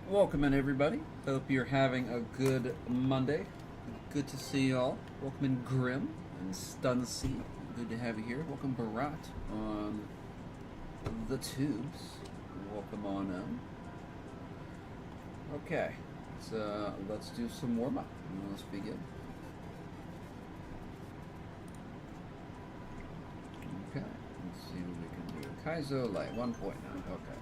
Welcome in, everybody. Hope you're having a good Monday. Good to see y'all. Welcome in, Grim and Stunsy. Good to have you here. Welcome, Barat, on the tubes. Welcome on in. Okay, so let's do some warm up. Let's begin. Okay, let's see what we can do. Kaizo Light 1.9. Okay.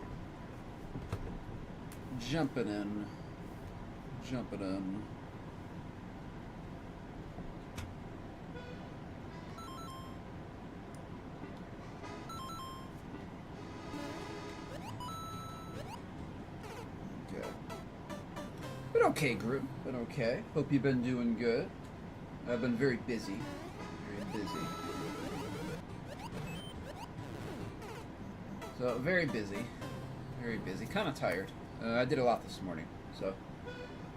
Jumping in. Okay. Been okay, group. Been okay. Hope you've been doing good. I've been very busy. Very busy. So, very busy. Very busy. Kind of tired. I did a lot this morning, so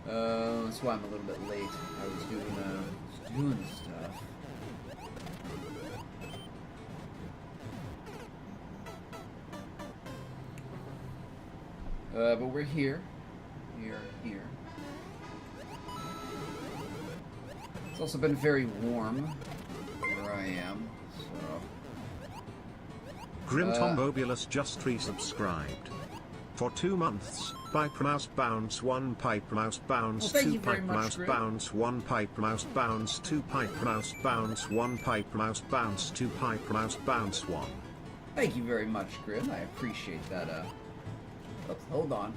that's why I'm a little bit late. I was doing stuff. But we're here. Here. It's also been very warm where I am, so... Grimtombobulus just resubscribed. For 2 months, pipe mouse bounce 1 pipe mouse bounce 2 pipe mouse bounce 1 pipe mouse bounce 2 pipe mouse bounce 1 pipe mouse bounce 2 pipe mouse bounce 1. Thank you very much, Grim. I appreciate that. Oops, hold on.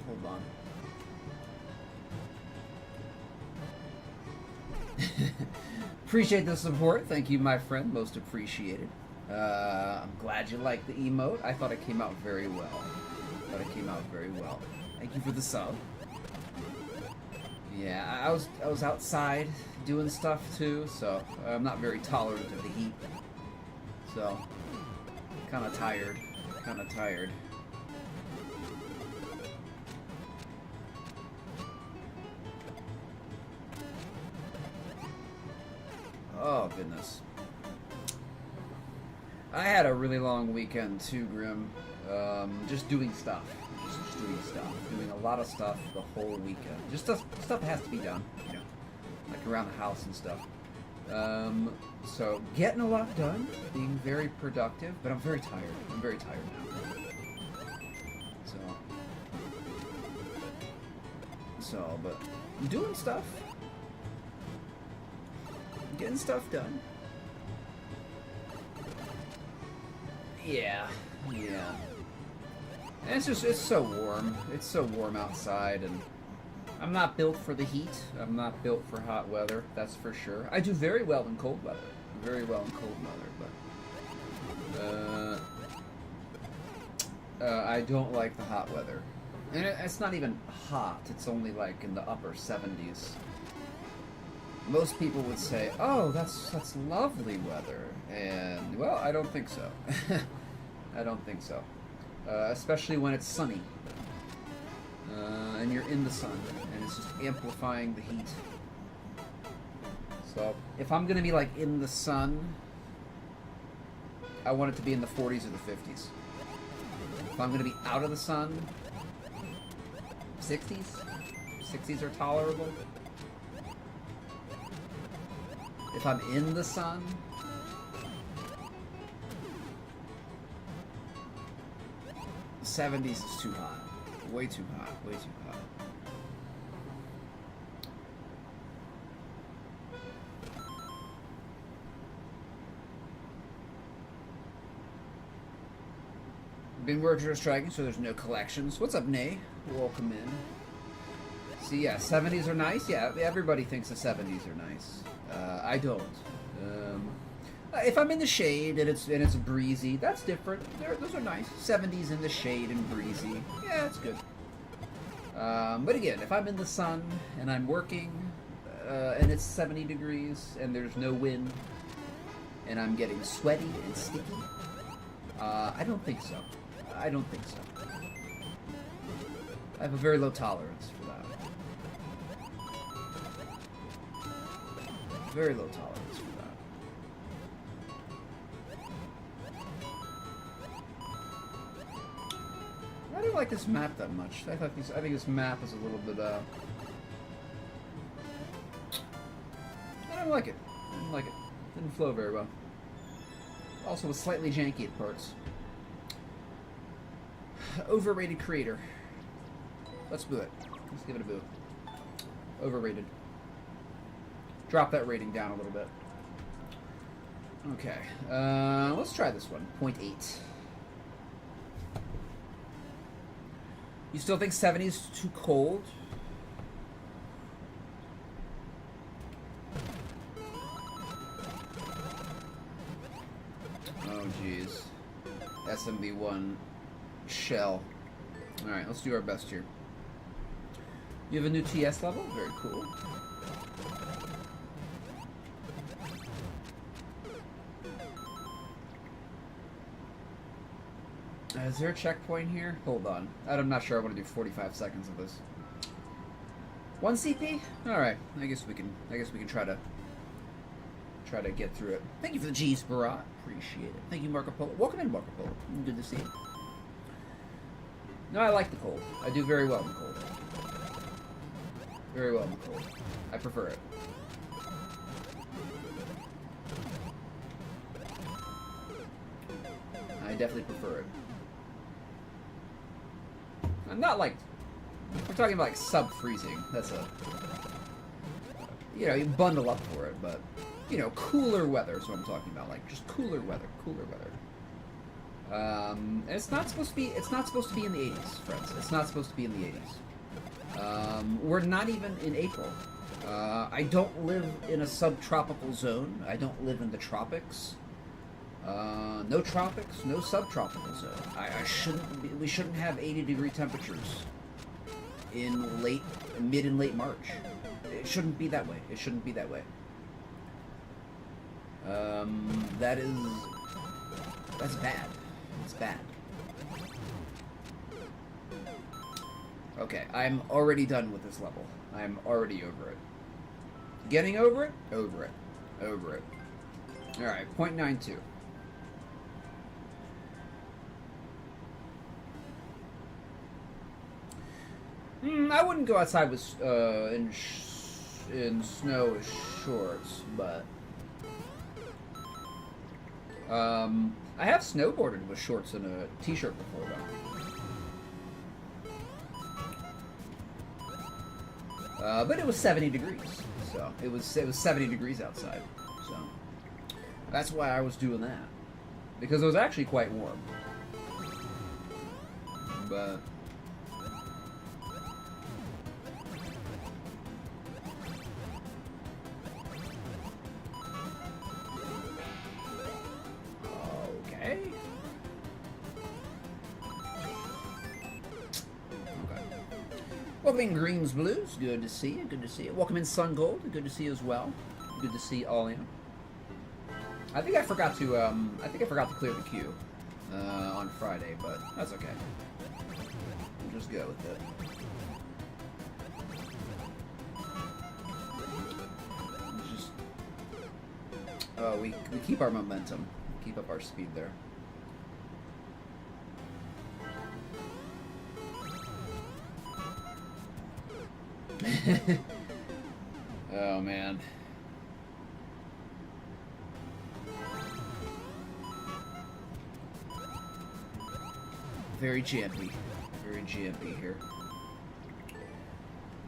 Appreciate the support. Thank you, my friend. Most appreciated. I'm glad you liked the emote. I thought it came out very well. Thank you for the sub. Yeah, I was outside doing stuff too, so I'm not very tolerant of the heat. So, kind of tired. Oh, goodness. I had a really long weekend too, Grim. Just doing stuff. Doing a lot of stuff the whole weekend. Just stuff has to be done, you know, like around the house and stuff. So getting a lot done, being very productive, but I'm very tired. I'm very tired now. But I'm doing stuff. Getting stuff done. Yeah. And it's so warm. It's so warm outside, and I'm not built for the heat. I'm not built for hot weather, that's for sure. I do very well in cold weather. But I don't like the hot weather. And it's not even hot. It's only like in the upper 70s. Most people would say, "Oh, that's lovely weather," and well, I don't think so. I don't think so. Especially when it's sunny, and you're in the sun, and it's just amplifying the heat. So, if I'm gonna be like in the sun, I want it to be in the 40s or the 50s. If I'm gonna be out of the sun, 60s? 60s are tolerable. If I'm in the sun, '70s is too hot. Way too hot. Been working striking, so there's no collections. What's up, Nay? Welcome in. See, yeah, 70s are nice. Yeah, everybody thinks the 70s are nice. I don't. If I'm in the shade and it's breezy, that's different. Those are nice. 70s in the shade and breezy. Yeah, it's good. But again, if I'm in the sun and I'm working and it's 70 degrees and there's no wind and I'm getting sweaty and sticky, I don't think so. I have a very low tolerance for that. Very low tolerance for that. really like this map that much. I think this map is a little bit, I don't like it. I didn't like it. Didn't flow very well. Also was slightly janky at parts. Overrated creator. Let's boo it. Let's give it a boo. Overrated. Drop that rating down a little bit. Okay. Let's try this one. 0.8. You still think 70 is too cold? Oh, jeez. SMB1 shell. Alright, let's do our best here. You have a new TS level? Very cool. Is there a checkpoint here? Hold on. I'm not sure I want to do 45 seconds of this. 1 CP? Alright. I guess we can try to get through it. Thank you for the G's, Barat. Appreciate it. Thank you, Marco Polo. Welcome in, Marco Polo. Good to see you. No, I like the cold. I do very well in the cold. Very well in the cold. I prefer it. I definitely prefer it. I'm not like... We're talking about like sub-freezing. That's a... You know, you bundle up for it, but... You know, cooler weather is what I'm talking about. Like, just cooler weather. Cooler weather. And it's not supposed to be in the 80s, friends. It's not supposed to be in the 80s. We're not even in April. I don't live in a subtropical zone. I don't live in the tropics. No tropics, no subtropical zone. We shouldn't have 80-degree temperatures in mid and late March. It shouldn't be that way. It shouldn't be that way. That's bad. It's bad. Okay, I'm already done with this level. I'm already over it. Getting over it? Over it. Over it. Alright, 0.92. I wouldn't go outside with in snow with shorts, but I have snowboarded with shorts and a t-shirt before, though. But it was 70 degrees, so it was 70 degrees outside, so that's why I was doing that, because it was actually quite warm. But welcome in Greens Blues, good to see you, good to see you. Welcome in Sun Gold, good to see you as well. Good to see all of you. I think I forgot to clear the queue on Friday, but that's okay. We'll just go with it. We keep our momentum, keep up our speed there. Oh man. Very jampy. Very jampy here.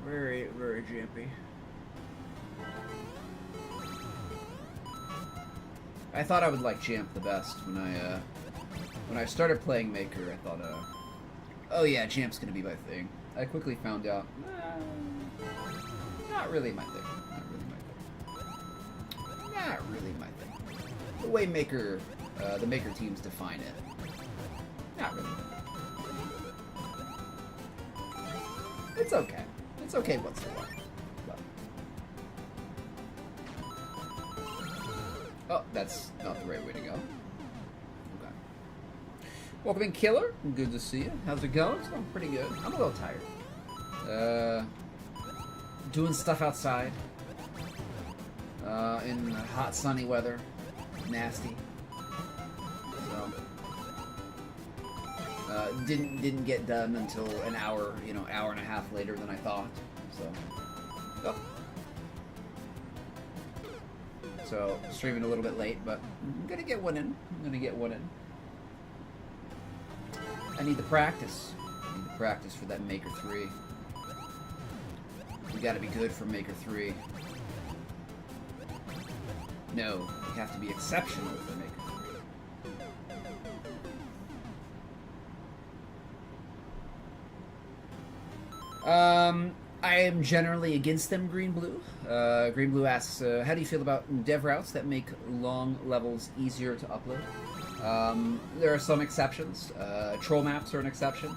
Very, very jampy. I thought I would like Jamp the best when I started playing Maker. I thought, oh yeah, Jamp's gonna be my thing. I quickly found out, not really my thing. Not really my thing. Not really my thing. The way Maker, the Maker teams define it, not really. It's okay. It's okay once in a while. Oh, that's not the right way to go. Okay. Welcome in, Killer. Good to see you. How's it going? It's going pretty good. I'm a little tired. Doing stuff outside. In hot, sunny weather. Nasty. So. Didn't get done until an hour, hour and a half later than I thought. So streaming a little bit late, but I'm gonna get one in. I need the practice. For that Maker 3. You gotta be good for Maker 3. No, you have to be exceptional for Maker 3. I am generally against them, Green Blue. Green Blue asks, how do you feel about dev routes that make long levels easier to upload? There are some exceptions. Troll maps are an exception.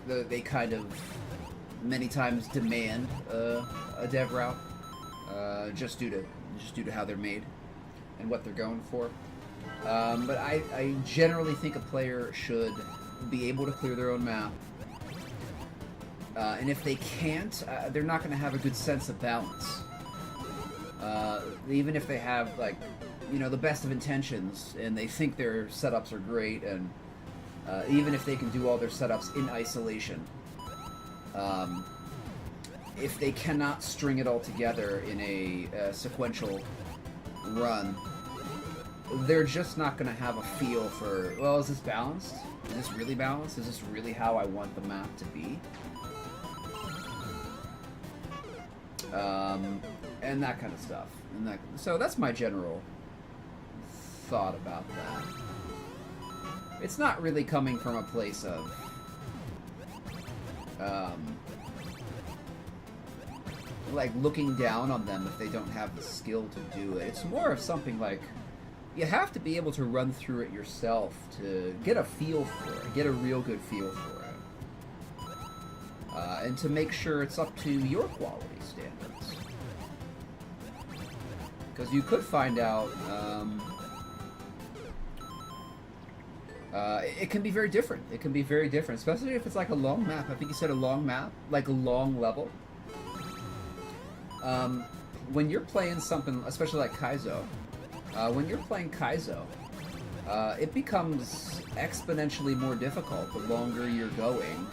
They kind of many times demand a dev route, just due to how they're made and what they're going for. But I generally think a player should be able to clear their own map. And if they can't, they're not going to have a good sense of balance. Even if they have, the best of intentions, and they think their setups are great, and even if they can do all their setups in isolation, if they cannot string it all together in a sequential run, they're just not going to have a feel for, well, is this balanced? Is this really balanced? Is this really how I want the map to be? And that kind of stuff. So that's my general thought about that. It's not really coming from a place of looking down on them if they don't have the skill to do it. It's more of something like you have to be able to run through it yourself to get a feel for it, get a real good feel for it, and to make sure it's up to your quality standards. Because you could find out it can be very different. It can be very different, especially if it's like a long map. I think you said a long map, like a long level. When you're playing something, especially like Kaizo, when you're playing Kaizo, it becomes exponentially more difficult the longer you're going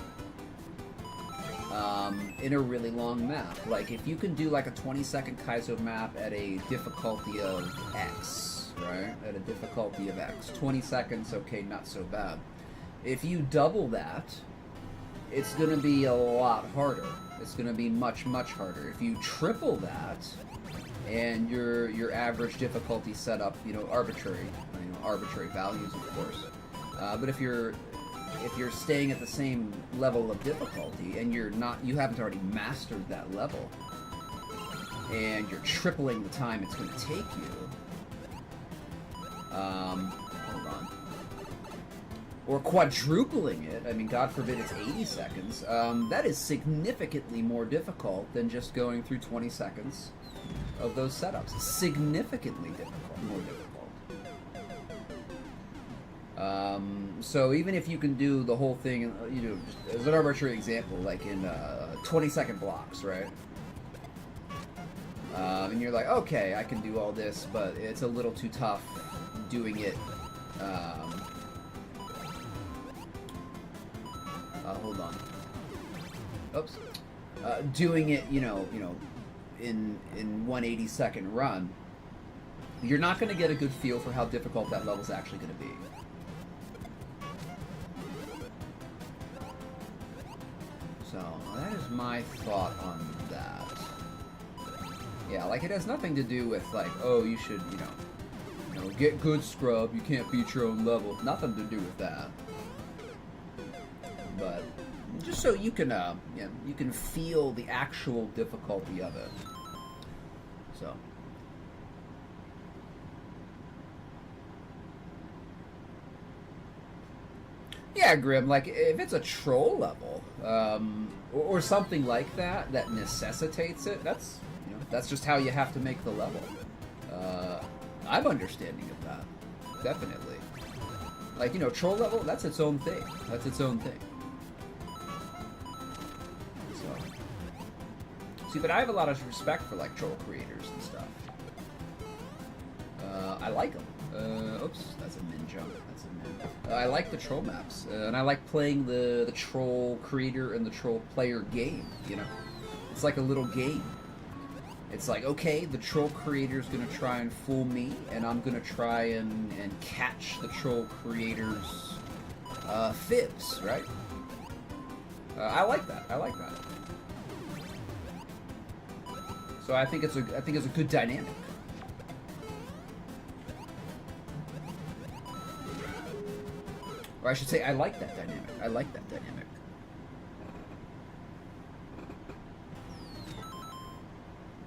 in a really long map. Like, if you can do like a 20-second Kaizo map at a difficulty of X, right? At a difficulty of X. 20 seconds, okay, not so bad. If you double that, it's going to be a lot harder. It's going to be much, much harder. If you triple that, and your average difficulty setup, arbitrary values, of course. But if you're staying at the same level of difficulty and you haven't already mastered that level, and you're tripling the time it's going to take you, hold on, or quadrupling it, I mean, God forbid it's 80 seconds, that is significantly more difficult than just going through 20 seconds of those setups. Significantly more difficult. So even if you can do the whole thing, just as an arbitrary example, like in 20-second blocks, right? And you're like, okay, I can do all this, but it's a little too tough doing it. Hold on. Oops. Doing it, in 180-second run, you're not going to get a good feel for how difficult that level's actually going to be. So, that is my thought on that. Yeah, like, it has nothing to do with, like, oh, you should, get good scrub, you can't beat your own level. Nothing to do with that. But just so you can, you can feel the actual difficulty of it. So. Yeah, Grim, like, if it's a troll level, or something like that necessitates it, that's just how you have to make the level. I'm understanding of that. Definitely. Like, troll level, that's its own thing. That's its own thing. See, but I have a lot of respect for, like, troll creators and stuff. I like them. Oops, that's a min jump. That's a min. I like the troll maps, and I like playing the troll creator and the troll player game. You know, it's like a little game. It's like, okay, the troll creator's gonna try and fool me, and I'm gonna try and catch the troll creator's fibs, right? I like that. I like that. So I think it's a good dynamic. Or I should say, I like that dynamic. I like that dynamic.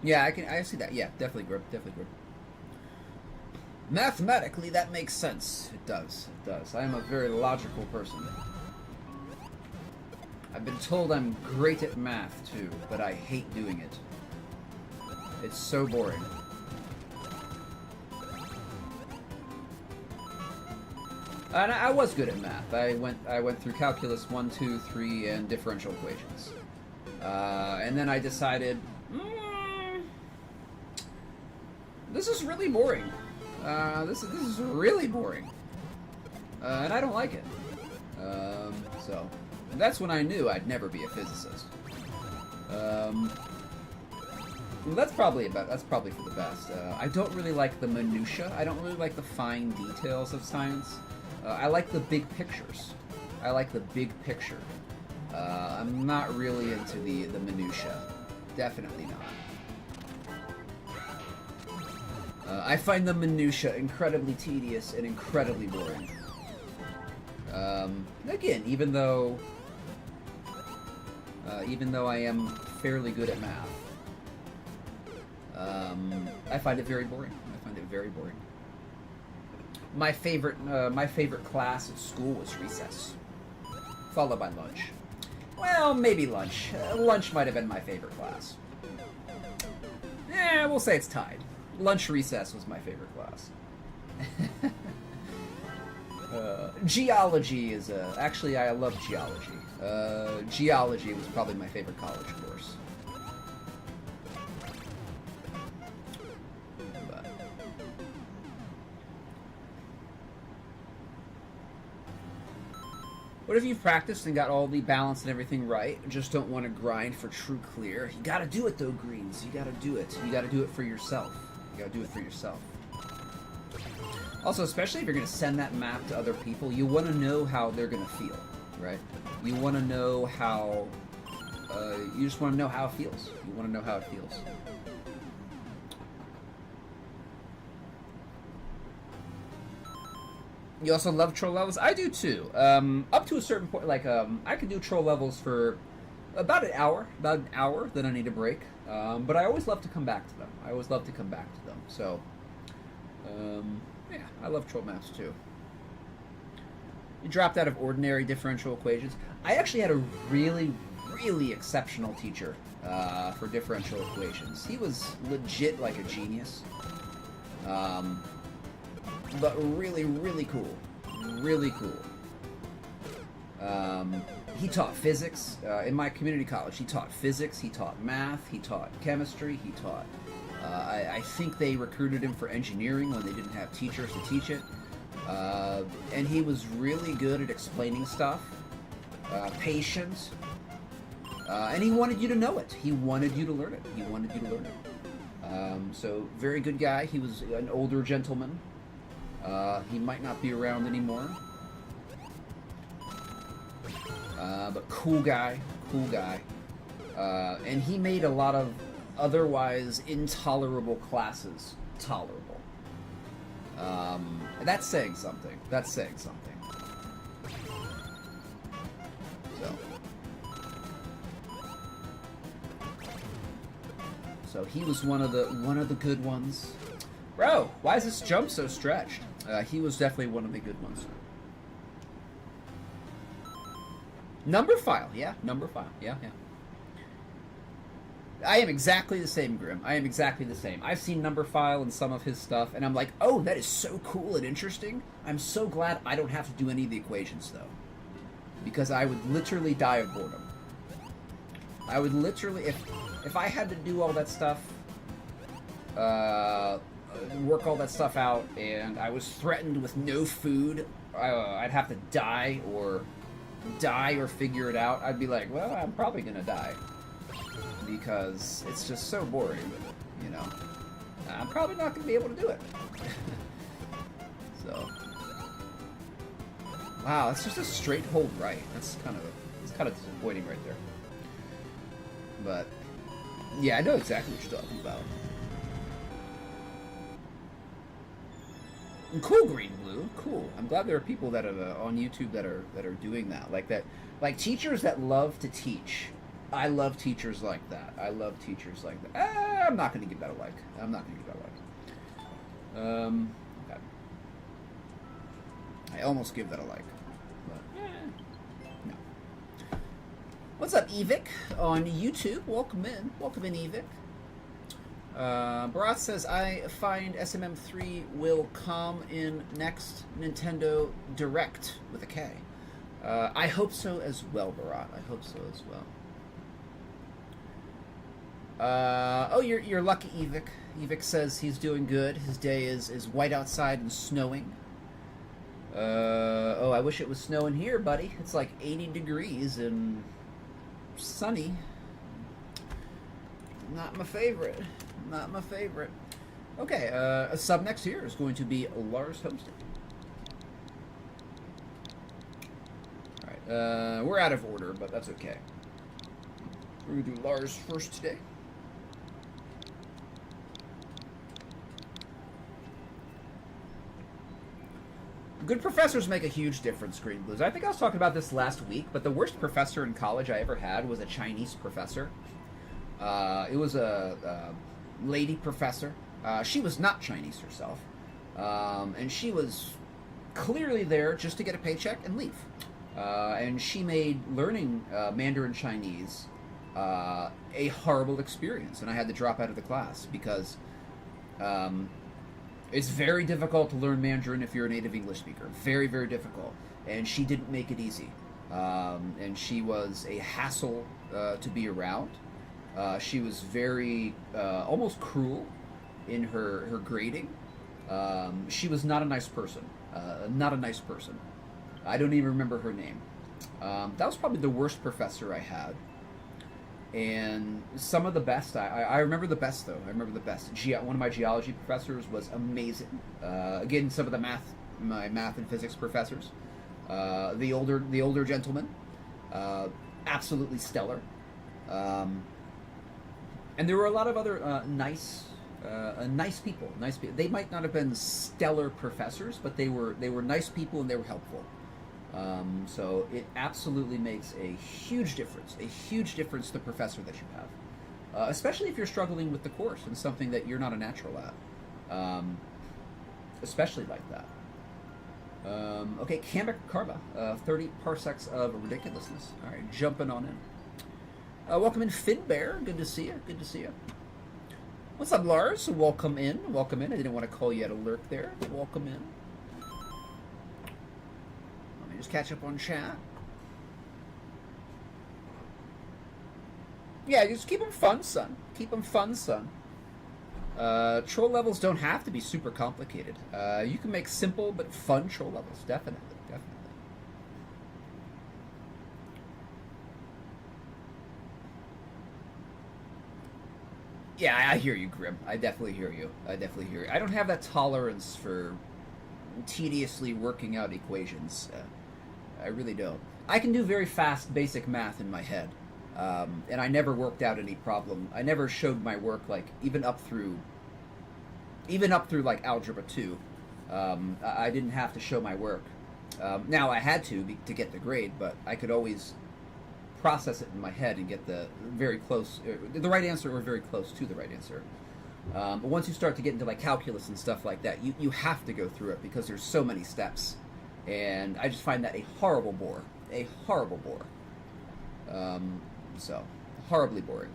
Yeah, I see that. Yeah, definitely grip. Definitely grip. Mathematically, that makes sense. It does. It does. I am a very logical person. I've been told I'm great at math, too, but I hate doing it. It's so boring. And I was good at math. I went through calculus 1, 2, 3, and differential equations. And then I decided, this is really boring. This is really boring. And I don't like it. So that's when I knew I'd never be a physicist. That's probably for the best. I don't really like the minutia. I don't really like the fine details of science. I like the big pictures. I like the big picture. I'm not really into the minutia. Definitely not. I find the minutia incredibly tedious and incredibly boring. Again, even though I am fairly good at math, I find it very boring. I find it very boring. My favorite class at school was recess, followed by lunch. Well, maybe lunch. Lunch might have been my favorite class. We'll say it's tied. Lunch recess was my favorite class. Geology is actually, I love geology. Geology was probably my favorite college course. But what if you've practiced and got all the balance and everything right, just don't want to grind for true clear? You gotta do it though, Greens. You gotta do it. You gotta do it for yourself. You gotta do it for yourself. Also, especially if you're going to send that map to other people, you want to know how they're going to feel, right? You want to know how... you just want to know how it feels. You want to know how it feels. You also love troll levels? I do too. Up to a certain point, like, I can do troll levels for about an hour, then I need a break. But I always love to come back to them. So, yeah, I love troll maps too. You dropped out of ordinary differential equations. I actually had a really, really exceptional teacher for differential equations. He was legit like a genius. But really, really cool. Really cool. He taught physics in my community college. He taught physics, he taught math, he taught chemistry, he taught... I think they recruited him for engineering when they didn't have teachers to teach it. And he was really good at explaining stuff. Patient. And he wanted you to know it. He wanted you to learn it. So, very good guy. He was an older gentleman. He might not be around anymore. But cool guy. And he made a lot of otherwise intolerable classes tolerable. That's saying something. So he was one of the good ones. Bro, why is this jump so stretched? He was definitely one of the good ones. Number file, yeah. I am exactly the same, Grim. I am exactly the same. I've seen Numberphile and some of his stuff, and I'm like, oh, that is so cool and interesting. I'm so glad I don't have to do any of the equations, though. Because I would literally die of boredom. I would literally... If I had to do all that stuff... work all that stuff out, and I was threatened with no food, I'd have to die or figure it out, I'd be like, well, I'm probably gonna die. Because it's just so boring, you know. I'm probably not gonna be able to do it. So, wow, that's just a straight hold right. It's kind of disappointing right there. But yeah, I know exactly what you're talking about. Cool, green blue, cool. I'm glad there are people that are on YouTube that are doing that, like that, like teachers that love to teach. I love teachers like that. I love teachers like that. I'm not going to give that a like. I'm not going to give that a like. Okay. I almost give that a like, but no. What's up, Evic on YouTube? Welcome in. Welcome in, Evic. Barath says, I find SMM3 will come in next Nintendo Direct with a K. I hope so as well, Barath. I hope so as well. Oh, you're lucky, Evic. Evic says he's doing good. His day is white outside and snowing. Oh, I wish it was snowing here, buddy. It's like 80 degrees and sunny. Not my favorite. Not my favorite. Okay, a sub next here is going to be Lars Homestead. Alright, we're out of order, but that's okay. We're going to do Lars first today. Good professors make a huge difference, Green Blues. I think I was talking about this last week, but the worst professor in college I ever had was a Chinese professor. It was a lady professor. She was not Chinese herself. And she was clearly there just to get a paycheck and leave. And she made learning Mandarin Chinese a horrible experience. And I had to drop out of the class because it's very difficult to learn Mandarin if you're a native English speaker. Very, very difficult. And she didn't make it easy. And she was a hassle to be around. She was very, almost cruel in her grading. She was not a nice person. Not a nice person. I don't even remember her name. That was probably the worst professor I had. And some of the best, I remember the best though. I remember the best. One of my geology professors was amazing. Again, some of my math and physics professors. The older gentleman, absolutely stellar. And there were a lot of other nice people. Nice people. They might not have been stellar professors, but they were nice people and they were helpful. So it absolutely makes a huge difference the professor that you have, especially if you're struggling with the course and something that you're not a natural at, especially like that. Okay, Kamek Karma, 30 parsecs of ridiculousness. All right, jumping on in. Welcome in, Finbear. Good to see you. Good to see you. What's up, Lars? Welcome in. Welcome in. I didn't want to call you out alert there. Welcome in. Just catch up on chat. Yeah, just keep them fun, son. Keep them fun, son. Troll levels don't have to be super complicated. You can make simple but fun troll levels. Definitely, definitely. Yeah, I hear you, Grim. I definitely hear you. I definitely hear you. I don't have that tolerance for tediously working out equations. I really don't. I can do very fast basic math in my head, and I never worked out any problem. I never showed my work, like even up through like algebra 2. I didn't have to show my work. Now I had to get the grade, but I could always process it in my head and get the right answer or very close to the right answer. But once you start to get into like calculus and stuff like that, you have to go through it because there's so many steps. And I just find that a horrible bore. A horrible bore. So, horribly boring.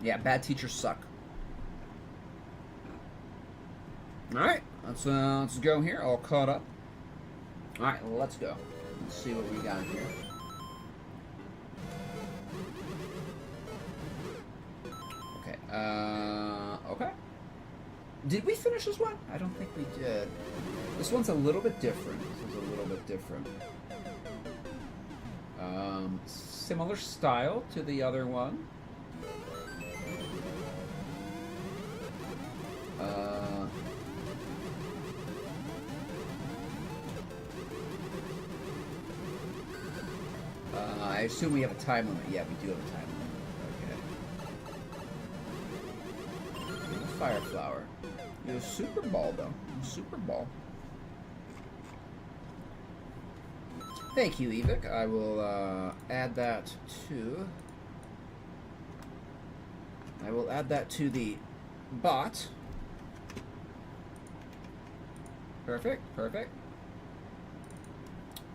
Yeah, bad teachers suck. Alright, let's go here. All caught up. Alright, let's go. Let's see what we got here. Okay. Did we finish this one? I don't think we did. This one's a little bit different. This one's a little bit different. Similar style to the other one. I assume we have a time limit. Yeah, we do have a time limit. Okay. Fire flower. You have Super Ball, though. Super Ball. Thank you, Evic. I will add that to... I will add that to the bot. Perfect, perfect.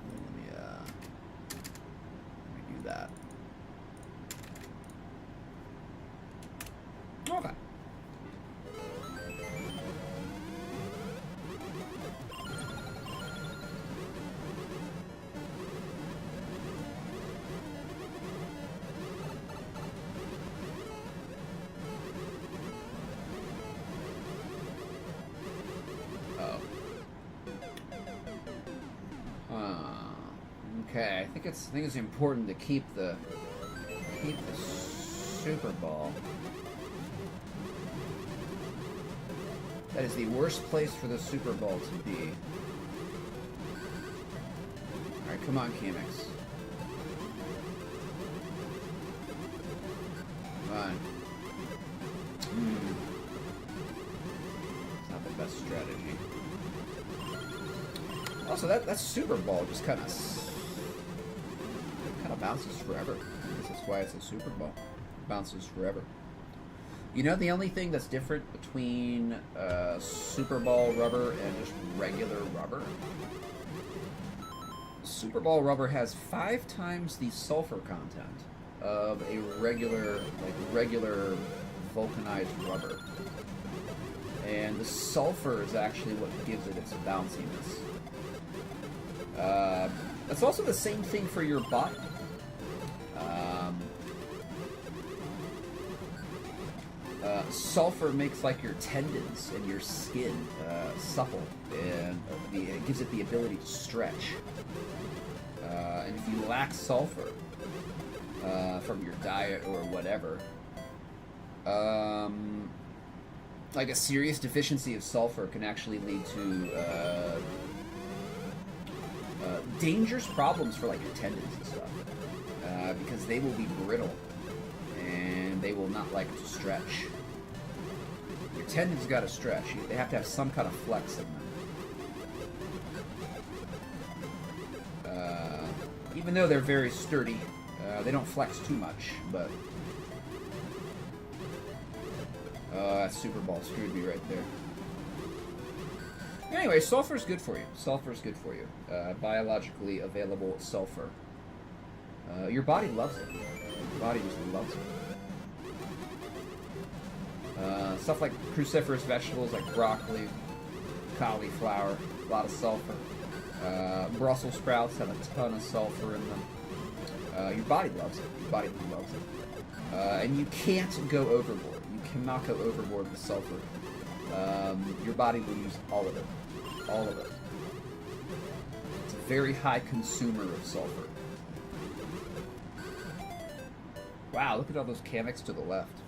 Let me do that. Okay. Okay, I think it's important to keep the Super Ball. That is the worst place for the Super Ball to be. All right, come on, Kamix. Come on. It's not the best strategy. Also, that Super Ball just kind of bounces forever. I guess that's why it's a Super Ball. It bounces forever. You know the only thing that's different between Super Ball rubber and just regular rubber? Super Ball rubber has 5 times the sulfur content of a regular vulcanized rubber. And the sulfur is actually what gives it its bounciness. It's also the same thing for your body. Sulfur makes like your tendons and your skin supple, and it gives it the ability to stretch. And if you lack sulfur from your diet or whatever, like a serious deficiency of sulfur can actually lead to dangerous problems for like your tendons and stuff, because they will be brittle and they will not like to stretch. Your tendons got to stretch. They have to have some kind of flex in them. Even though they're very sturdy, they don't flex too much, but that Super Ball screwed me right there. Anyway, sulfur's good for you. Sulfur's good for you. Biologically available sulfur. Your body loves it. Your body just loves it. Stuff like cruciferous vegetables like broccoli, cauliflower, a lot of sulfur. Brussels sprouts have a ton of sulfur in them. Your body loves it. Your body loves it. And you can't go overboard. You cannot go overboard with sulfur. Your body will use all of it. All of it. It's a very high consumer of sulfur. Wow, look at all those Kamix to the left.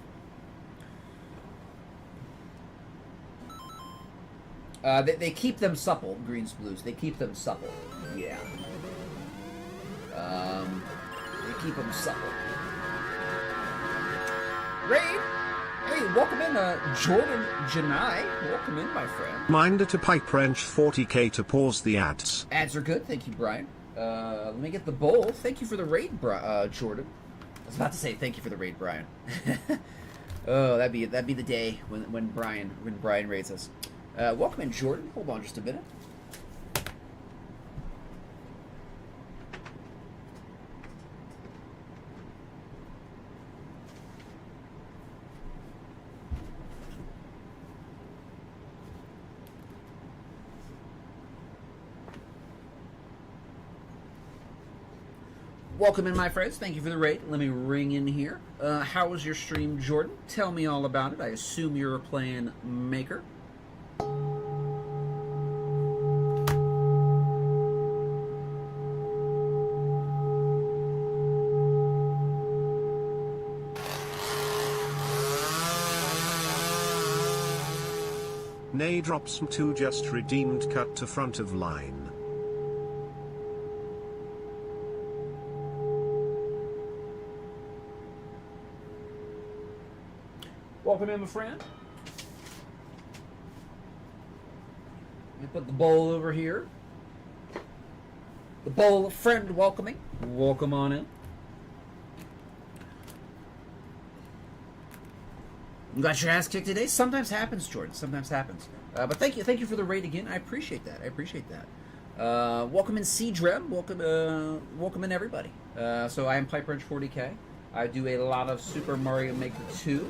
They keep them supple, greens, blues. They keep them supple. Yeah. They keep them supple. Raid! Hey, welcome in, Jordan Janai. Welcome in, my friend. Reminder to pipe wrench 40k to pause the ads. Ads are good, thank you, Brian. Let me get the bowl. Thank you for the raid, Jordan. I was about to say thank you for the raid, Brian. Oh, that'd be the day when Brian raids us. Welcome in, Jordan. Hold on just a minute. Welcome in, my friends. Thank you for the raid. Let me ring in here. How was your stream, Jordan? Tell me all about it. I assume you're playing Maker. Nay drops M2 just redeemed, cut to front of line. Welcome in, my friend. Let me put the bowl over here. The bowl of friend welcoming. Welcome on in. You got your ass kicked today? Sometimes happens, Jordan. Sometimes happens. But thank you for the raid again. I appreciate that. Welcome in, C-Drem. Welcome in, everybody. So I am PipeWrench40K. I do a lot of Super Mario Maker 2.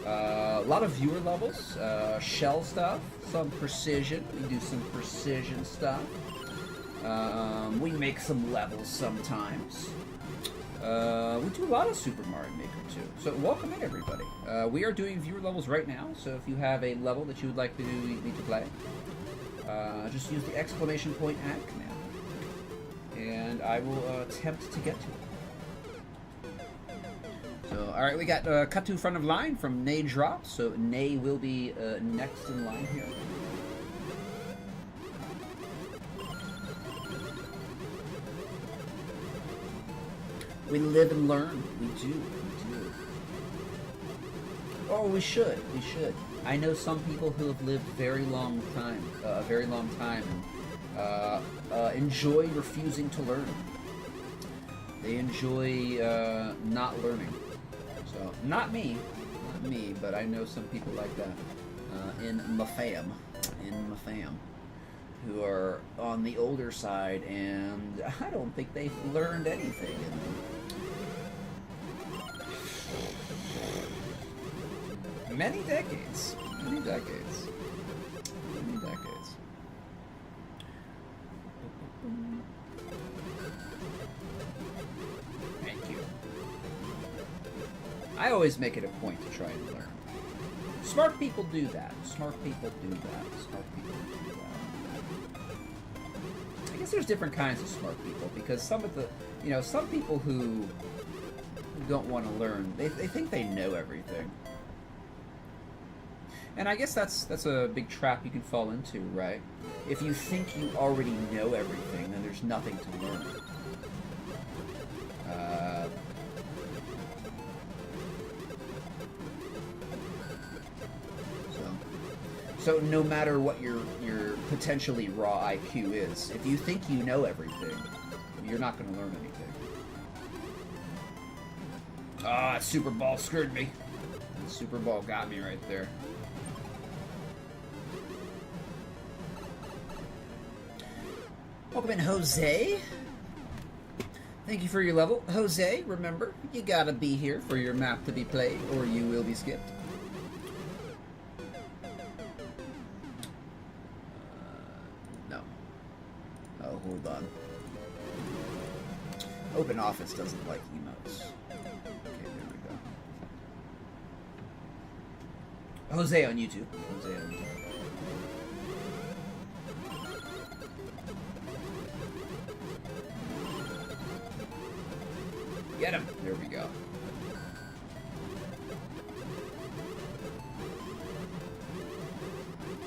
A lot of viewer levels, shell stuff, some precision. We do some precision stuff. We make some levels sometimes. We do a lot of Super Mario Maker too. So welcome in, everybody. We are doing viewer levels right now, so if you have a level that you would like me to play, just use the exclamation point @ command, and I will attempt to get to it. So, alright, we got cut to front of line from Nay Drop, so Nay will be next in line here. We live and learn. We do. Oh, we should. I know some people who have lived a very long time, and enjoy refusing to learn. They enjoy not learning. So, not me, but I know some people like that in my fam, who are on the older side, and I don't think they've learned anything. Many decades. Thank you. I always make it a point to try and learn. Smart people do that. I guess there's different kinds of smart people, because some people who don't want to learn, they think they know everything. And I guess that's a big trap you can fall into, right? If you think you already know everything, then there's nothing to learn. So no matter what your potentially raw IQ is, if you think you know everything, you're not going to learn anything. Ah, Super Ball screwed me. Super Ball got me right there. Welcome in, Jose. Thank you for your level. Jose, remember, you gotta be here for your map to be played, or you will be skipped. No. Oh, hold on. Open Office doesn't like emotes. Okay, there we go. Jose on YouTube. Get him! There we go.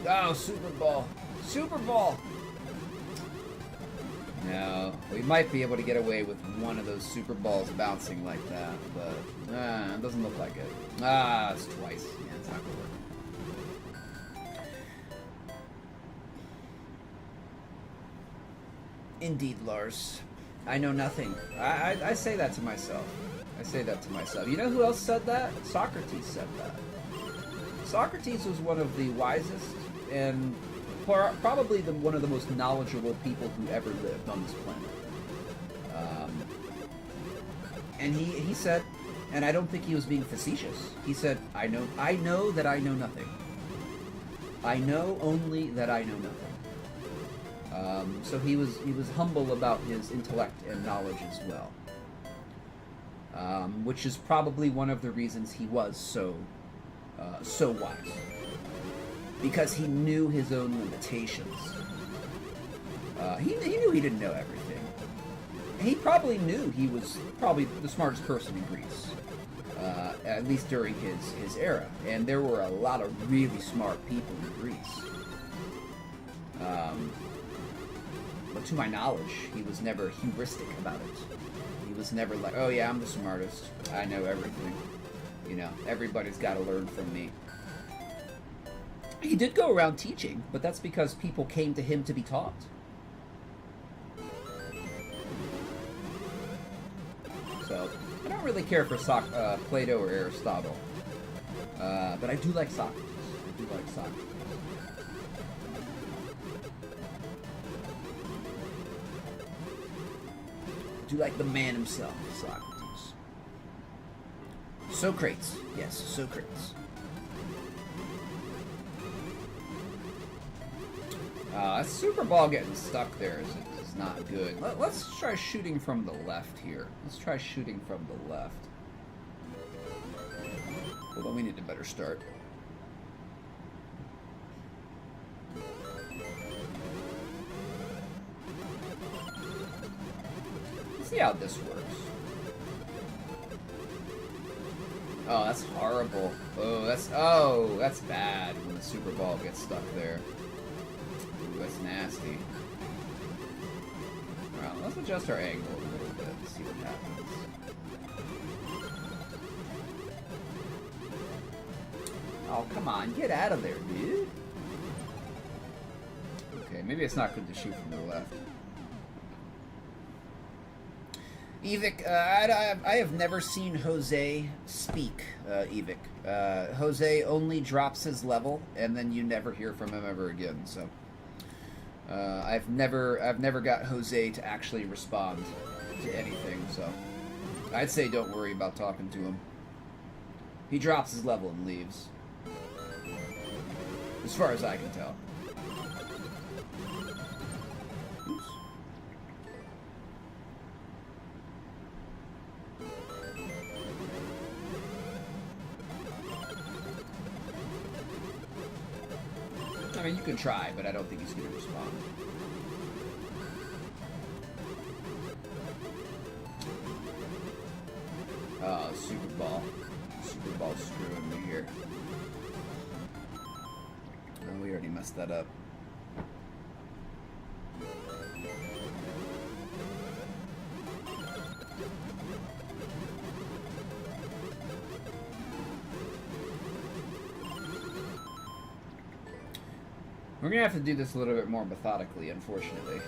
Oh, Super Ball! Super Ball! No, we might be able to get away with one of those Super Balls bouncing like that, but it doesn't look like it. Ah, it's twice. Yeah, it's not gonna work. Indeed, Lars. I know nothing. I say that to myself. You know who else said that? Socrates said that. Socrates was one of the wisest and probably one of the most knowledgeable people who ever lived on this planet. And he said, and I don't think he was being facetious, he said, I know that I know nothing. I know only that I know nothing. So he was humble about his intellect and knowledge as well. which is probably one of the reasons he was so wise, because he knew his own limitations. He knew he didn't know everything. He probably knew he was probably the smartest person in Greece, at least during his era. And there were a lot of really smart people in Greece. But to my knowledge, he was never heuristic about it. He was never like, oh yeah, I'm the smartest. I know everything. You know, everybody's got to learn from me. He did go around teaching, but that's because people came to him to be taught. So, I don't really care for Plato or Aristotle. But I do like Socrates. I do like Socrates. I do like the man himself, Socrates. Socrates. Yes, Socrates. That super ball getting stuck there is not good. Let's try shooting from the left here. Let's try shooting from the left. Hold on, we need a better start. Let's see how this works. Oh, that's horrible. Oh, that's bad when the super ball gets stuck there. Ooh, that's nasty. Alright, let's adjust our angle a little bit and see what happens. Oh, come on, get out of there, dude. Okay, maybe it's not good to shoot from the left. Evic, I have never seen Jose speak, Evic. Jose only drops his level, and then you never hear from him ever again, so... I've never got Jose to actually respond to anything, so... I'd say don't worry about talking to him. He drops his level and leaves. As far as I can tell. Oops. I mean, you can try, but I don't think he's going to respond. Oh, Super Ball. Super Ball's screwing me here. Oh, we already messed that up. We're gonna have to do this a little bit more methodically, unfortunately.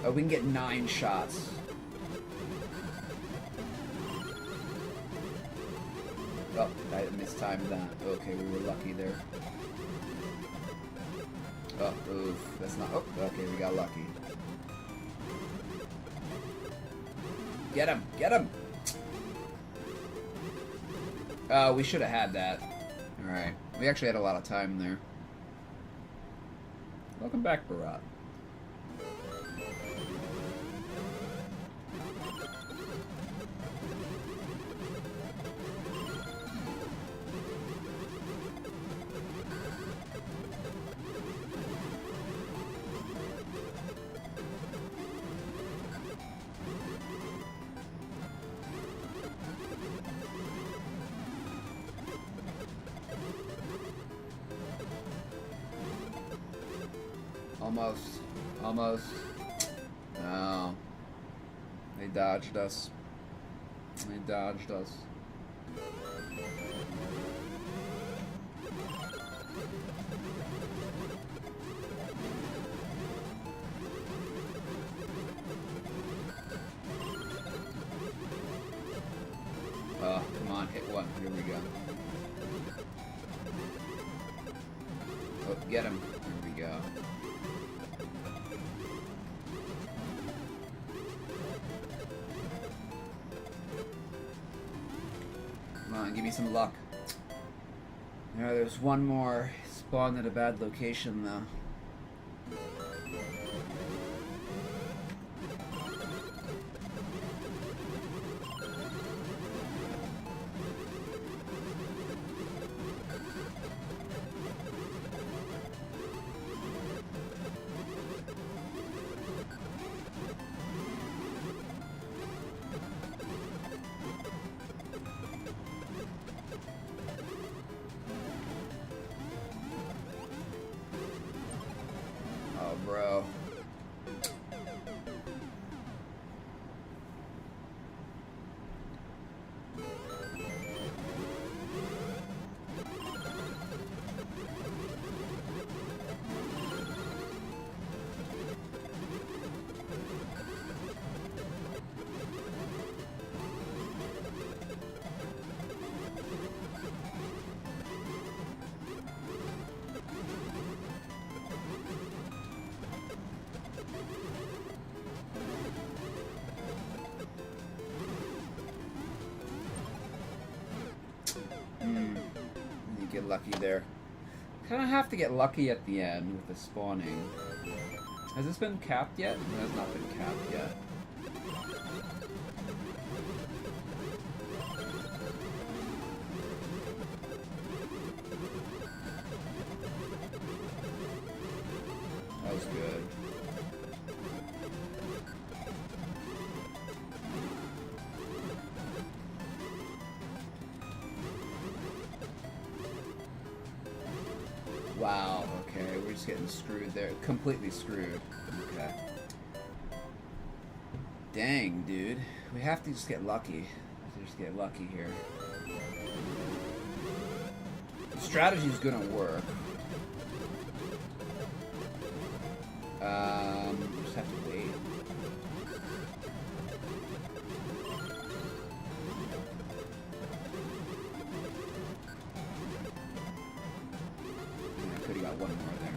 Oh, we can get 9 shots. Oh, I mistimed that. Okay, we were lucky there. Oh, oof. That's not... Oh, okay, we got lucky. Get him! Get him! Oh, we should have had that. Alright. We actually had a lot of time there. Welcome back, Barat. Almost. Almost. No. They dodged us. They dodged us. Oh, come on, hit one. Here we go. Oh, get him. Here we go. Come on, give me some luck. There's one more. Spawned at a bad location, though. get lucky there. Kind of have to get lucky at the end with the spawning. Has this been capped yet? No, it has not been capped yet. That was good. Wow, okay, we're just getting screwed there. Completely screwed. Okay. Dang, dude. We have to just get lucky. Just get lucky here. The strategy's gonna work. Just have to wait. I could have got one more there.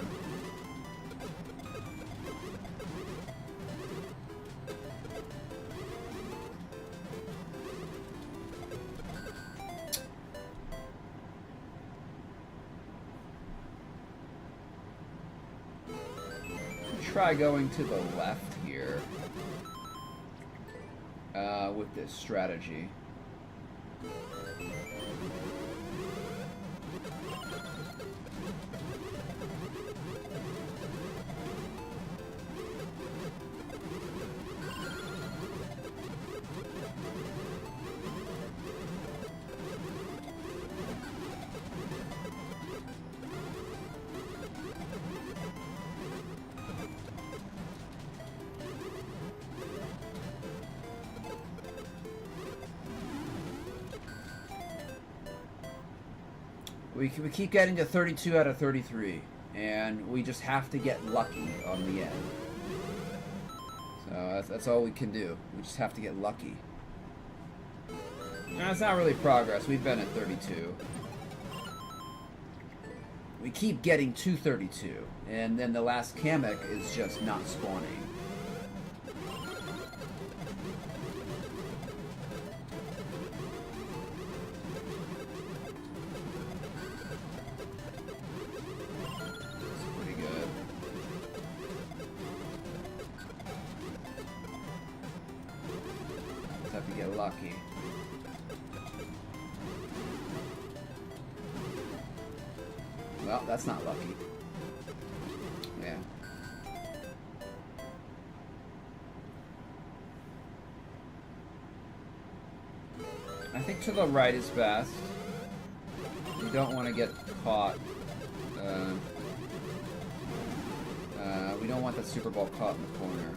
Try going to the left here with this strategy. We keep getting to 32 out of 33, and we just have to get lucky on the end. So that's all we can do. We just have to get lucky. That's not really progress. We've been at 32. We keep getting to 32, and then the last Kamek is just not spawning. Have to get lucky. Well, that's not lucky. Yeah. I think to the right is best. You don't want to get caught. We don't want that Super Ball caught in the corner.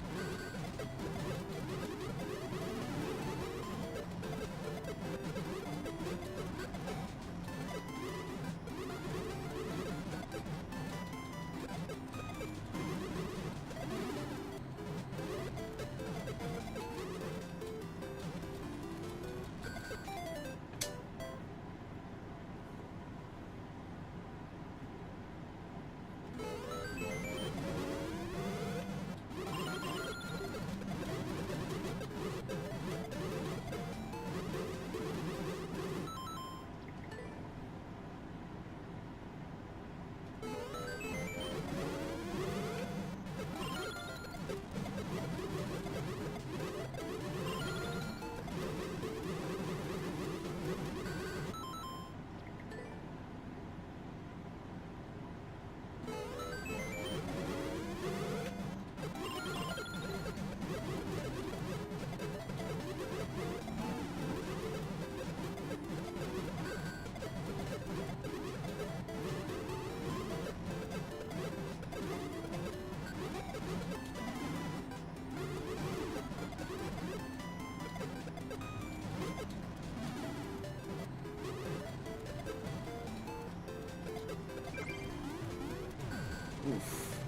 Oof.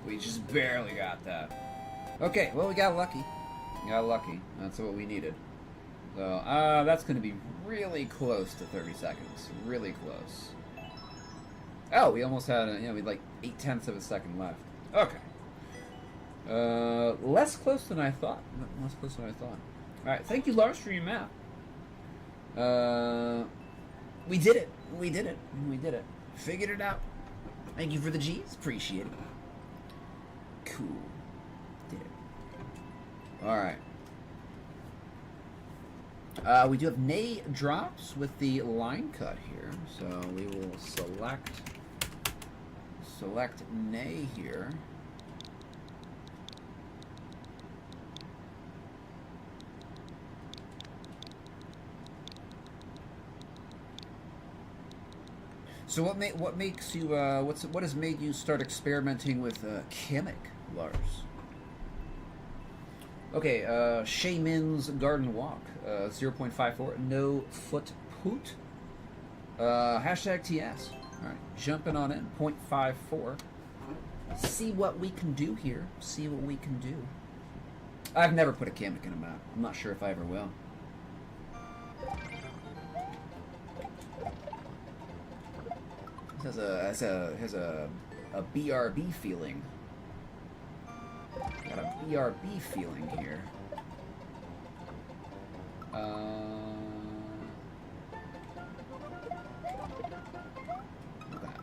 We just barely got that. Okay, well, we got lucky. We got lucky. That's what we needed. So, that's going to be really close to 30 seconds. Really close. Oh, we almost had, we had like 0.8 of a second left. Okay. Less close than I thought. Less close than I thought. Alright, thank you, Lars, for your map. We did it. We did it. We did it. Figured it out. Thank you for the G's. Appreciate it. Cool. Did it. Alright. We do have nay drops with the line cut here. So we will select nay here. So what makes you what has made you start experimenting with Kamek, Lars? Okay, Shaman's Garden Walk, 0.54, no foot poot. Hashtag TS. Alright, jumping on in, 0.54. See what we can do here. See what we can do. I've never put a Kamek in a map. I'm not sure if I ever will. Has a BRB feeling. Got a BRB feeling here.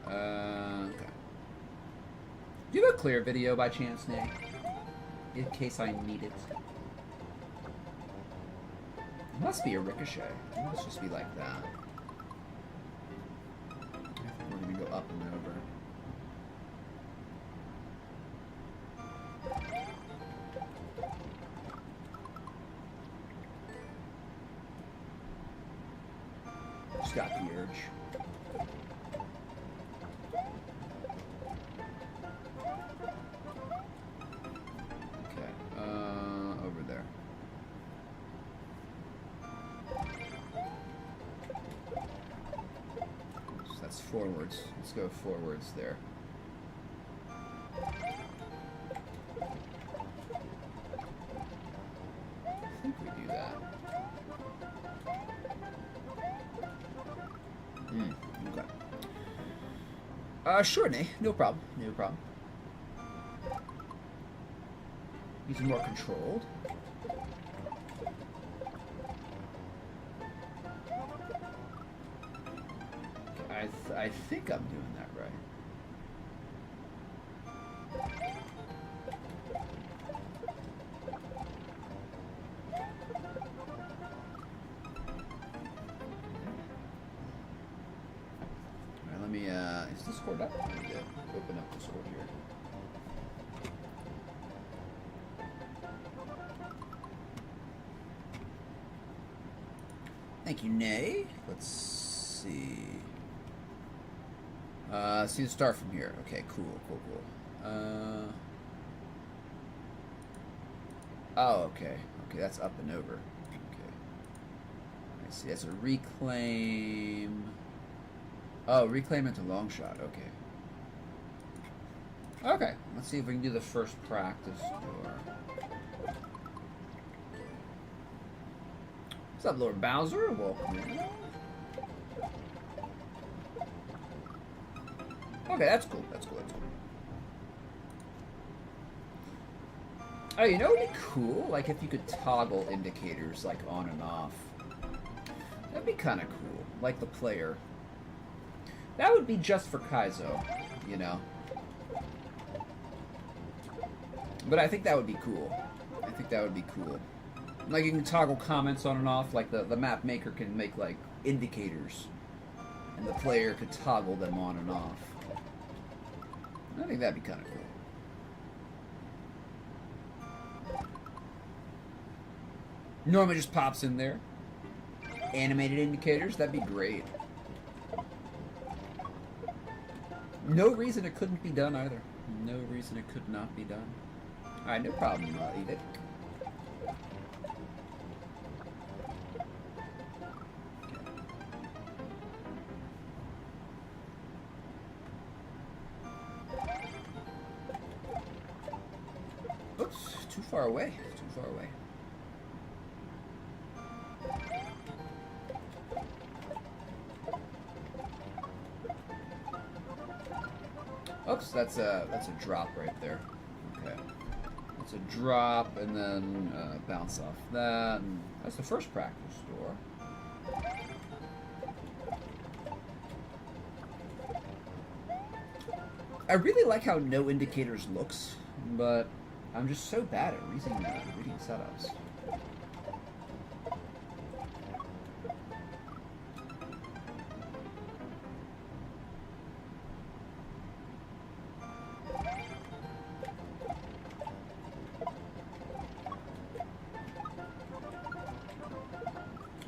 Okay. Do you have a clear video by chance, Nick? In case I need it. It must be a ricochet. It must just be like that. We're gonna go up and over. Just got the urge. Okay, over there. That's forwards. Let's go forwards there. I think we do that. Okay. Sure, Nay. No problem. No problem. These are more controlled. I think I'm doing that right. Alright, let me, is Discord up? I need to open up Discord here. Thank you, Nay. Let's see. See the start from here. Okay, cool. Oh, okay. Okay, that's up and over. Okay. I see. That's a reclaim. Oh, reclaim into long shot. Okay. Okay. Let's see if we can do the first practice door. What's up, Lord Bowser? Welcome in. Okay, that's cool. That's cool. Oh, you know what'd be cool? Like if you could toggle indicators like on and off. That'd be kind of cool. Like the player. That would be just for Kaizo, you know. But I think that would be cool. I think that would be cool. Like you can toggle comments on and off. Like the map maker can make like indicators, and the player could toggle them on and off. I think that'd be kind of cool. Normally just pops in there. Animated indicators, that'd be great. No reason it couldn't be done either. No reason it could not be done. Alright, no problem, Edith. Oops, too far away. Too far away. Oops, that's a drop right there. Okay, that's a drop, and then bounce off that. And that's the first practice door. I really like how no indicators looks, but I'm just so bad at reading setups.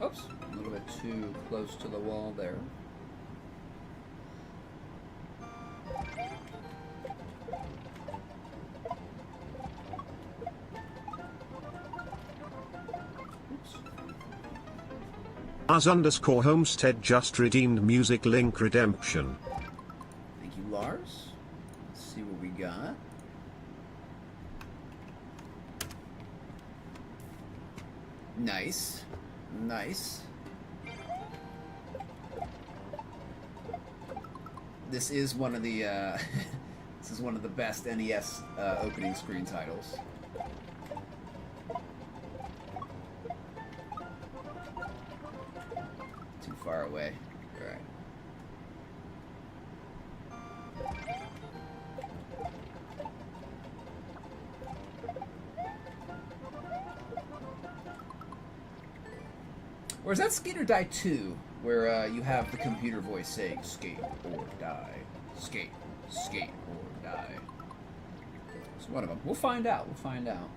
Oops, a little bit too close to the wall there. Lars_Homestead just redeemed music link redemption. Thank you, Lars. Let's see what we got. Nice. Nice. This is one of the this is one of the best NES opening screen titles. Too far away. All right. Or is that Skate or Die 2, where you have the computer voice saying, skate or die, skate, skate or die? It's one of them. We'll find out, we'll find out.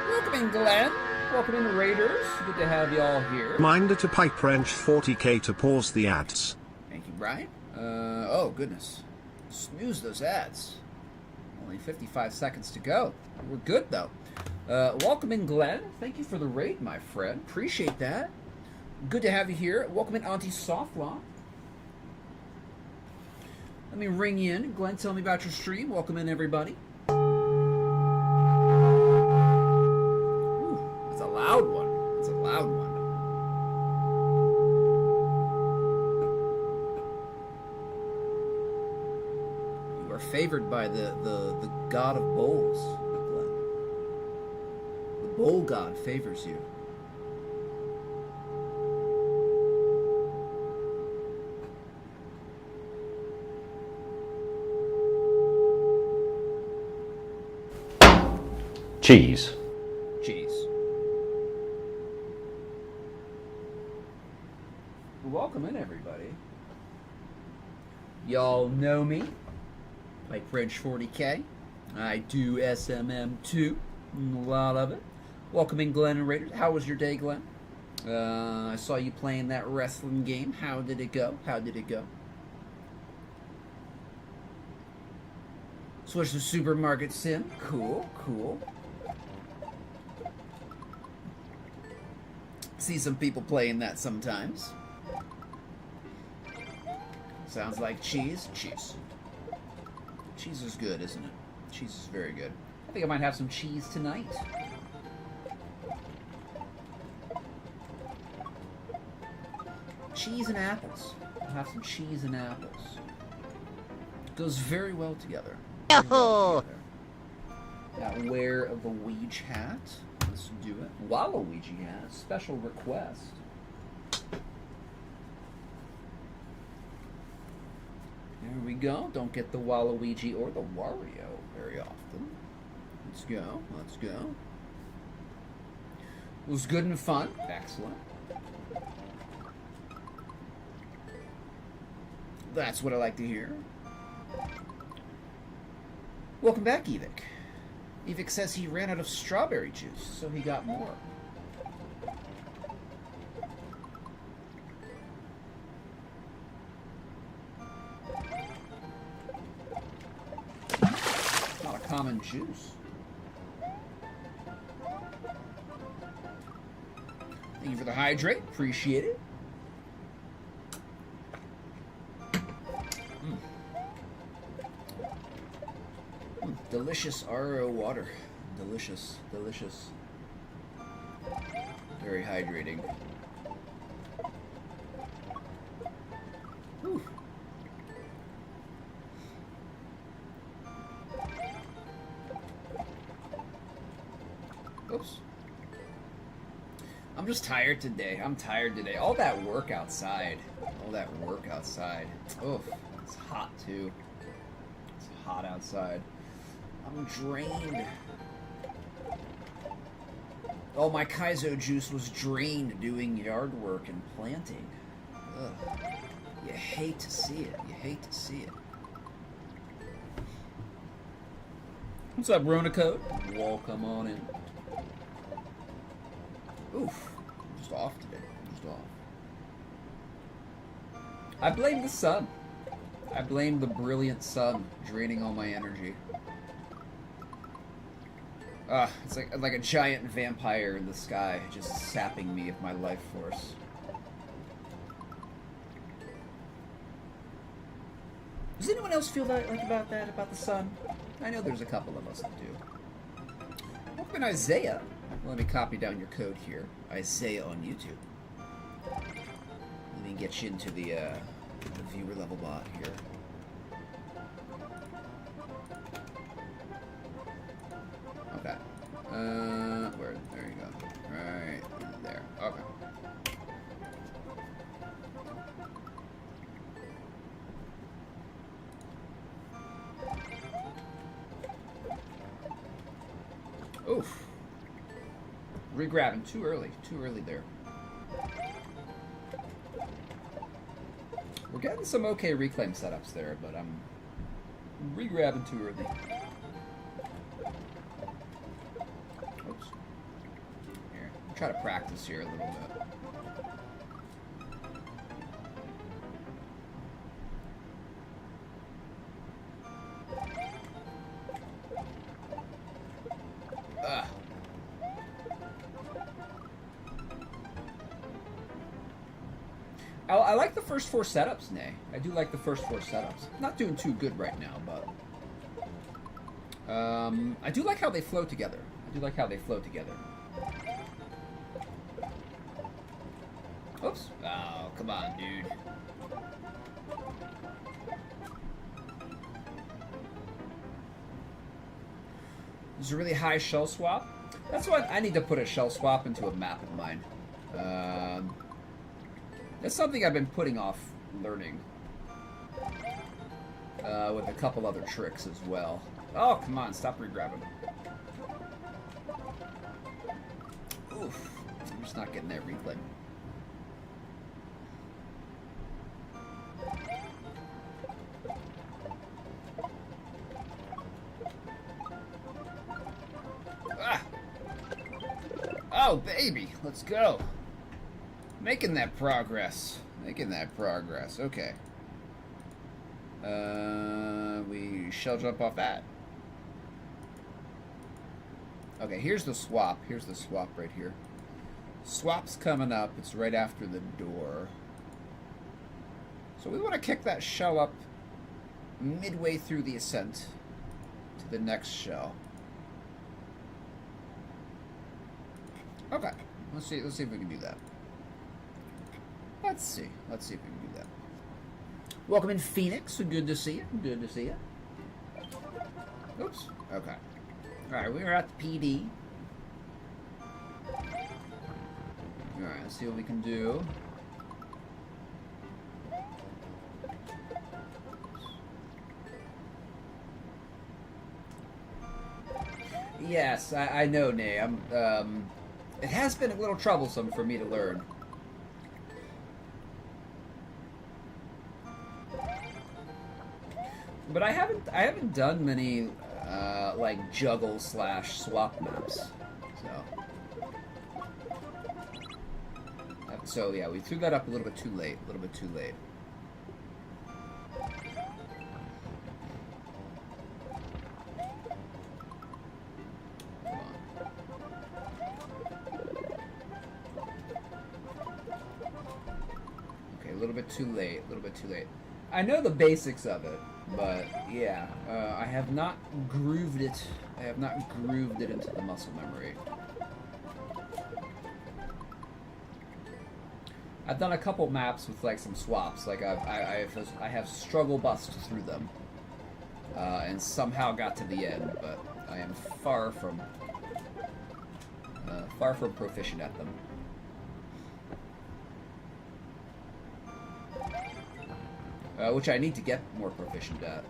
Welcome in, Glenn. Welcome in, Raiders. Good to have y'all here. Reminder to pipe wrench 40k to pause the ads. Thank you, Brian. Oh, goodness. Snooze those ads. Only 55 seconds to go. We're good, though. Welcome in, Glenn. Thank you for the raid, my friend. Appreciate that. Good to have you here. Welcome in, Auntie Softlaw. Let me ring you in. Glenn, tell me about your stream. Welcome in, everybody. Loud one. It's a loud one. You are favored by the god of bowls, Glenn. The bowl god favors you. Cheese. Cheese. Welcome in, everybody. Y'all know me. Pipe Wrench 40k. I do SMM too. A lot of it. Welcome in, Glenn and Raiders. How was your day, Glenn? I saw you playing that wrestling game. How did it go? How did it go? Switch to Supermarket Sim. Cool, cool. See some people playing that sometimes. Sounds like cheese. Cheese. Cheese is good, isn't it? Cheese is very good. I think I might have some cheese tonight. Cheese and apples. I'll have some cheese and apples. Goes very well together. Now wear the Ouija hat. Let's do it. Waluigi hat. Special request. There we go. Don't get the Waluigi or the Wario very often. Let's go. Let's go. It was good and fun. Excellent. That's what I like to hear. Welcome back, Evic. Evic says he ran out of strawberry juice, so he got more. Not a common juice. Thank you for the hydrate. Appreciate it. Delicious RO water. delicious, delicious. Very hydrating. Whew. Oops. I'm just tired today. I'm tired today. All that work outside. All that work outside. Oof. It's hot too. It's hot outside. I'm drained. All my Kaizo juice was drained doing yard work and planting. Ugh. You hate to see it. You hate to see it. What's up, Rona Code? Welcome on in. Oof. I'm just off today. I'm just off. I blame the sun. I blame the brilliant sun draining all my energy. It's like a giant vampire in the sky, just sapping me of my life force. Does anyone else feel that about the sun? I know there's a couple of us that do. Welcome, Isaiah. Let me copy down your code here. Isaiah on YouTube. Let me get you into the viewer level bot here. Okay. Where? There you go. Right there. Okay. Oof. Re-grabbing too early. Too early there. We're getting some okay reclaim setups there, but I'm re-grabbing too early. Oops. Here. I'll try to practice here a little bit. I like the first 4 setups, Nay. I do like the first 4 setups. Not doing too good right now, but I do like how they flow together. I do like how they flow together. Oops. Oh, come on, dude. There's a really high shell swap. That's why I need to put a shell swap into a map of mine. That's something I've been putting off learning. With a couple other tricks as well. Oh, come on, stop re-grabbing. Oof. I'm just not getting that reclaim. Ah! Oh, baby, let's go. Making that progress. Making that progress. Okay. We shell jump off that. Okay, here's the swap. Here's the swap right here. Swap's coming up. It's right after the door. So we want to kick that shell up midway through the ascent to the next shell. Okay. Let's see if we can do that. Let's see if we can do that. Welcome in, Phoenix. Good to see you. Good to see you. Oops. Okay. Alright, we were at the PD. Alright, let's see what we can do. Yes, I know, Nay. It has been a little troublesome for me to learn. But I haven't done many like juggle / swap maps. So yeah, we threw that up a little bit too late. A little bit too late. Okay, a little bit too late. A little bit too late. I know the basics of it. But yeah, I have not grooved it. I have not grooved it into the muscle memory. I've done a couple maps with like some swaps. Like I have struggle bust through them, and somehow got to the end. But I am far from proficient at them. Which I need to get more proficient at.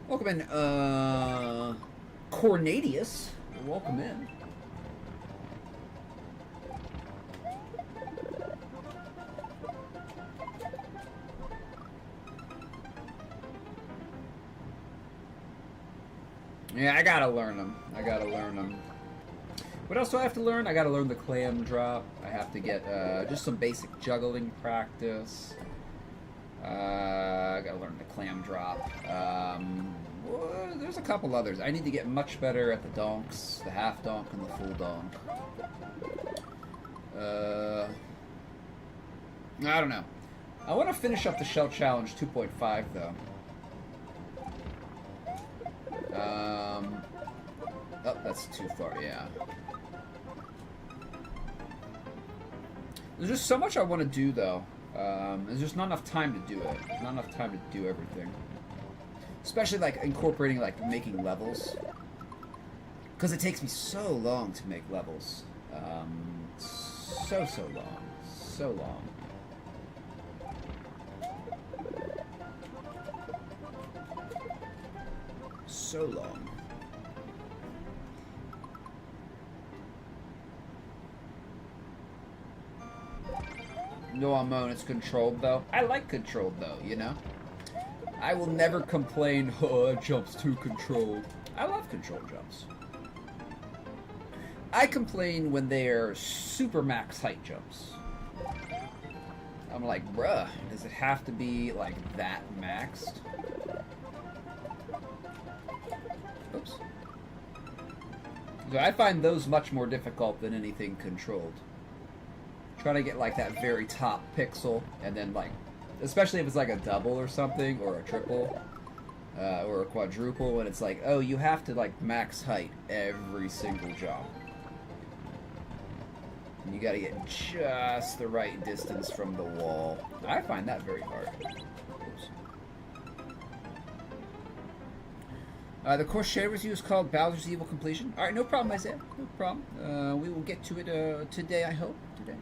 Welcome in, Cornadius. Welcome in. Yeah, I gotta learn them. What else do I have to learn? I gotta learn the clam drop. I have to get just some basic juggling practice. I gotta learn the clam drop. There's a couple others. I need to get much better at the donks, the half donk and the full donk. I don't know. I want to finish up the Shell Challenge 2.5 though. Oh, that's too far, yeah. There's just so much I want to do, though. There's just not enough time to do it. There's not enough time to do everything. Especially, like, incorporating, like, making levels. Because it takes me so long to make levels. So long. So long. So long. No, Amon, it's controlled though. I like controlled though, you know? I will never complain, oh, jumps too controlled. I love controlled jumps. I complain when they are super max height jumps. I'm like, bruh, does it have to be like that maxed? Oops. So I find those much more difficult than anything controlled. Trying to get like that very top pixel, and then like, especially if it's like a double or something, or a triple, or a quadruple, and it's like, oh, you have to like max height every single jump. And you gotta get just the right distance from the wall. I find that very hard. Oops. The course share review is called Bowser's Evil Completion. Alright, no problem, Isaiah. No problem. We will get to it today, I hope. Today.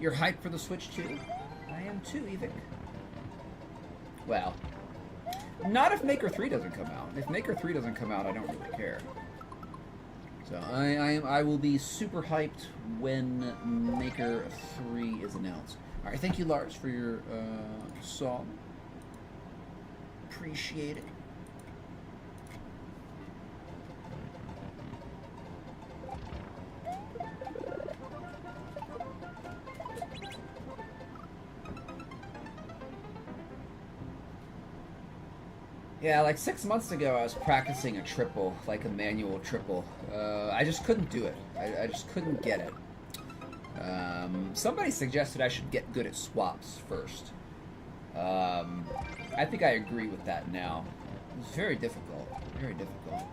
You're hyped for the Switch too? I am too, Evic. Well, not if Maker 3 doesn't come out. If Maker 3 doesn't come out, I don't really care. So I will be super hyped when Maker 3 is announced. Alright, thank you, Lars, for your song. Appreciate it. Yeah, like 6 months ago, I was practicing a triple, like a manual triple. I just couldn't do it. I just couldn't get it. Somebody suggested I should get good at swaps first. I think I agree with that now. It was very difficult. Very difficult.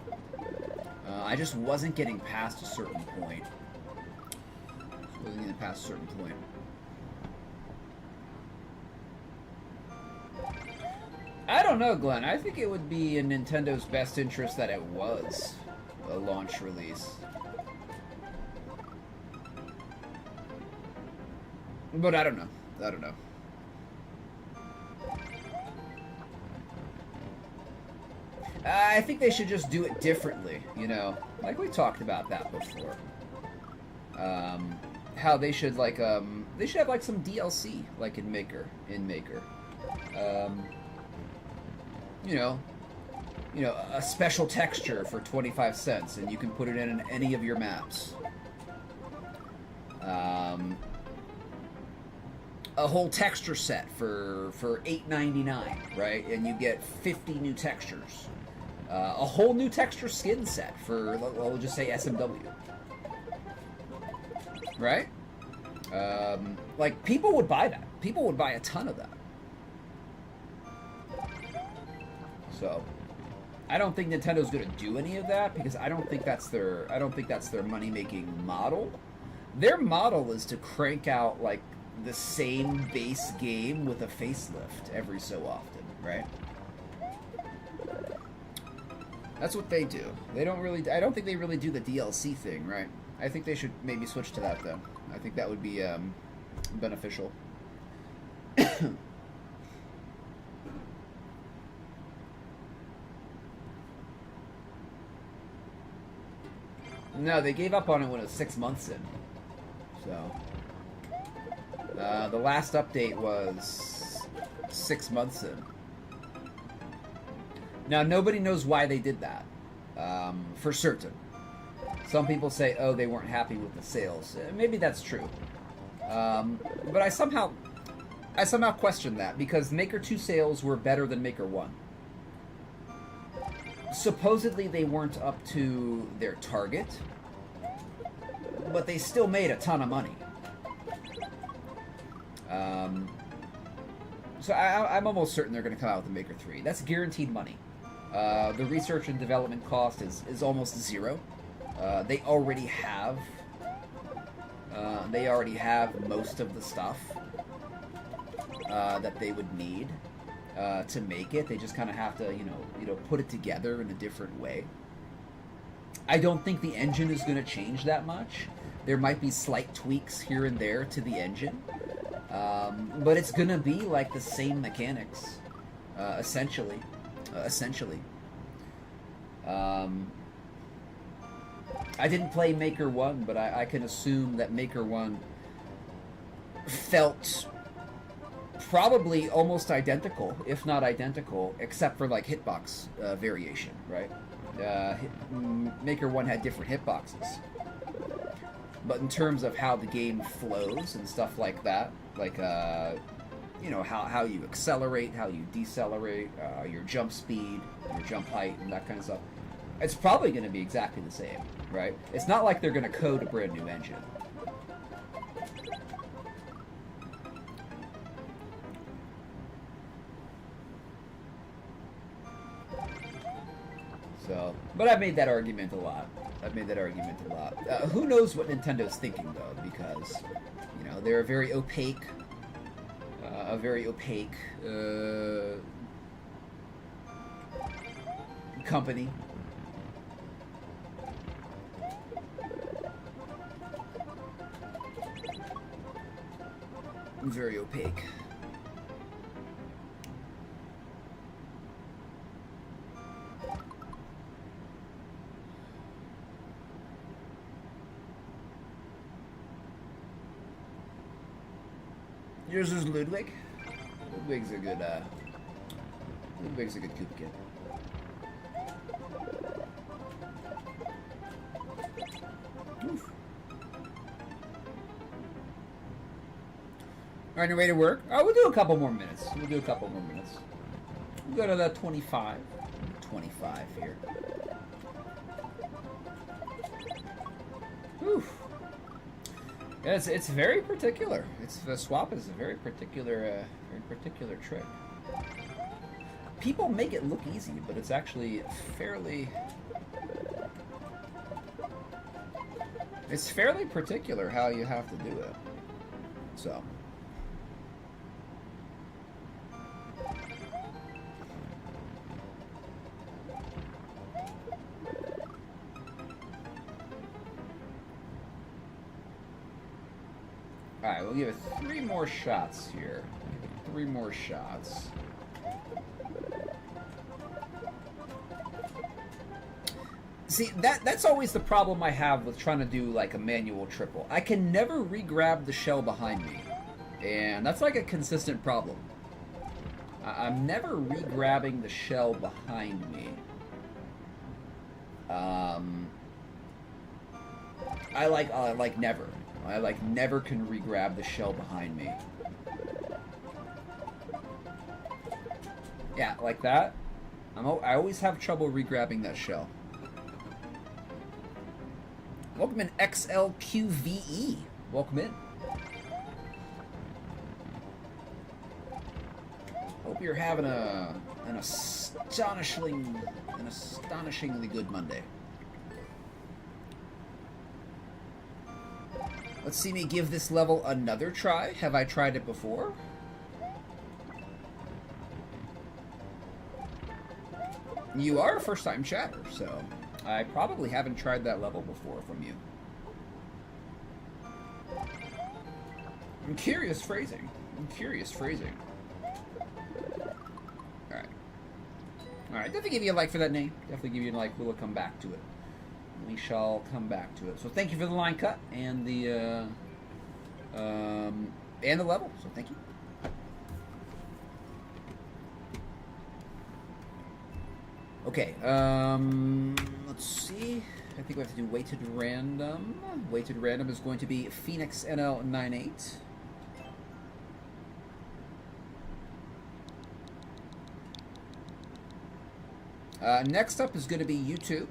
I just wasn't getting past a certain point. I don't know, Glenn. I think it would be in Nintendo's best interest that it was a launch release. But I don't know. I think they should just do it differently, you know? Like, we talked about that before. How they should, like, they should have, like, some DLC, like in Maker. You know, a special texture for 25 cents, and you can put it in any of your maps. A whole texture set for $8.99, right? And you get 50 new textures. A whole new texture skin set for, we'll just say SMW. Right? Like, people would buy that. people would buy a ton of that. So, I don't think Nintendo's going to do any of that because I don't think that's their money-making model. Their model is to crank out like the same base game with a facelift every so often, right? That's what they do. They don't really. I don't think they really do the DLC thing, right? I think they should maybe switch to that though. I think that would be beneficial. No, they gave up on it when it was 6 months in. So the last update was 6 months in. Now, nobody knows why they did that, for certain. Some people say, oh, they weren't happy with the sales. Maybe that's true. But I somehow question that, because Maker 2 sales were better than Maker 1. Supposedly, they weren't up to their target, but they still made a ton of money. So I'm almost certain they're going to come out with the Maker 3. That's guaranteed money. The research and development cost is almost zero. They already have most of the stuff that they would need to make it. They just kind of have to, put it together in a different way. I don't think the engine is going to change that much. There might be slight tweaks here and there to the engine, but it's going to be like the same mechanics, essentially. I didn't play Maker 1, but I can assume that Maker 1 felt probably almost identical, if not identical, except for like hitbox variation, right? Maker 1 had different hitboxes. But in terms of how the game flows and stuff like that, like, how you accelerate, how you decelerate, your jump speed, your jump height, and that kind of stuff, it's probably going to be exactly the same, right? It's not like they're going to code a brand new engine. So, but I've made that argument a lot. Who knows what Nintendo's thinking, though, because, they're a very opaque company. Very opaque. Yours is Ludwig. Ludwig's a good Coop kid. Oof. On your way to work? Oh, we'll do a couple more minutes. We'll go to the 25. 25 here. Oof. It's very particular. The swap is a very particular trick. People make it look easy, but it's actually fairly particular how you have to do it. So. Alright, we'll give it 3 more shots here. 3 more shots. See, that's always the problem I have with trying to do like a manual triple. I can never re-grab the shell behind me. And that's like a consistent problem. I'm never re-grabbing the shell behind me. I like never. I like never can re-grab the shell behind me. Yeah, like that. I always have trouble re-grabbing that shell. Welcome in XLQVE. Welcome in. Hope you're having an astonishingly good Monday. Let's see me give this level another try. Have I tried it before? You are a first-time chatter, so I probably haven't tried that level before from you. I'm curious phrasing. Alright, definitely give you a like for that name. Definitely give you a like. We'll come back to it. We shall come back to it. So thank you for the line cut and the level. So thank you. Okay, let's see. I think we have to do weighted random. Weighted random is going to be Phoenix NL98. Next up is going to be YouTube.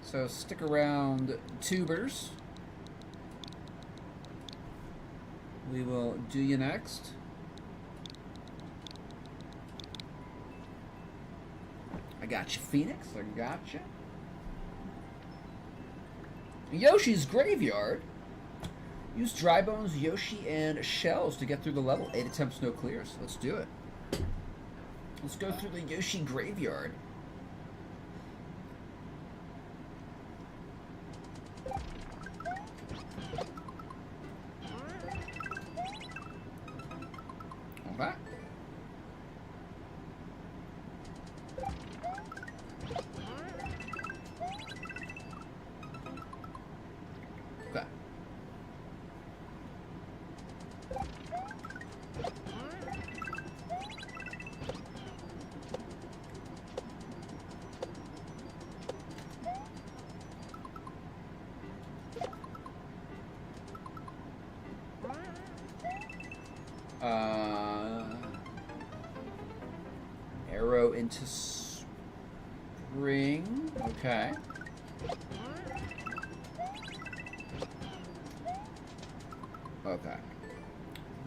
So stick around, tubers. We will do you next. I got you, Phoenix. I got you. Yoshi's Graveyard. Use dry bones, Yoshi, and shells to get through the level. 8 attempts, no clears. Let's do it. Let's go through the Yoshi Graveyard. Okay. Okay. Arrow into spring. Okay. Okay.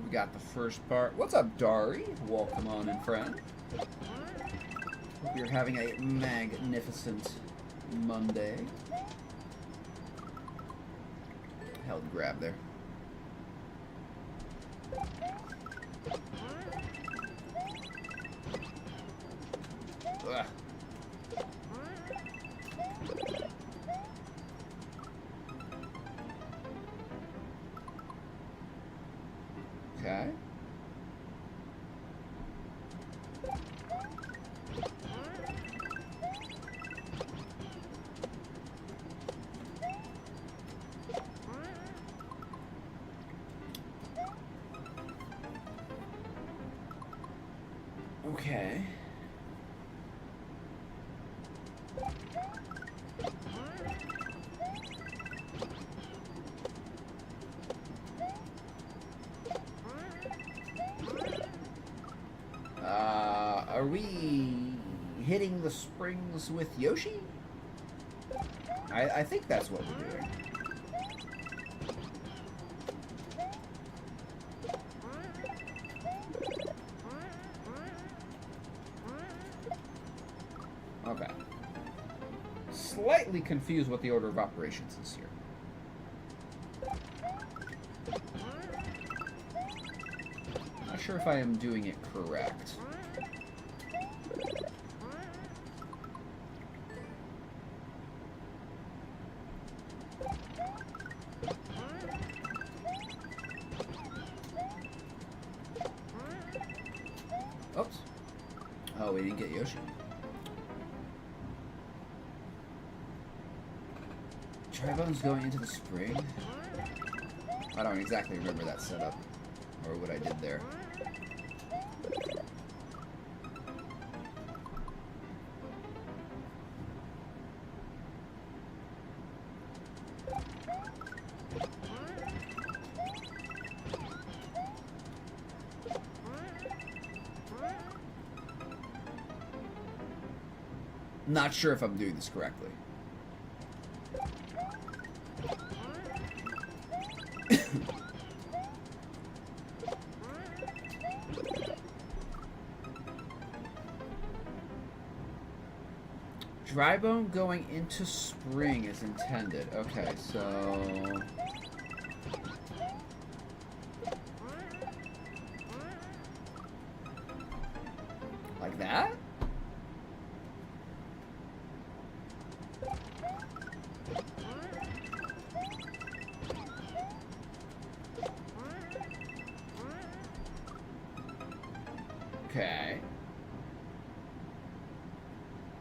We got the first part. What's up, Dari? Welcome on in, friend. Hope you're having a magnificent Monday. Held grab there. Ugh. Okay. Okay. Are we hitting the springs with Yoshi? I think that's what we're doing. Okay. Slightly confused what the order of operations is here. Not sure if I am doing it correct. Oops. Oh, we didn't get Yoshi. Tribone's going into the spring? I don't exactly remember that setup, or what I did there. Not sure if I'm doing this correctly. dry bone going into spring is intended. Okay, so... like that? Okay.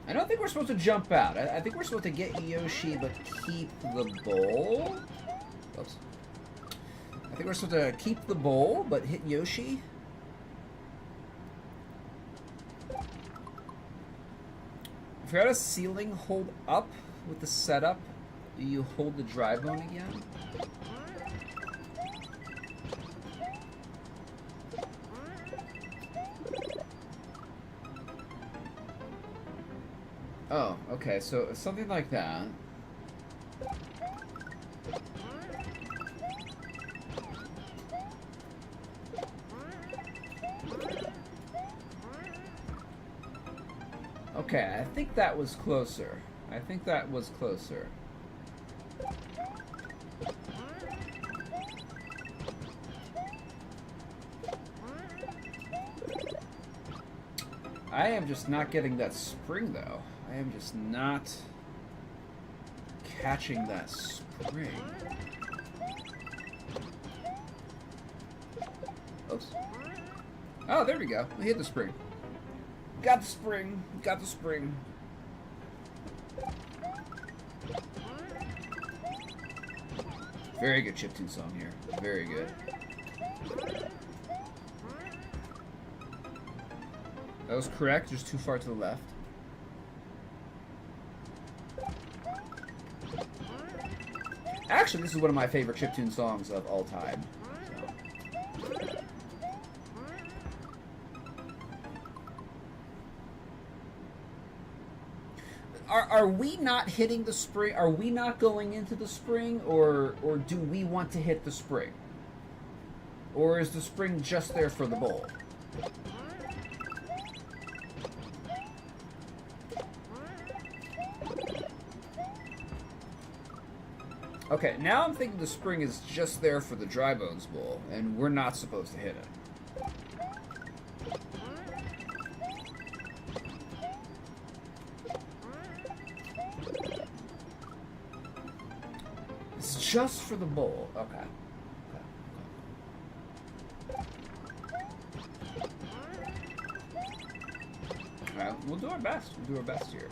I don't think we're supposed to jump out. I think we're supposed to get Yoshi but keep the bowl. Oops. I think we're supposed to keep the bowl but hit Yoshi. If you're at a ceiling, hold up with the setup. You hold the dry bone again. Oh, okay, so something like that. Okay, I think that was closer. I think that was closer. I am just not getting that spring, though. I am just not catching that spring. Oops. Oh, there we go. We hit the spring. Got the spring. Got the spring. Very good chiptune song here. Very good. That was correct, just too far to the left. Actually, this is one of my favorite chiptune songs of all time. So. Are we not hitting the spring? Are we not going into the spring, or do we want to hit the spring? Or is the spring just there for the bowl? Okay, now I'm thinking the spring is just there for the dry bones bowl, and we're not supposed to hit it. It's just for the bowl. Okay. Alright, we'll do our best. We'll do our best here.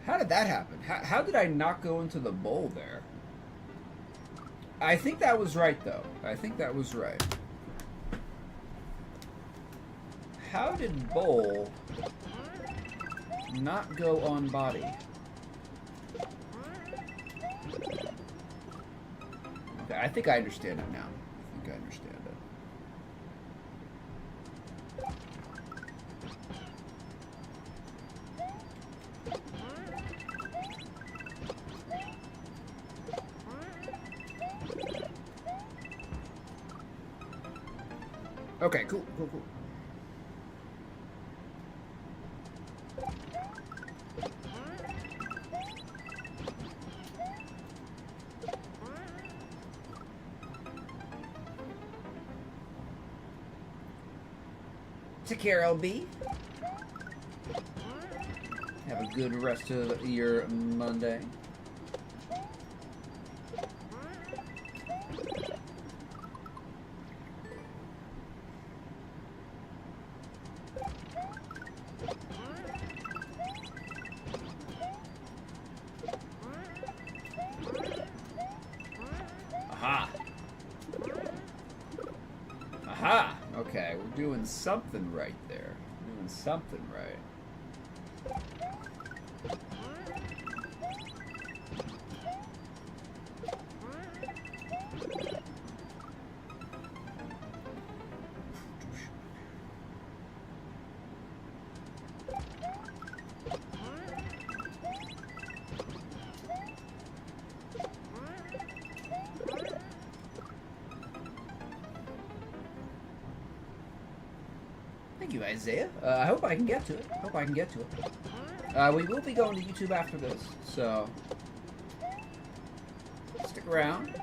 How did that happen? How did I not go into the bowl there? I think that was right, though. I think that was right. How did bowl not go on body? Okay, I think I understand it now. I think I understand it. Okay, cool. Take care, LB. Have a good rest of your Monday. Aha. Aha. Okay, we're doing something right there. We're doing something right. Isaiah. I hope I can get to it. Hope I can get to it. We will be going to YouTube after this, so stick around.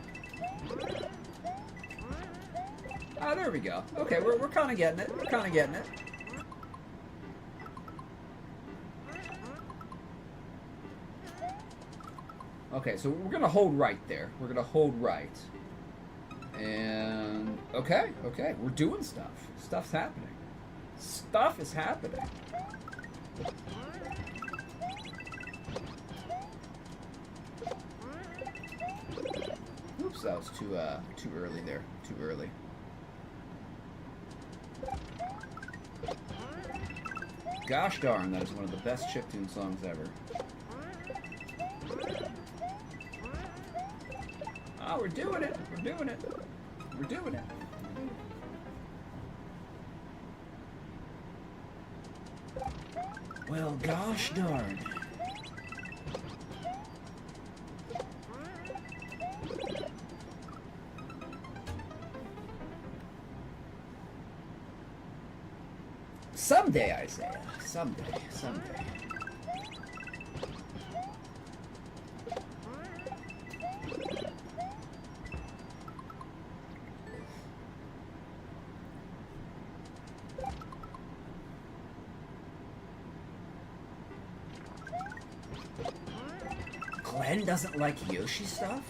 Ah, there we go. Okay, we're kind of getting it. We're kind of getting it. Okay, so we're gonna hold right there. We're gonna hold right. And okay, we're doing stuff. Stuff's happening. Stuff is happening. Oops, that was too early there. Too early. Gosh darn, that is one of the best chiptune songs ever. Oh, we're doing it. We're doing it. We're doing it. Well, gosh darn. Someday, Isaiah. Someday. Someday. Glenn doesn't like Yoshi stuff?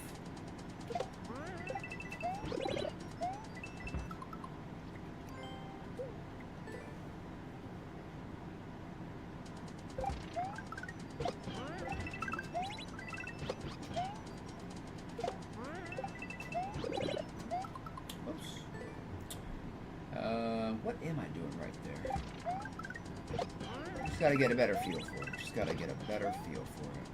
Oops. What am I doing right there? Just gotta get a better feel for it. Just gotta get a better feel for it.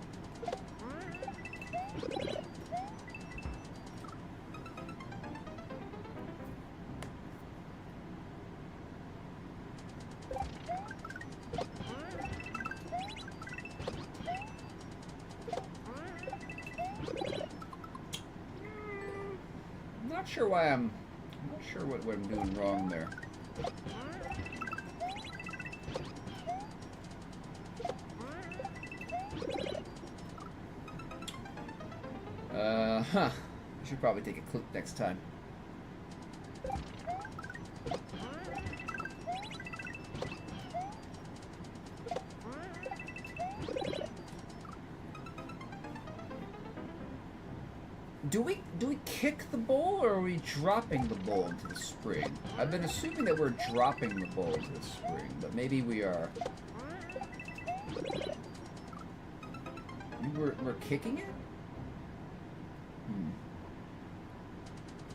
I'm not sure what I'm doing wrong there. I should probably take a clip next time. Do we kick the bowl, or are we dropping the bowl into the spring? I've been assuming that we're dropping the bowl into the spring, but maybe we are. Maybe we're kicking it?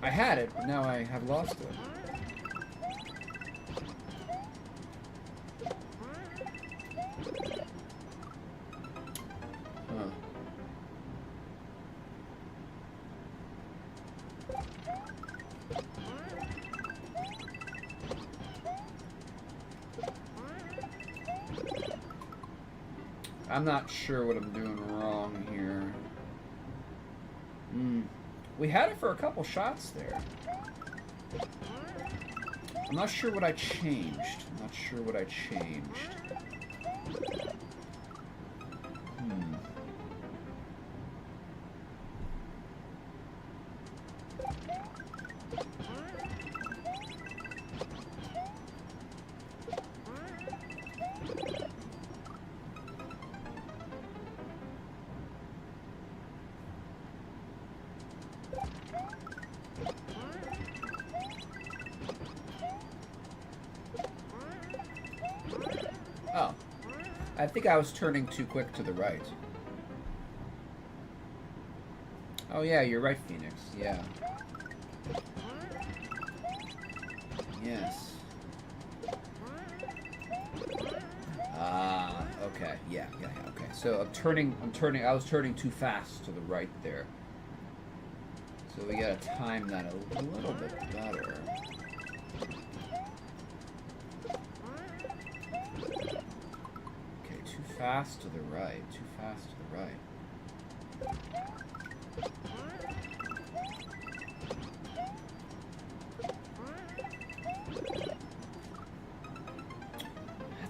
I had it, but now I have lost it. I'm not sure what I'm doing wrong here. We had it for a couple shots there. I'm not sure what I changed. I'm not sure what I changed. Oh. I think I was turning too quick to the right. Oh yeah, you're right, Phoenix. Yeah. Yes. Ah, okay. Yeah, okay. So I was turning too fast to the right there. So we gotta time that a little bit better. Okay, too fast to the right. Too fast to the right.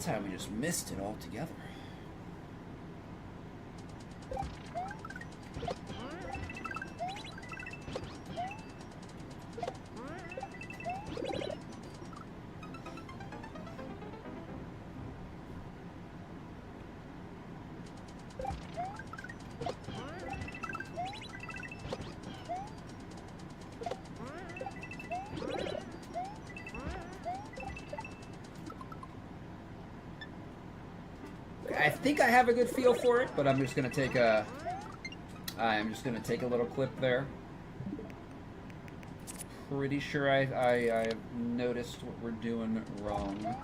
That time we just missed it altogether. I think I have a good feel for it, but I'm just gonna take a little clip there. Pretty sure I've noticed what we're doing wrong.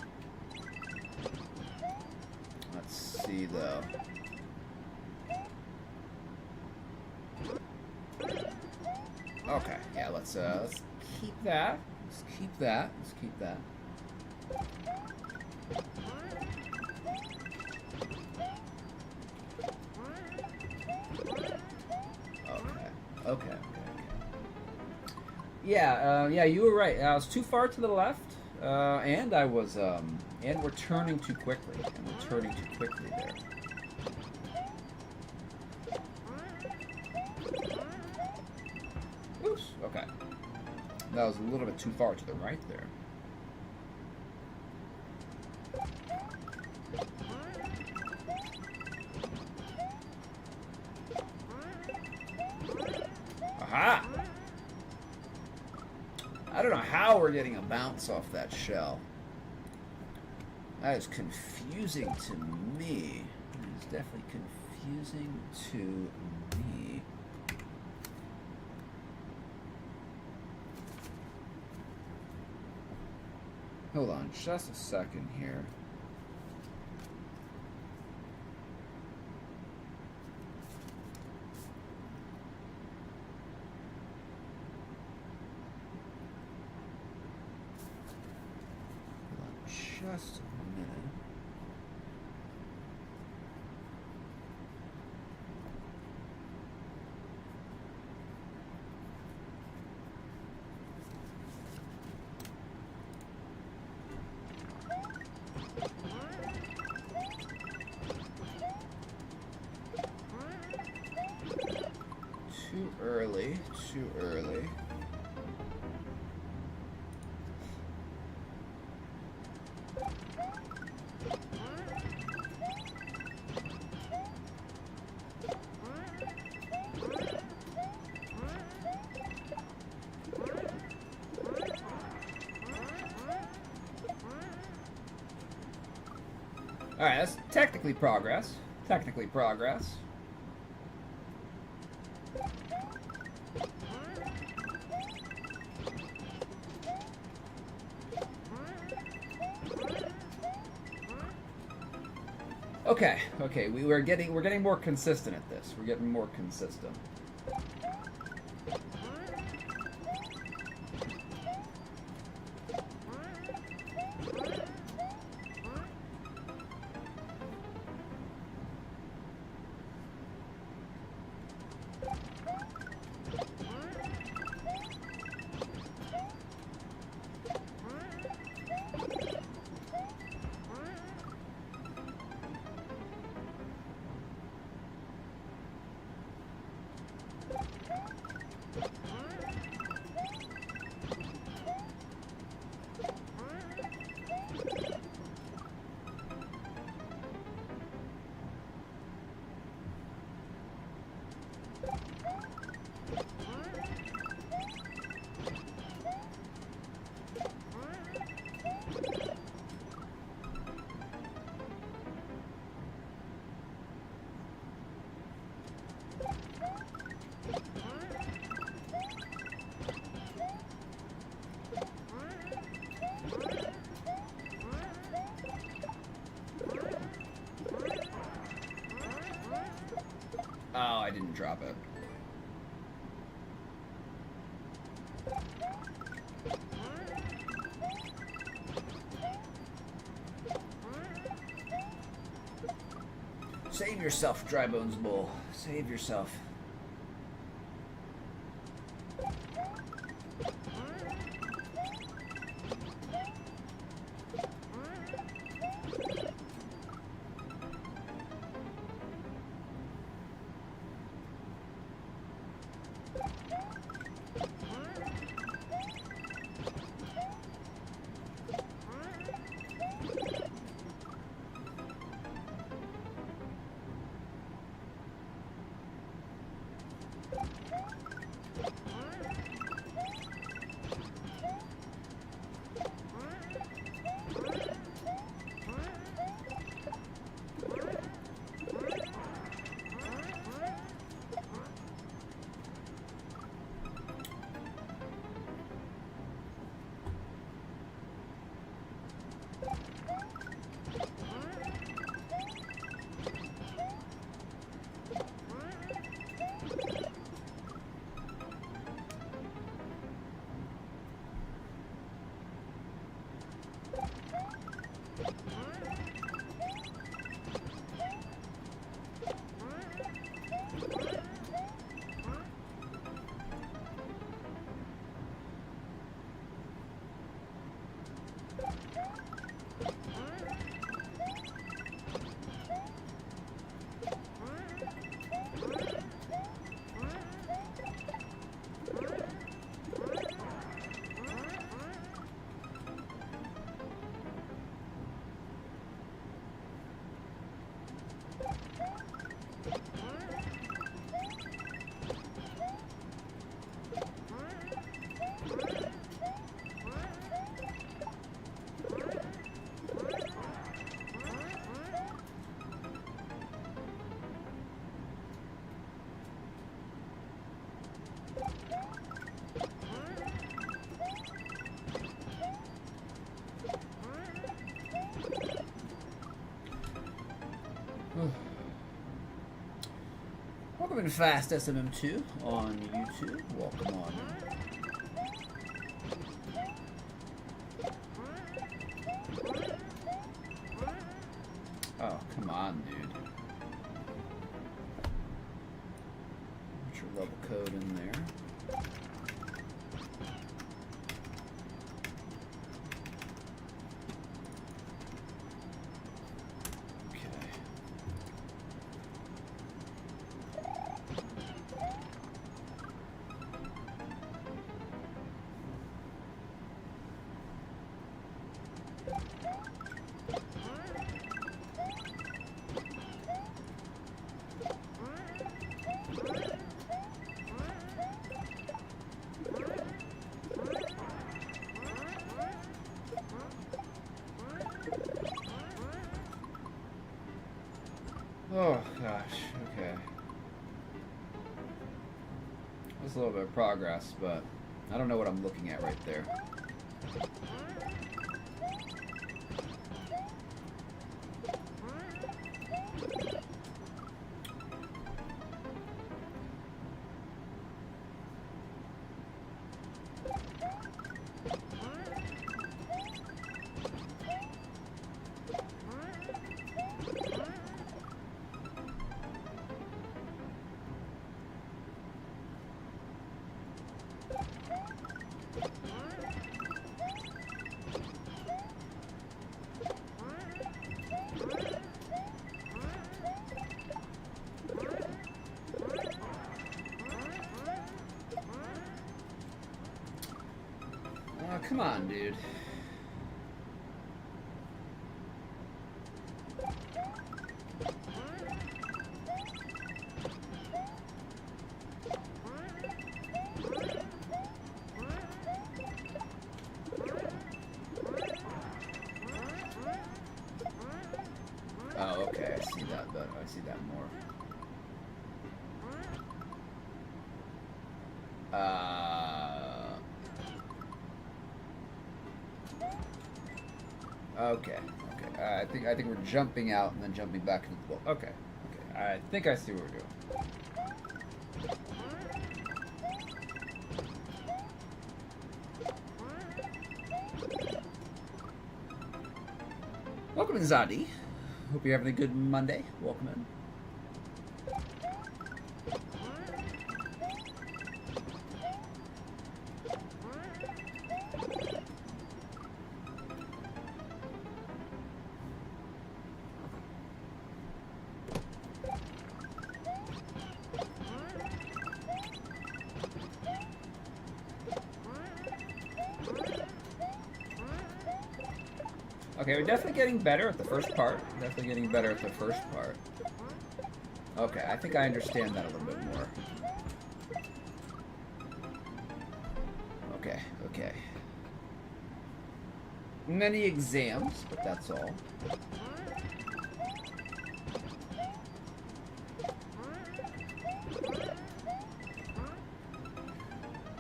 Let's see though. Okay, yeah, let's keep that. Let's keep that. Let's keep that. Okay. Yeah, yeah, you were right. I was too far to the left, and I was, and we're turning too quickly. There. Oops. Okay. That was a little bit too far to the right there. Aha! I don't know how we're getting a bounce off that shell. That is confusing to me. It is definitely confusing to me. Hold on just a second here. Just a minute. Too early, too early. Alright, that's technically progress. Technically progress. Okay, okay, we're getting more consistent at this. We're getting more consistent. Oh, I didn't drop it. Save yourself, Dry Bones Bull. Save yourself. Driven Fast SMM2 on YouTube. Welcome on. Oh, come on, dude. Put your level code in there. Oh, gosh. Okay. That's a little bit of progress, but I don't know what I'm looking at right there. Oh, come on, dude. Oh, okay, I see that, but I see that more. Okay. I think we're jumping out and then jumping back into the bowl. Okay. I think I see what we're doing. Welcome in, Zadi. Hope you're having a good Monday. Welcome in. Okay, we're definitely getting better at the first part. Okay, I think I understand that a little bit more. Okay. Many exams, but that's all.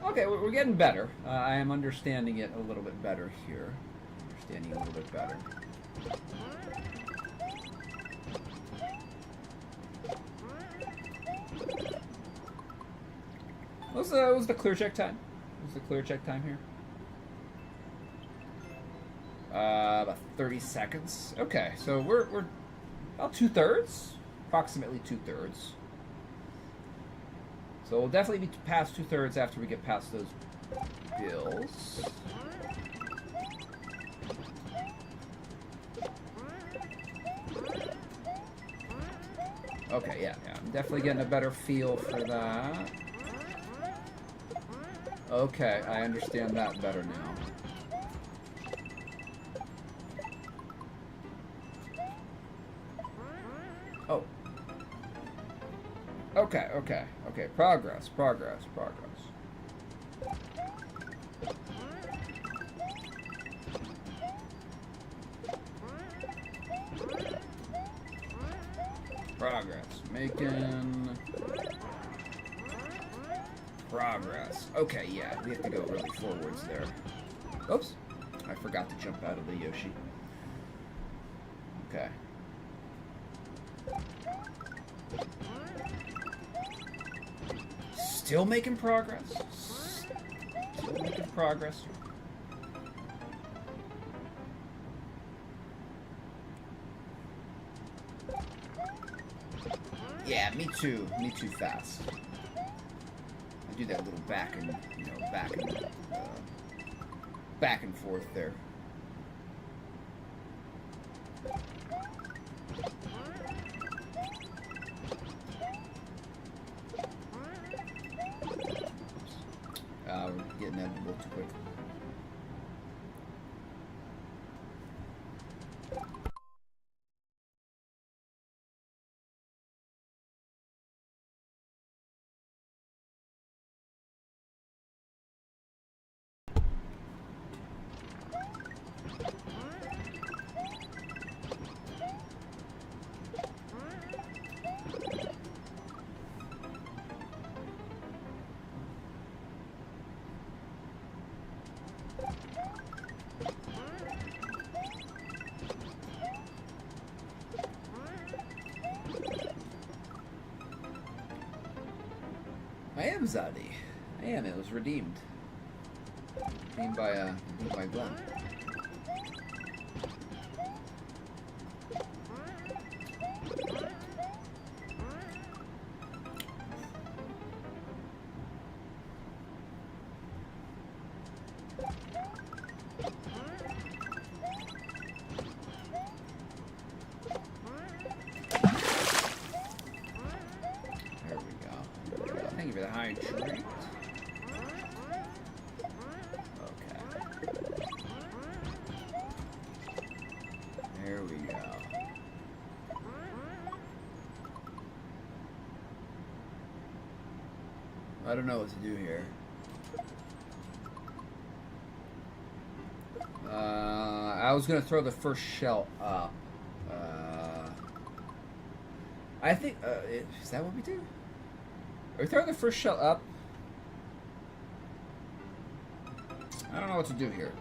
Okay, we're getting better. I am understanding it a little bit better here. A little bit better. What was the clear check time? What's the clear check time here? About 30 seconds. Okay, so we're about 2/3, approximately 2/3. So we'll definitely be past 2/3 after we get past those bills. Okay, yeah, I'm definitely getting a better feel for that. Okay, I understand that better now. Oh. Okay. Progress. Making progress. Okay, yeah, we have to go really forwards there. Oops, I forgot to jump out of the Yoshi. Okay. Still making progress. Still making progress. Yeah, me too. Me too fast. I do that little back and, back and forth there. We're getting that a little too quick. I am Zadi. I am. It was redeemed. Redeemed by Glenn. I don't know what to do here. I was gonna throw the first shell up. I think, is that what we do? Are we throwing the first shell up? I don't know what to do here.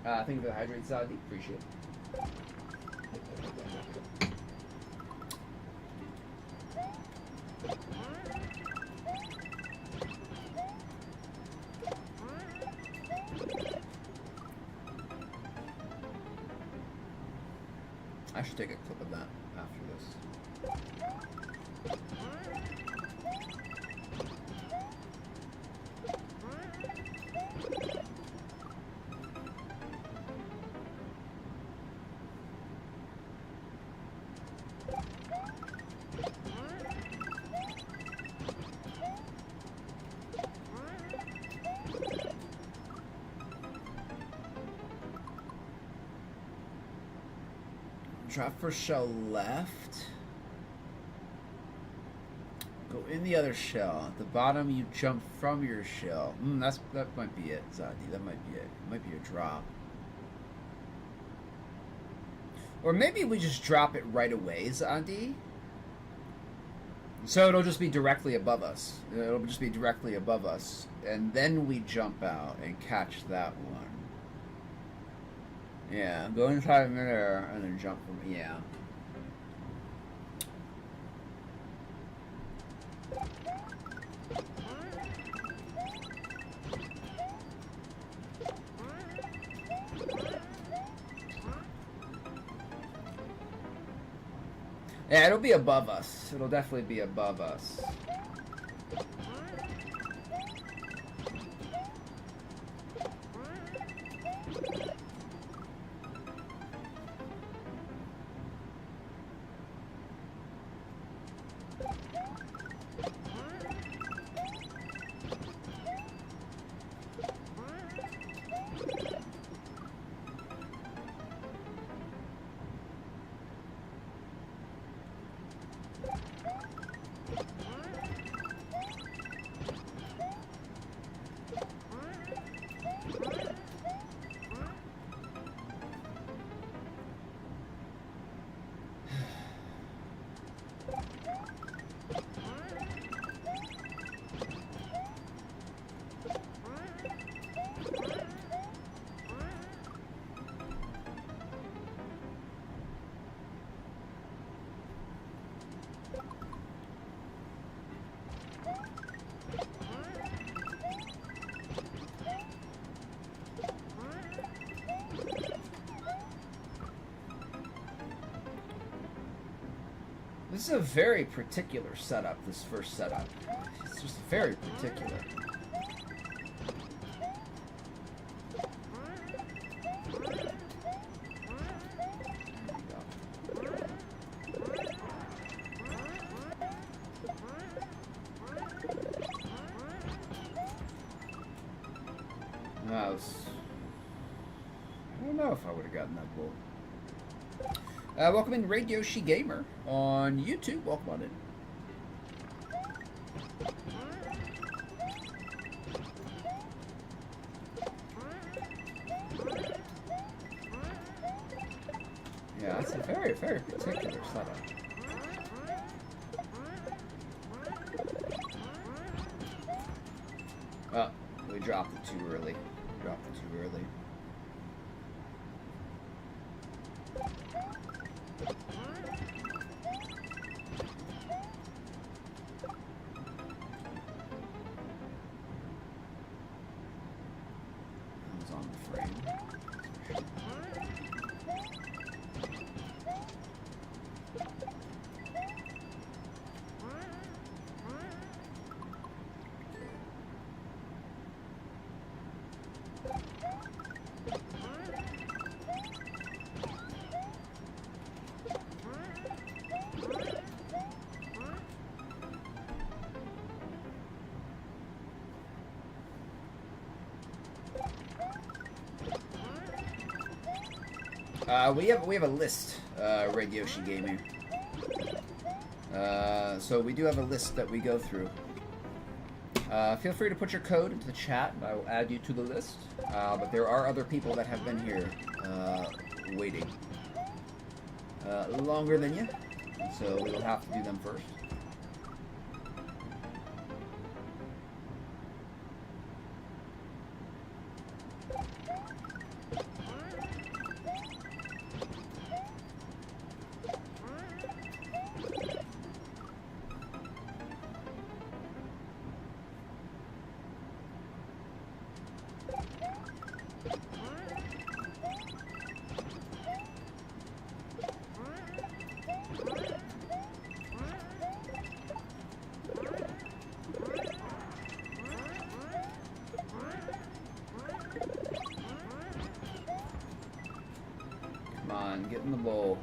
Thank you for the hydrate, Zadi. Appreciate it. I should take a clip of that after this. Drop first shell left. Go in the other shell. At the bottom, you jump from your shell. That might be it, Zadi. That might be it. It might be a drop. Or maybe we just drop it right away, Zadi. So it'll just be directly above us. It'll just be directly above us. And then we jump out and catch that one. Yeah, go inside midair and then jump from, yeah. Yeah, it'll be above us. It'll definitely be above us. This is a very particular setup, this first setup. It's just very particular. I don't know if I would have gotten that bull. Welcome in Radioshi Gamer on YouTube. Welcome on in. Yeah, it's a very, very particular setup. Oh, we dropped it too early. Dropped it too early. We have a list, Regyoshi Gamer. So we do have a list that we go through. Feel free to put your code into the chat, and I will add you to the list. But there are other people that have been here waiting longer than you, so we will have to do them first. Get in the bowl.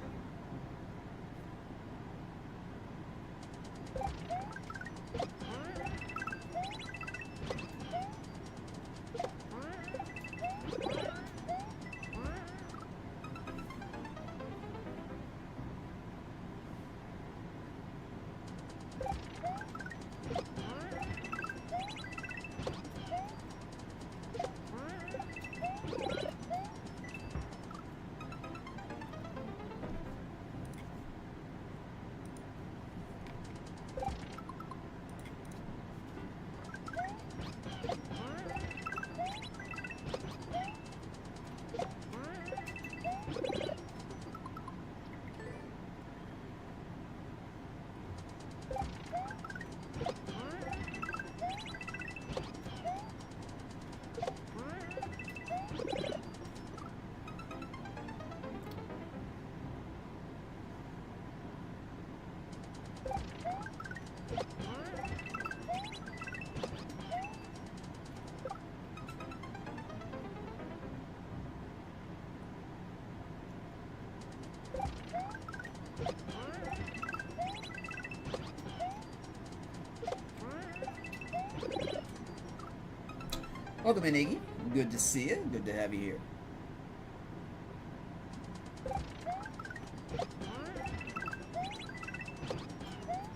Welcome in, Iggy. Good to see you. Good to have you here.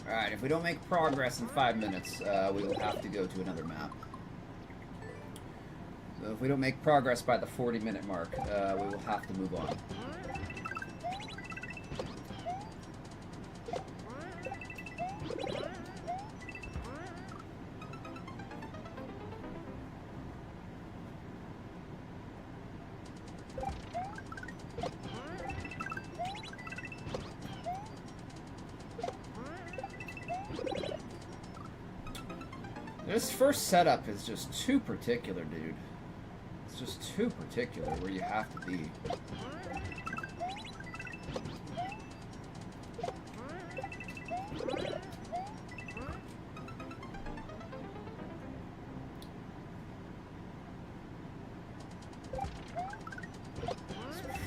Alright, if we don't make progress in 5 minutes, we will have to go to another map. So if we don't make progress by the 40-minute mark, we will have to move on. This first setup is just too particular, dude. It's just too particular where you have to be.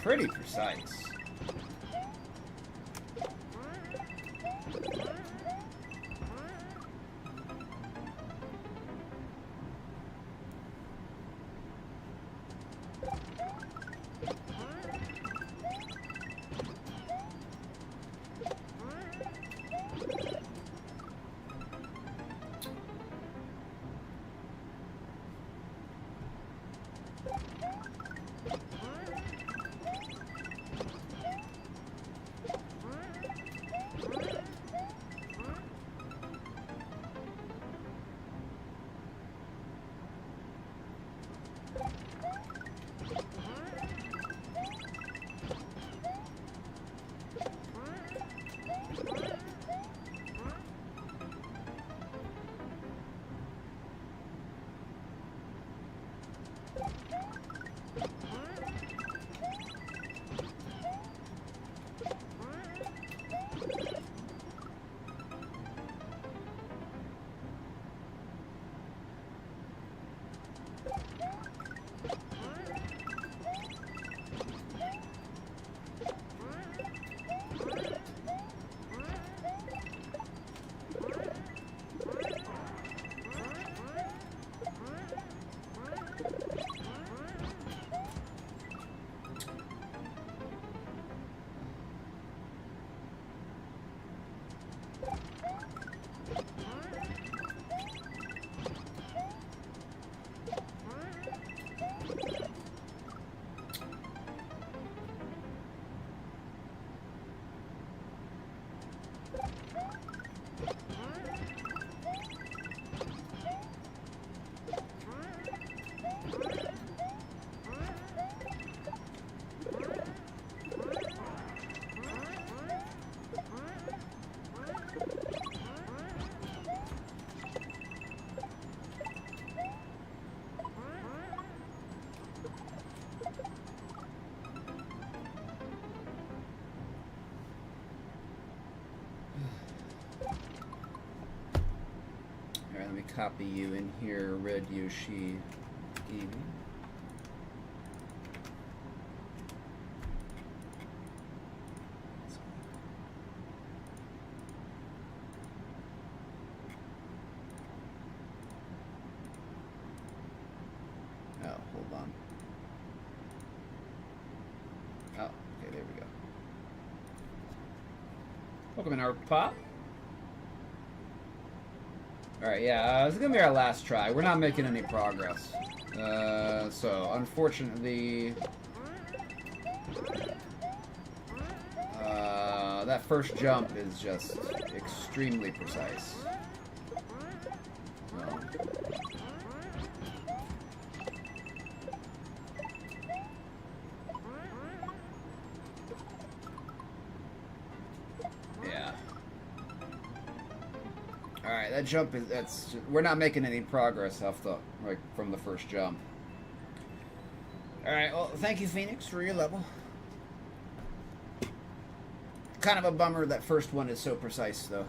pretty precise. Let me copy you in here, Red Yoshi Evie. Oh, hold on. Oh, okay, there we go. Welcome in, Art Pop. Alright, yeah, this is gonna be our last try. We're not making any progress. So, unfortunately... that first jump is just extremely precise. So. Yeah. Alright, that jump is, we're not making any progress off the, like, from the first jump. Alright, well, thank you, Phoenix, for your level. Kind of a bummer that first one is so precise, though.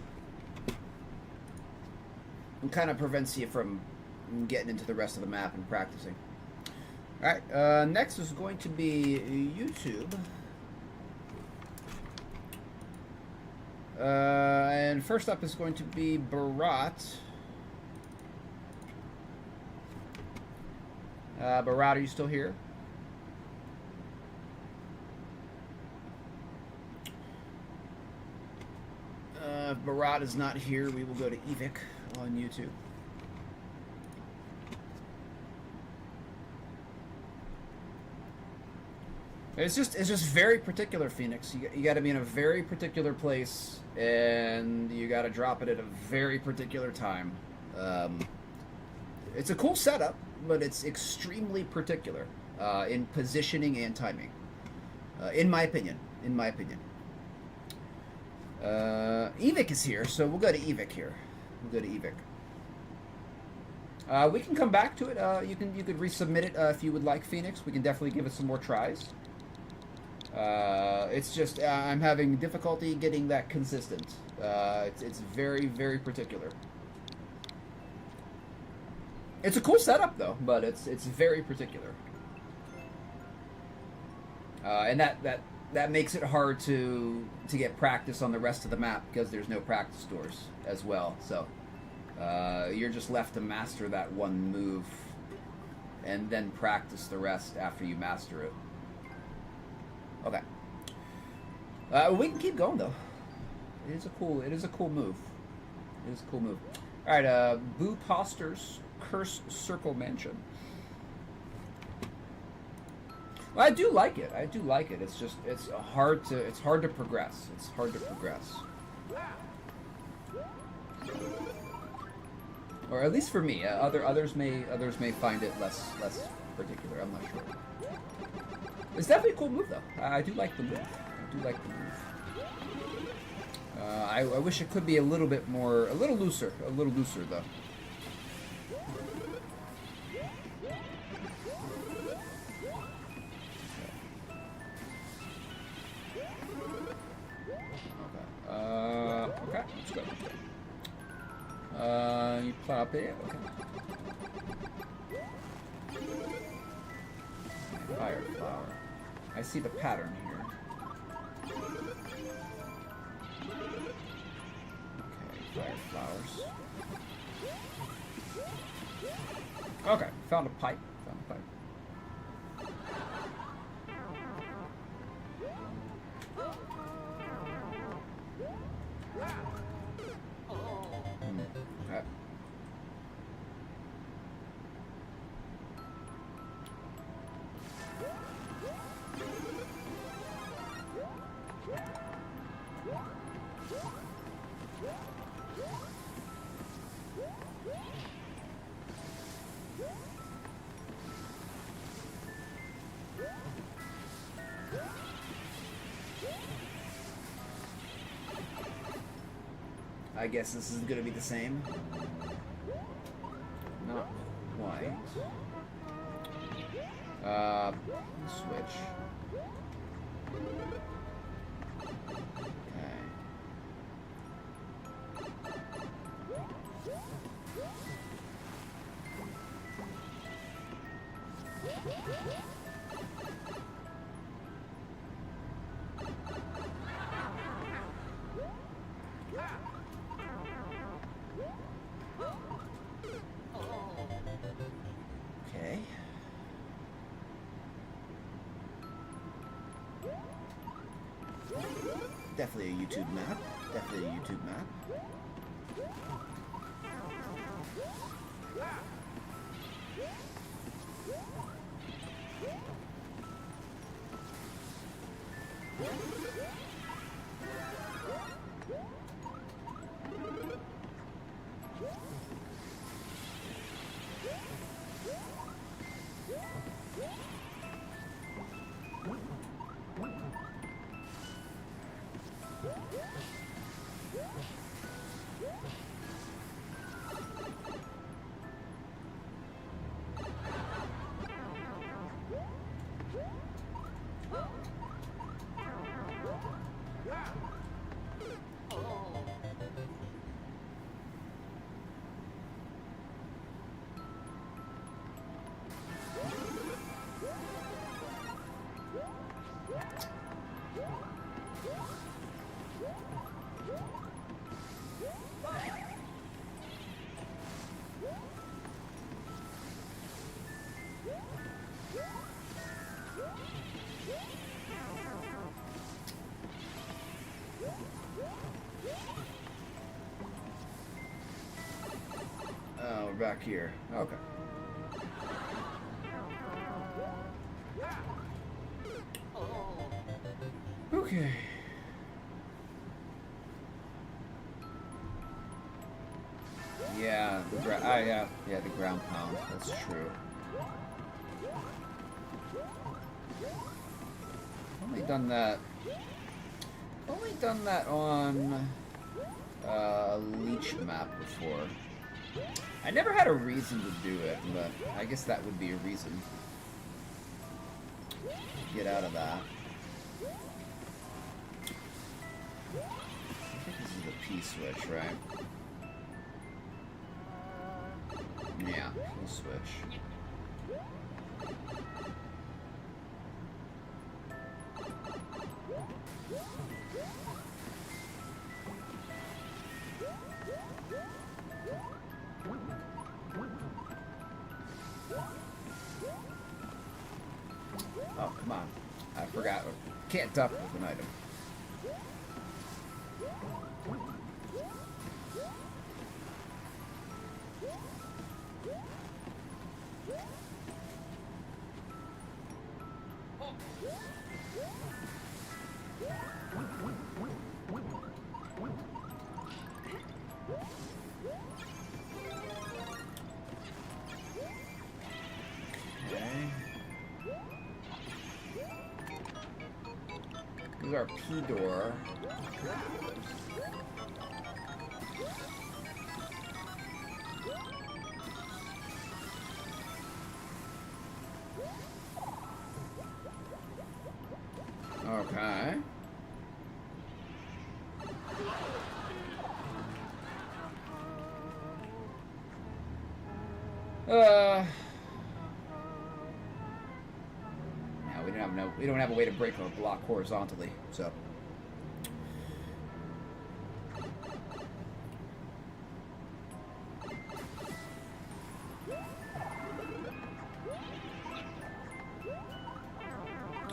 It kind of prevents you from getting into the rest of the map and practicing. Alright, next is going to be YouTube. And first up is going to be Barat. Barat, are you still here? If Barat is not here, we will go to Evic on YouTube. It's just very particular, Phoenix. You got to be in a very particular place, and you got to drop it at a very particular time. It's a cool setup, but it's extremely particular in positioning and timing. In my opinion. Evic is here, so we'll go to Evic here. We'll go to Evic. We can come back to it. You could resubmit it if you would like, Phoenix. We can definitely give it some more tries. It's just I'm having difficulty getting that consistent. It's very, very particular. It's a cool setup though, but it's very particular. And that makes it hard to get practice on the rest of the map because there's no practice doors as well. So you're just left to master that one move and then practice the rest after you master it. Okay. We can keep going though. It is a cool move. It is a cool move. All right, Boo Poster's Cursed Circle Mansion. Well, I do like it. It's just it's hard to progress. It's hard to progress. Or at least for me. Others may find it less particular. I'm not sure. It's definitely a cool move though. I do like the move. I wish it could be a little looser though. Okay, let's go. You plop it. Okay. Fire flower. I see the pattern here. Okay, fire flowers. Okay, found a pipe. Okay. I guess this is going to be the same. Not quite. Switch. Okay. Definitely a YouTube map. Oh, we're back here. Okay. Okay. Yeah, the ground pound. That's true. Only done that on a leech map before. I never had a reason to do it, but I guess that would be a reason. Get out of that. I think this is a P-switch, right? Yeah, P-switch. Oh, come on. I forgot. Can't duck with an item. Here's our P door. Okay. No, we don't have a way to break our block horizontally, so.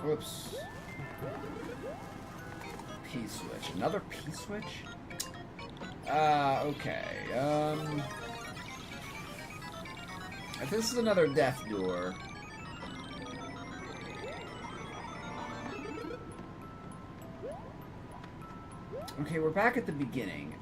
Whoops. P-switch. Another P-switch? Okay. If this is another death door... Okay, we're back at the beginning.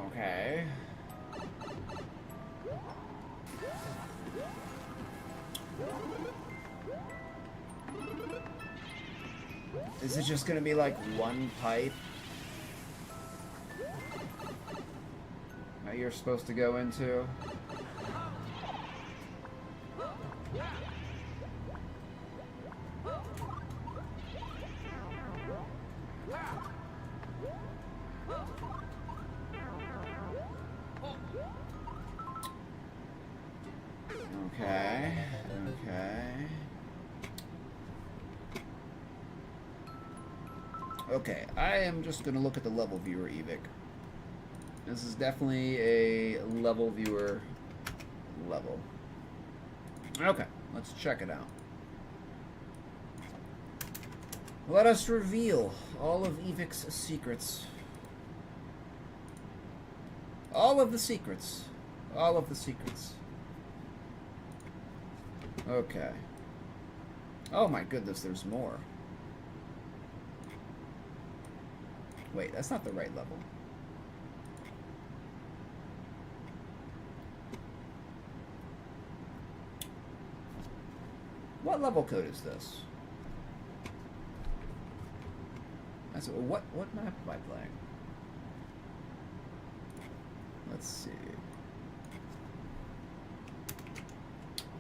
Okay. Is it just gonna be like one pipe that you're supposed to go into? Okay, okay. Okay, I am just going to look at the level viewer, Evic. This is definitely a level viewer level. Okay, let's check it out. Let us reveal all of Evic's secrets. All of the secrets. All of the secrets. Okay. Oh my goodness, there's more. Wait, that's not the right level. What level code is this? That's what map am I playing? Let's see.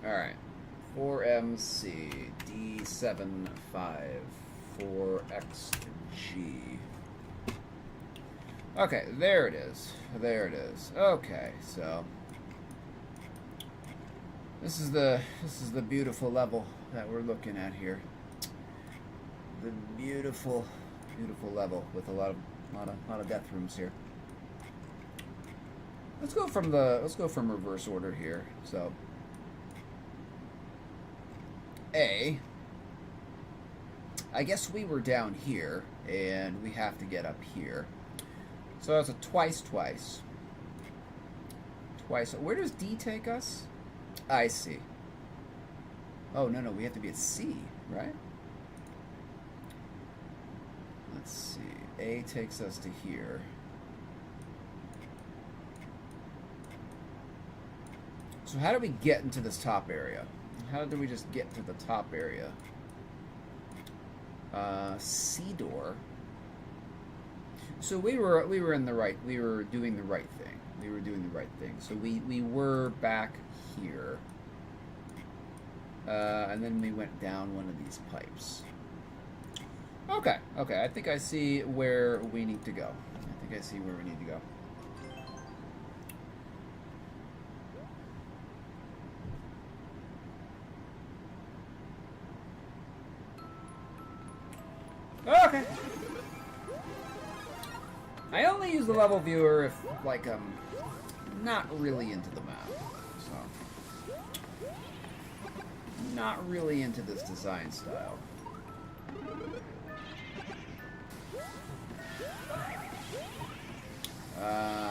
All right. 4MC D75 4XG. Okay, there it is. There it is. Okay, so this is the beautiful level that we're looking at here. The beautiful level with a lot of death rooms here. Let's go from reverse order here. So I guess we were down here, and we have to get up here. So that's a twice. Where does D take us? I see. Oh, no, we have to be at C, right? Let's see. A takes us to here. So how do we get into this top area? How do we just get to the top area? C door. So we were in the right. We were doing the right thing. So we were back here, and then we went down one of these pipes. Okay, okay. I think I see where we need to go. I think I see where we need to go. Okay. I only use the level viewer if, like, I'm not really into the map. So, not really into this design style.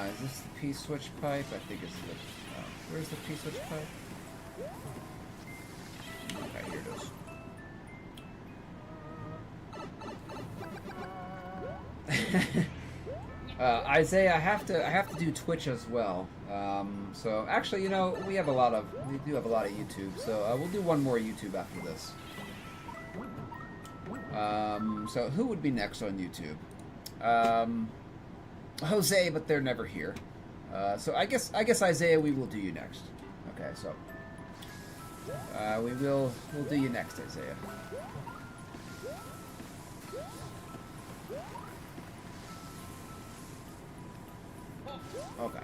Is this the P-switch pipe? I think it's the... where's the P-switch pipe? Okay, here it is. Isaiah, I have to do Twitch as well. So actually, you know, we do have a lot of YouTube. So we'll do one more YouTube after this. So who would be next on YouTube? Jose, but they're never here. So I guess Isaiah, we will do you next. Okay, so we'll do you next, Isaiah. Okay.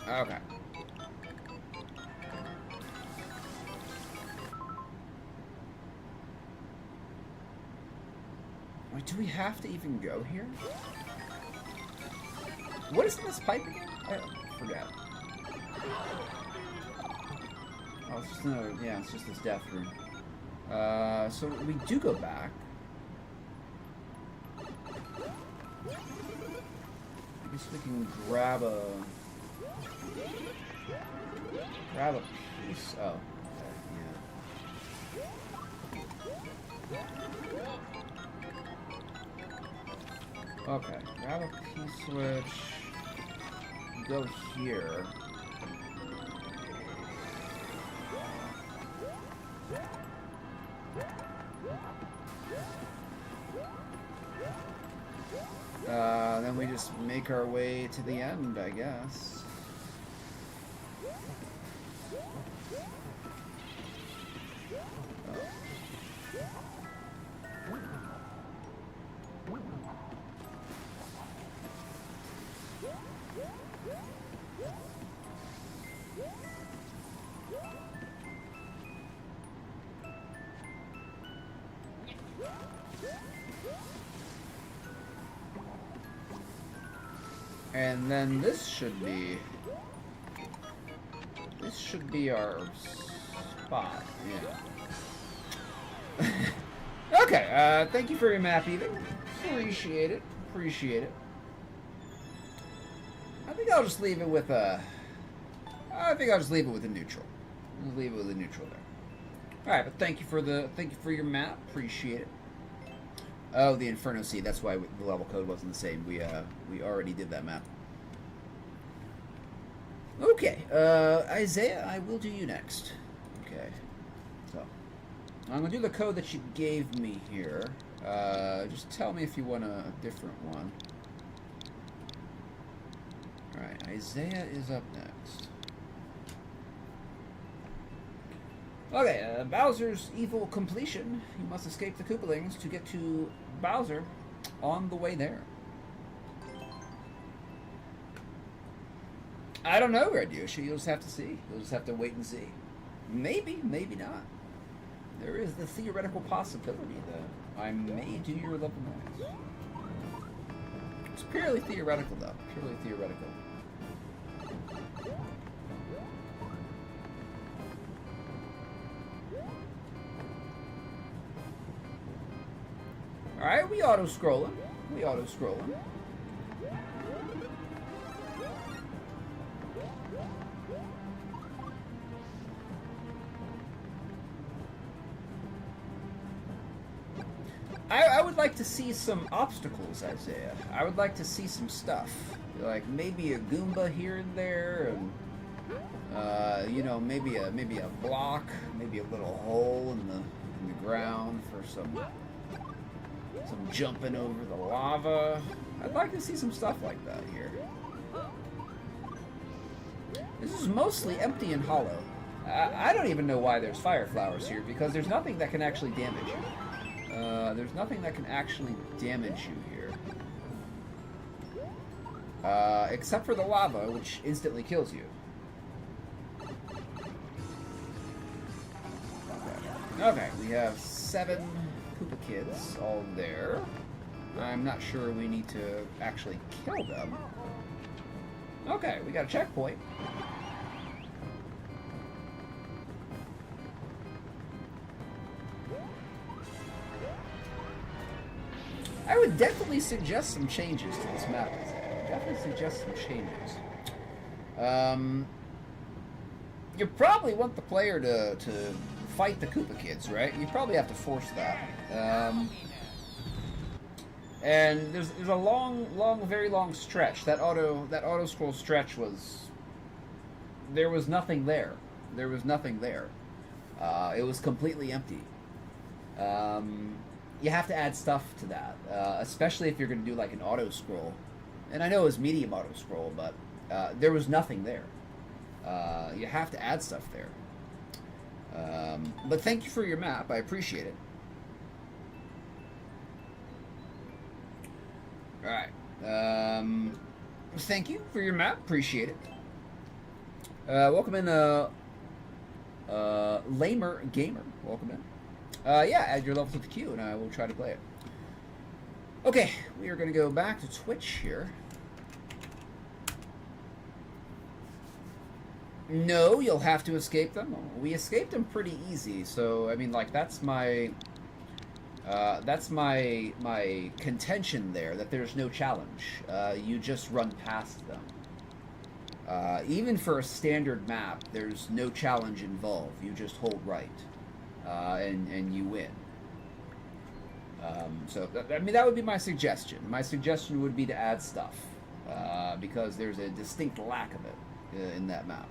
Okay. Wait, do we have to even go here? What is in this pipe again? I forget. Oh, it's just another, yeah, it's just this death room. So we do go back. I guess we can grab a piece. Oh, okay, yeah. Okay, grab a P-switch. Go here. Then we just make our way to the end, I guess. And then this should be our spot, yeah. Okay, thank you for your map, Ethan. Appreciate it. I think I'll just leave it with a neutral. I'll leave it with a neutral there. Alright, but thank you for your map. Appreciate it. Oh, the Inferno Sea. That's why the level code wasn't the same. We already did that map. Okay, Isaiah, I will do you next. Okay, so I'm gonna do the code that you gave me here. Just tell me if you want a different one. All right, Isaiah is up next. Okay, Bowser's Evil Completion. You must escape the Koopalings to get to Bowser on the way there. I don't know, Radusha. You'll just have to see. You'll just have to wait and see. Maybe, maybe not. There is the theoretical possibility that I may do your level next. It's purely theoretical, though. Purely theoretical. Alright, we auto-scrolling. I would like to see some obstacles, Isaiah. I would like to see some stuff. Like maybe a Goomba here and there, and you know, maybe a block, maybe a little hole in the ground for some jumping over the lava. I'd like to see some stuff like that here. This is mostly empty and hollow. I don't even know why there's fire flowers here, because there's nothing that can actually damage you. There's nothing that can actually damage you here. Except for the lava, which instantly kills you. Okay, we have 7 Koopa kids all there. I'm not sure we need to actually kill them. Okay, we got a checkpoint. I would definitely suggest some changes to this map. Definitely suggest some changes. You probably want the player to fight the Koopa kids, right? You probably have to force that. And there's a very long stretch. That auto scroll stretch there was nothing there. There was nothing there. It was completely empty. You have to add stuff to that, especially if you're going to do like an auto scroll. And I know it was medium auto scroll, but there was nothing there. You have to add stuff there. But thank you for your map. I appreciate it. Alright. Thank you for your map. Appreciate it. Welcome in, Lamer Gamer. Welcome in. Yeah, add your level to the queue, and I will try to play it. Okay, we are going to go back to Twitch here. No, you'll have to escape them. We escaped them pretty easy, so I mean, like that's my contention there. That there's no challenge. You just run past them. Even for a standard map, there's no challenge involved. You just hold right, and you win. So I mean, that would be my suggestion. My suggestion would be to add stuff because there's a distinct lack of it in that map.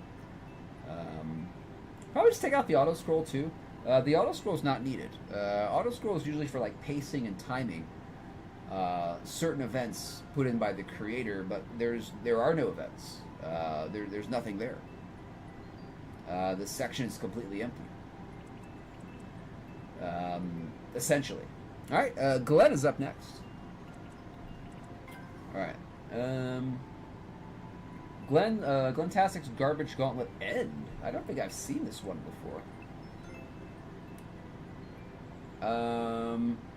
Probably just take out the auto scroll too. The auto scroll is not needed. Auto scroll is usually for like pacing and timing certain events put in by the creator, but there are no events. There's nothing there. This section is completely empty. Essentially. All right, Glenn is up next. All right. Glenn Tastic's Garbage Gauntlet End. I don't think I've seen this one before.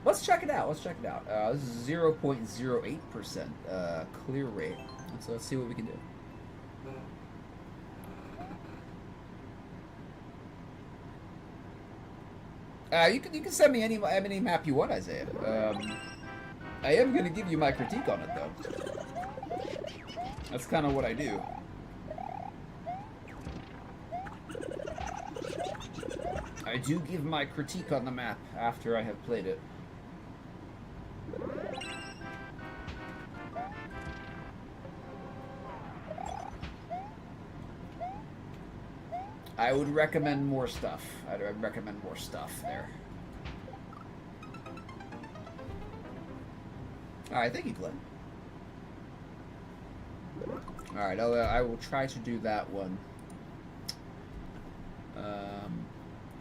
Let's check it out. This is 0.08% clear rate. So let's see what we can do. You can send me any map you want, Isaiah. I am going to give you my critique on it, though. That's kind of what I do. I do give my critique on the map after I have played it. I would recommend more stuff. I'd recommend more stuff there. Alright, thank you, Glenn. Alright, I will try to do that one. I'll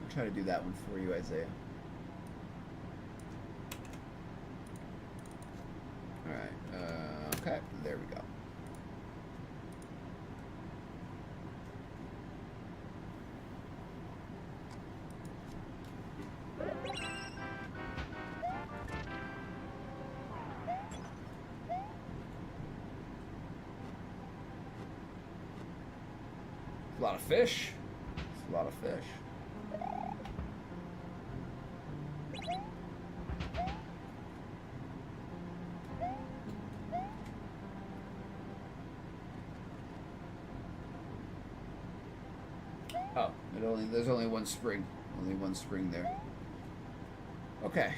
try to do that one for you, Isaiah. Alright, okay, there we go. A lot of fish. It's a lot of fish. Oh, there's only one spring. Only one spring there. Okay.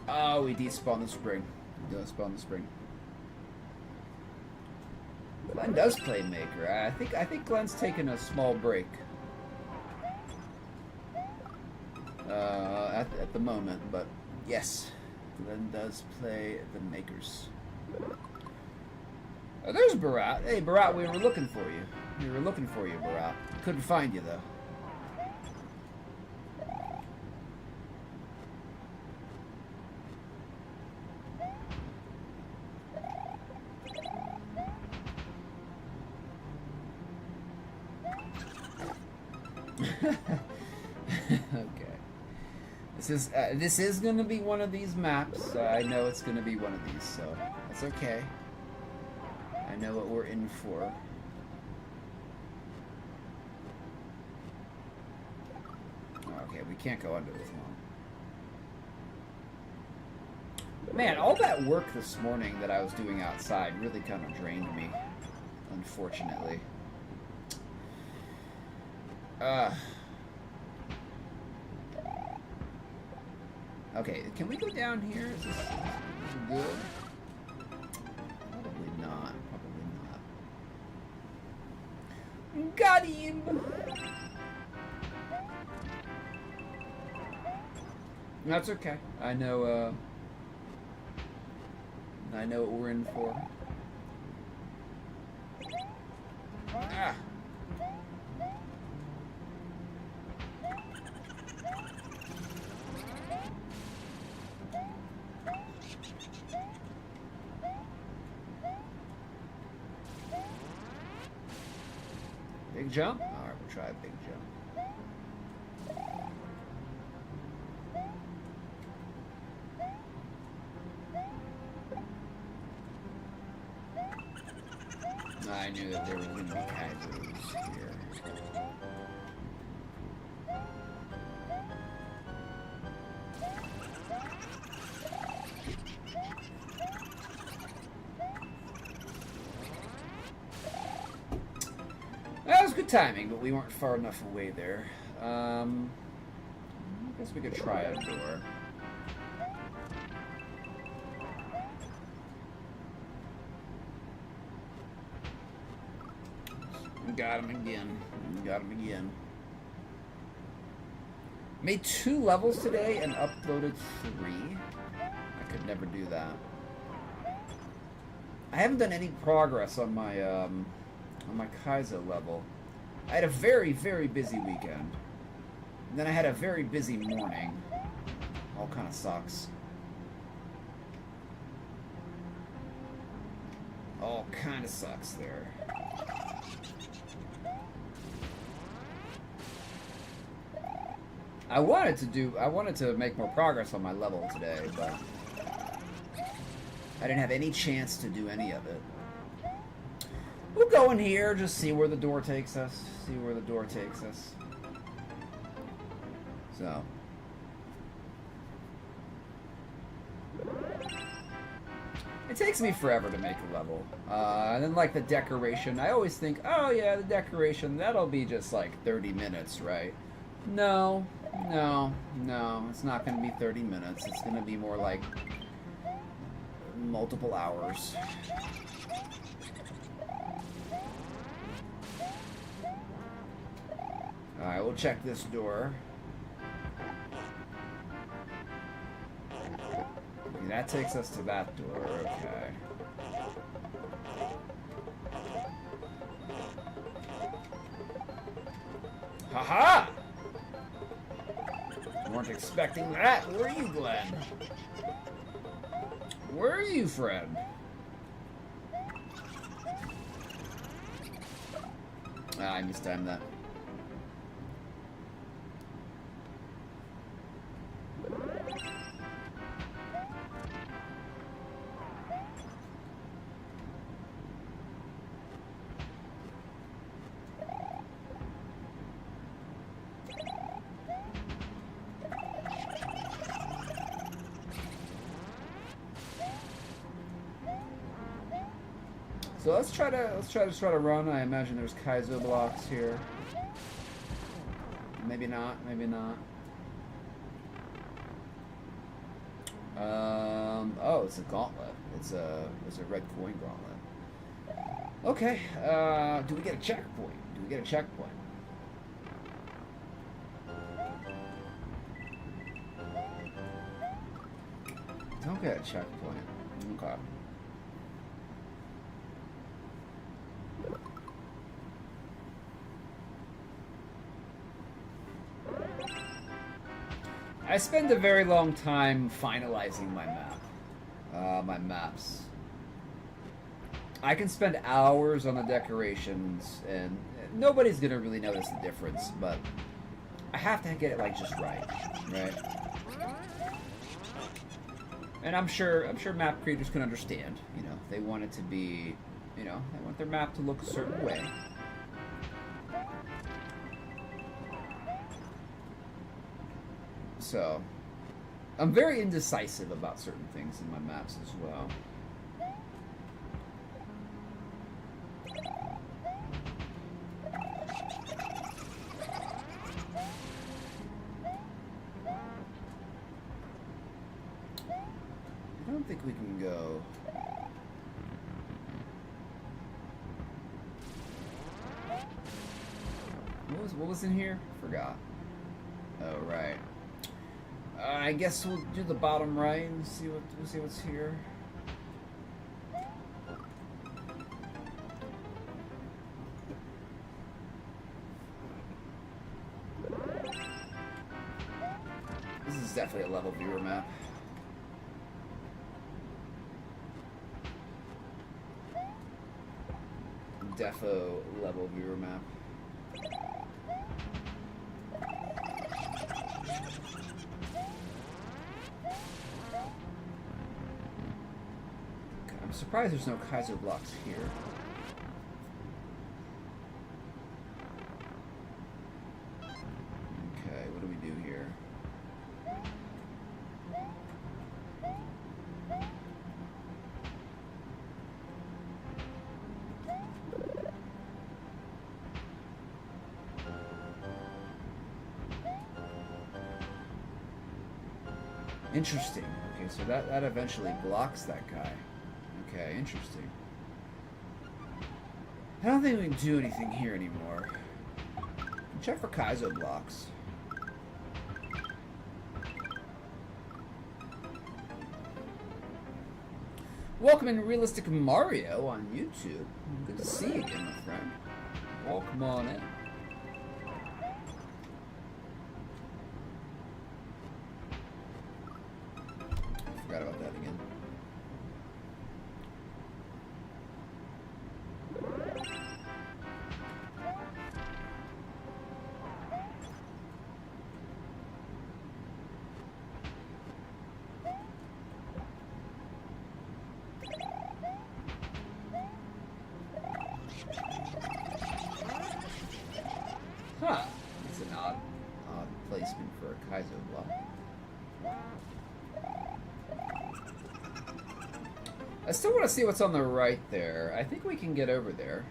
Oh, we despawned the spring. We despawned the spring. Glenn does play Maker. I think Glenn's taking a small break. At the moment, but yes, Glenn does play the Makers. Oh, there's Barat. Hey, Barat, we were looking for you. We were looking for you, Barat. Couldn't find you, though. Okay. This is going to be one of these maps. I know it's going to be one of these, so that's okay. I know what we're in for. Okay, we can't go under this one. Man, all that work this morning that I was doing outside really kind of drained me, unfortunately. Okay, can we go down here? Is this good? Probably not. Probably not. Got him! That's okay. I know what we're in for. Ah! Big jump? Alright, we'll try a big jump. I knew that there was going to be kaijus here. That was good timing, but we weren't far enough away there. I guess we could try a door. Got him again. Got him again. Made 2 levels today and uploaded 3. I could never do that. I haven't done any progress on my Kaizo level. I had a very, very busy weekend. And then I had a very busy morning. All kind of sucks. All kind of sucks there. I wanted to make more progress on my level today, but I didn't have any chance to do any of it. We'll go in here, just see where the door takes us. See where the door takes us. So. It takes me forever to make a level. And then like the decoration, I always think, oh yeah, the decoration, that'll be just like 30 minutes, right? No, it's not going to be 30 minutes. It's going to be more like multiple hours. Alright, we'll check this door. Okay, that takes us to that door, okay. Haha! Weren't expecting that, were you, Glenn? Where are you, friend? Ah, I mistimed that. So let's try to run. I imagine there's Kaizo blocks here. Maybe not. Maybe not. Oh, it's a gauntlet. It's a red coin gauntlet. Okay. Do we get a checkpoint? Do we get a checkpoint? Don't get a checkpoint. Okay. I spend a very long time finalizing my map. My maps. I can spend hours on the decorations, and nobody's gonna really notice the difference, but I have to get it like just right, right? And I'm sure map creators can understand. You know, they want it to be, you know, they want their map to look a certain way. So, I'm very indecisive about certain things in my maps as well. I don't think we can go. What was in here? Forgot. Oh, right. I guess we'll do the bottom right and see what's here. This is definitely a level viewer map. Defo level viewer map. I'm surprised there's no Kaiser blocks here. Okay, what do we do here? Interesting. Okay, so that eventually blocks that guy. Okay, interesting. I don't think we can do anything here anymore. Check for Kaizo blocks. Welcome in Realistic Mario on YouTube. Good to see you again, my friend. Welcome on in. Forgot about that again. Huh. That's an odd placement for a Kaizo block. I still want to see what's on the right there. I think we can get over there.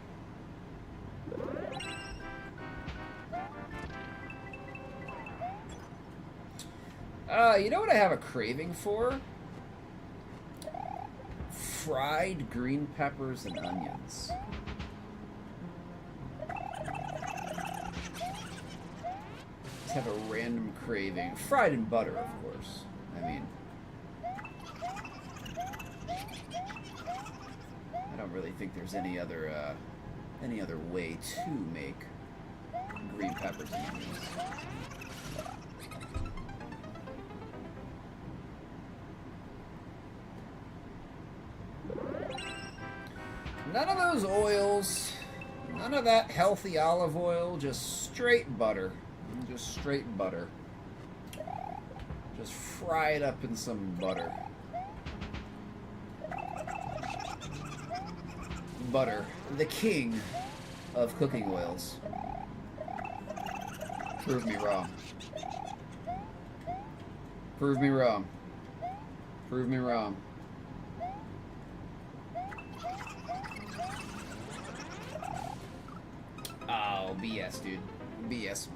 You know what I have a craving for? Fried green peppers and onions. Just have a random craving. Fried in butter, of course. I mean, I don't really think there's any other way to make green peppers and onions. None of those oils, none of that healthy olive oil, just straight butter. Just straight butter. Just fry it up in some butter. Butter, the king of cooking oils. Prove me wrong. Prove me wrong. Prove me wrong. Oh, BS, dude. BS.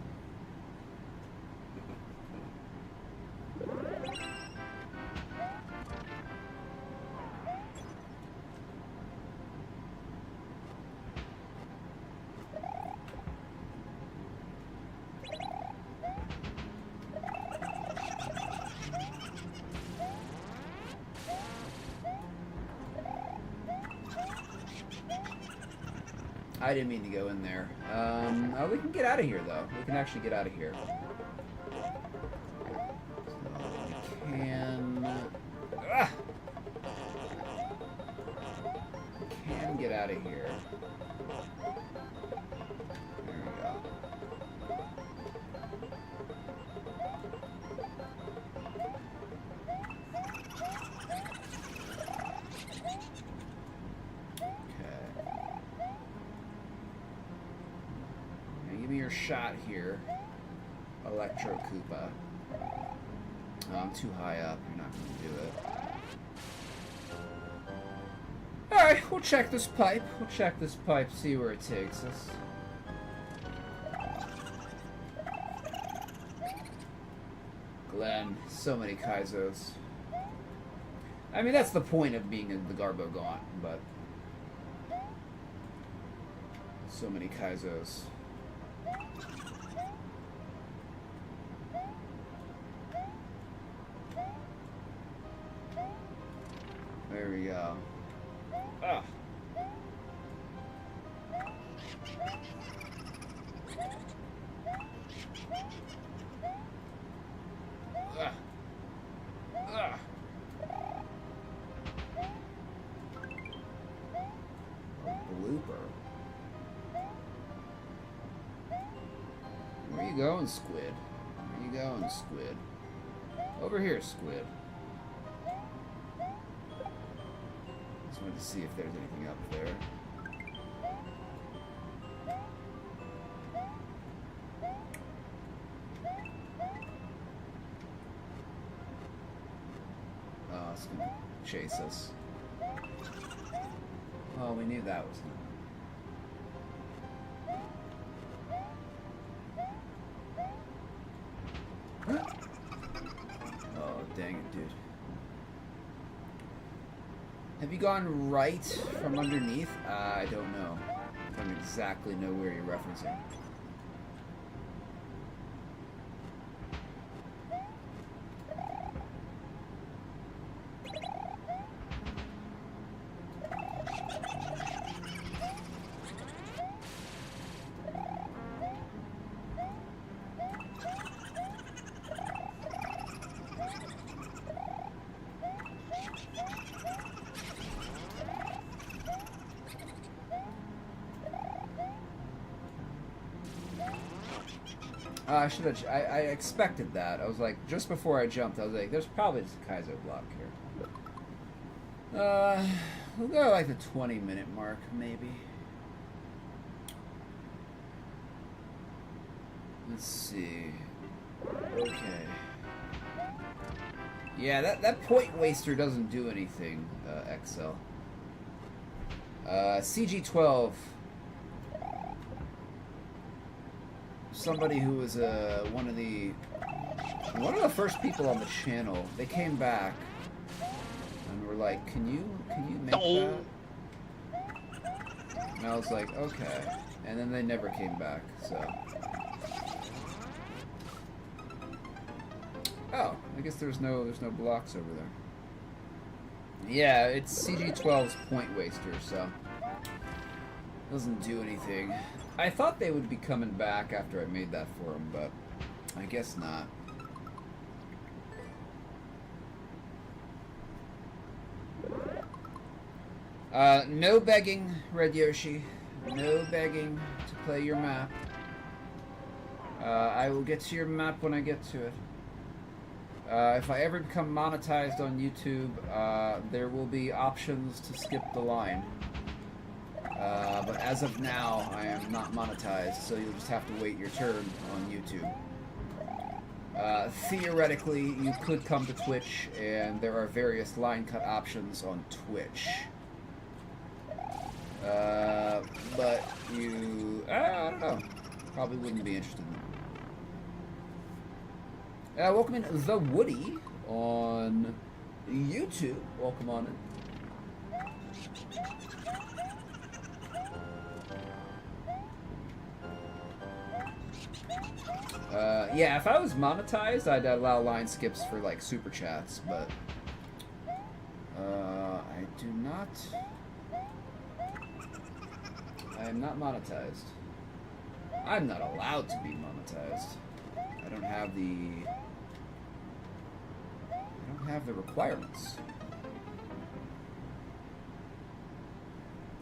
I didn't mean to go in there. Oh, we can get out of here, though. We can actually get out of here. get out of here. There we go. Shot here, Electro Koopa. Oh, I'm too high up. You're not going to do it. Alright, we'll check this pipe. We'll check this pipe, see where it takes us. Glenn, so many Kaizos. I mean, that's the point of being in the Garbo Gaunt, but so many Kaizos. There we go. Ah. Ah. Ah. A blooper. Where you going, Squid? Where you going, Squid? Over here, Squid. Just wanted to see if there's anything up there. Oh, it's gonna chase us. Oh, we knew that was gonna. Oh, dang it, dude. Have you gone right from underneath? I don't know. I don't exactly know where you're referencing. I should have. I expected that. I was like, just before I jumped, I was like, there's probably just a Kaizo block here. We'll go like the 20-minute mark, maybe. Let's see. Okay. Yeah, that point waster doesn't do anything, XL. CG12. Somebody who was one of the first people on the channel. They came back and were like, "Can you make that?" And I was like, "Okay." And then they never came back. So, oh, I guess there's no blocks over there. Yeah, it's CG12's point waster, so doesn't do anything. I thought they would be coming back after I made that for them, but I guess not. No begging, Red Yoshi. No begging to play your map. I will get to your map when I get to it. If I ever become monetized on YouTube, there will be options to skip the line. But as of now, I am not monetized, so you'll just have to wait your turn on YouTube. Theoretically, you could come to Twitch, and there are various line cut options on Twitch. But you... I don't know. Probably wouldn't be interested in that. Welcome in The Woody on YouTube. Welcome on in. Yeah, if I was monetized, I'd allow line skips for, like, super chats, but I do not... I am not monetized. I'm not allowed to be monetized. I don't have the requirements.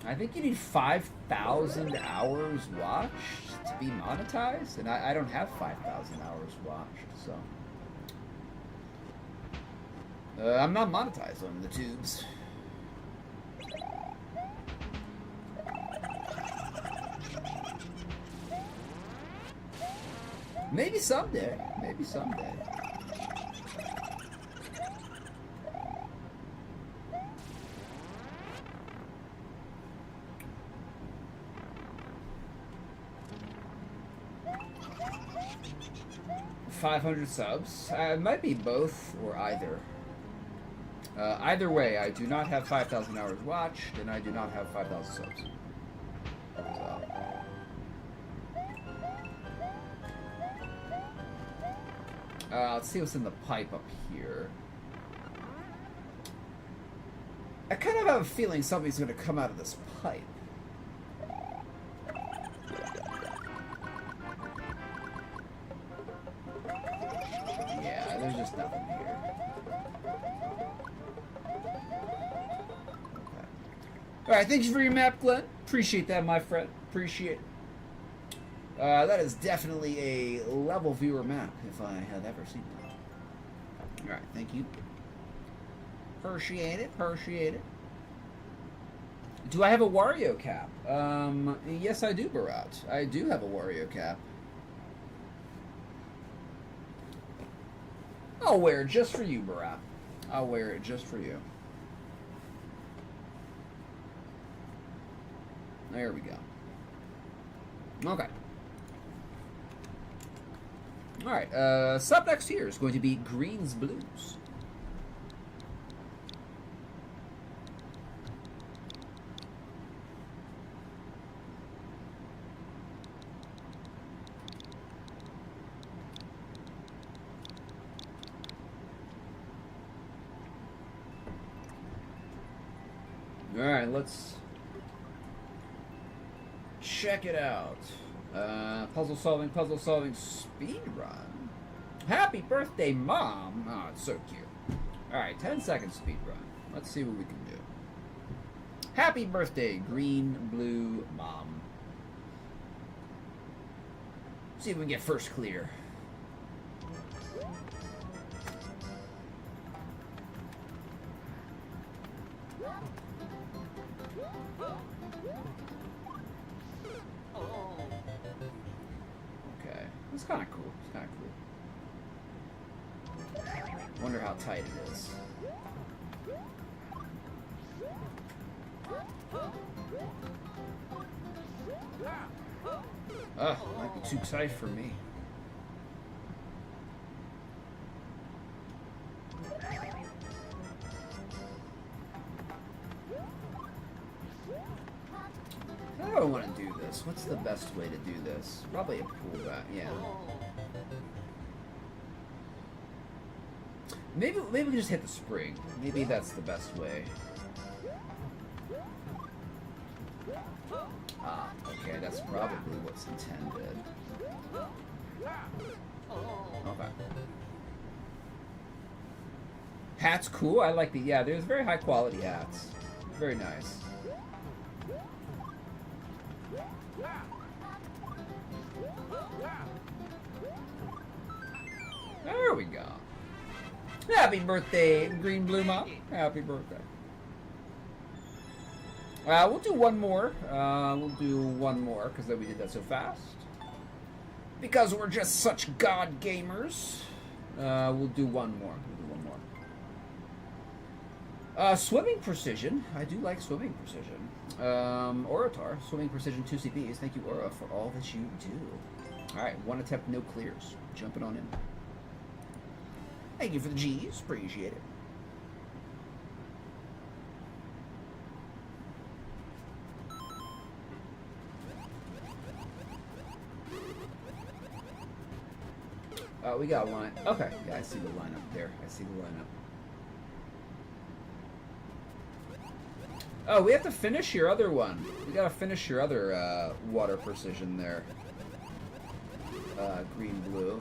I think you need 5,000 hours watched to be monetized, and I don't have 5,000 hours watched, so I'm not monetized on the tubes. Maybe someday. Maybe someday. $500 subs. It might be both or either. Either way, I do not have 5,000 hours watched, and I do not have 5,000 subs. So. Let's see what's in the pipe up here. I kind of have a feeling something's going to come out of this pipe. Yeah, there's just nothing here. Okay. Alright, thank you for your map, Glenn. Appreciate that, my friend. Appreciate it. That is definitely a level viewer map, if I have ever seen one. Alright, thank you. Appreciate it, appreciate it. Do I have a Wario cap? Yes I do, Barat. I do have a Wario cap. I'll wear it just for you, Barat. I'll wear it just for you. There we go. Okay. Alright, sub next here is going to be Greens Blues. Alright, let's check it out. Puzzle solving speed run. Happy birthday, Mom! Oh, it's so cute. Alright, 10-second speed run. Let's see what we can do. Happy birthday, green, blue, Mom. See if we can get first clear. Okay, it's kind of cool. It's kind of cool. Wonder how tight it is. Ugh, might be too tight for me. How do I want to do this? What's the best way to do this? Probably a pullback, yeah. Maybe we can just hit the spring. Maybe that's the best way. Ah, okay, that's probably what's intended. Okay. Hat's cool. I like the, yeah, there's very high quality hats. Very nice. There we go. Happy birthday, Green Blue Mom. Happy birthday. We'll do one more. Because then we did that so fast. Because we're just such god gamers. We'll do one more. Swimming precision. I do like swimming precision. Oratar, swimming precision 2 CPs. Thank you, Aura, for all that you do. Alright, one attempt, no clears. Jumping on in. Thank you for the G's. Appreciate it. We got line. Okay, yeah, I see the lineup there. I see the lineup. Oh, we have to finish your other one. We gotta finish your other water precision there. Green, blue.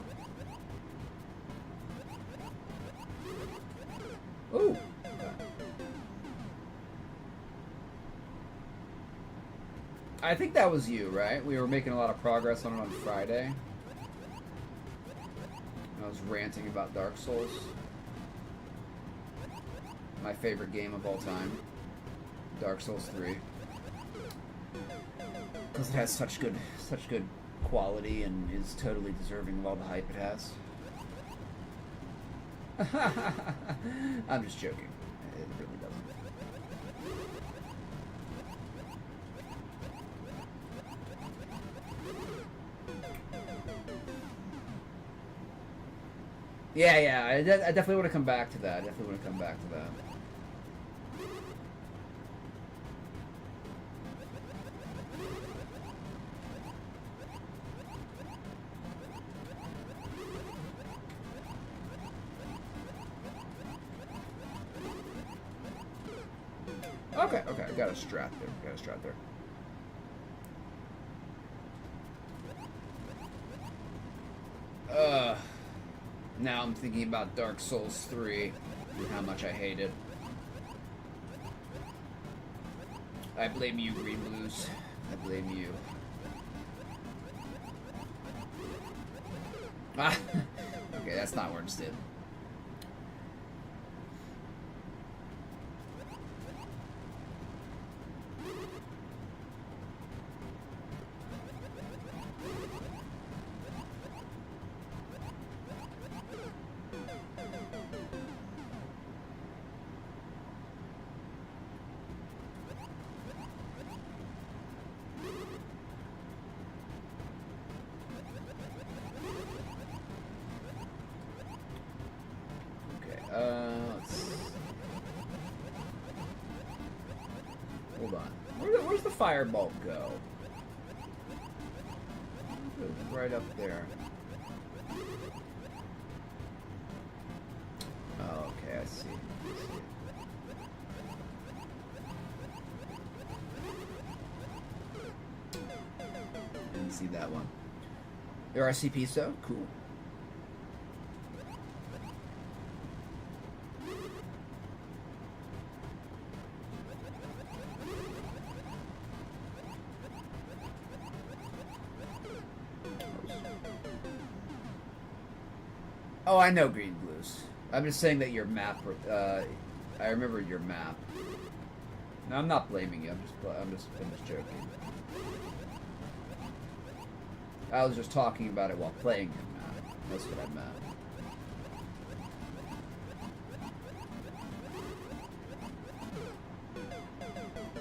Ooh. Okay. I think that was you, right? We were making a lot of progress on it on Friday. I was ranting about Dark Souls. My favorite game of all time. Dark Souls 3. Because it has such good quality and is totally deserving of all the hype it has. I'm just joking. It really doesn't. Yeah, I definitely want to come back to that. Okay, I got a strat there. Now I'm thinking about Dark Souls 3 and how much I hate it. I blame you, Green Blues. I blame you. Ah, okay, that's not where it's did. Hold on. Where's the firebolt go? Right up there. Oh, okay, I see. Didn't see that one. Your RCP, so cool. Oh, I know Green Blues. I'm just saying that your map. I remember your map. No, I'm not blaming you. I'm just joking. I was just talking about it while playing your map. That's what I meant.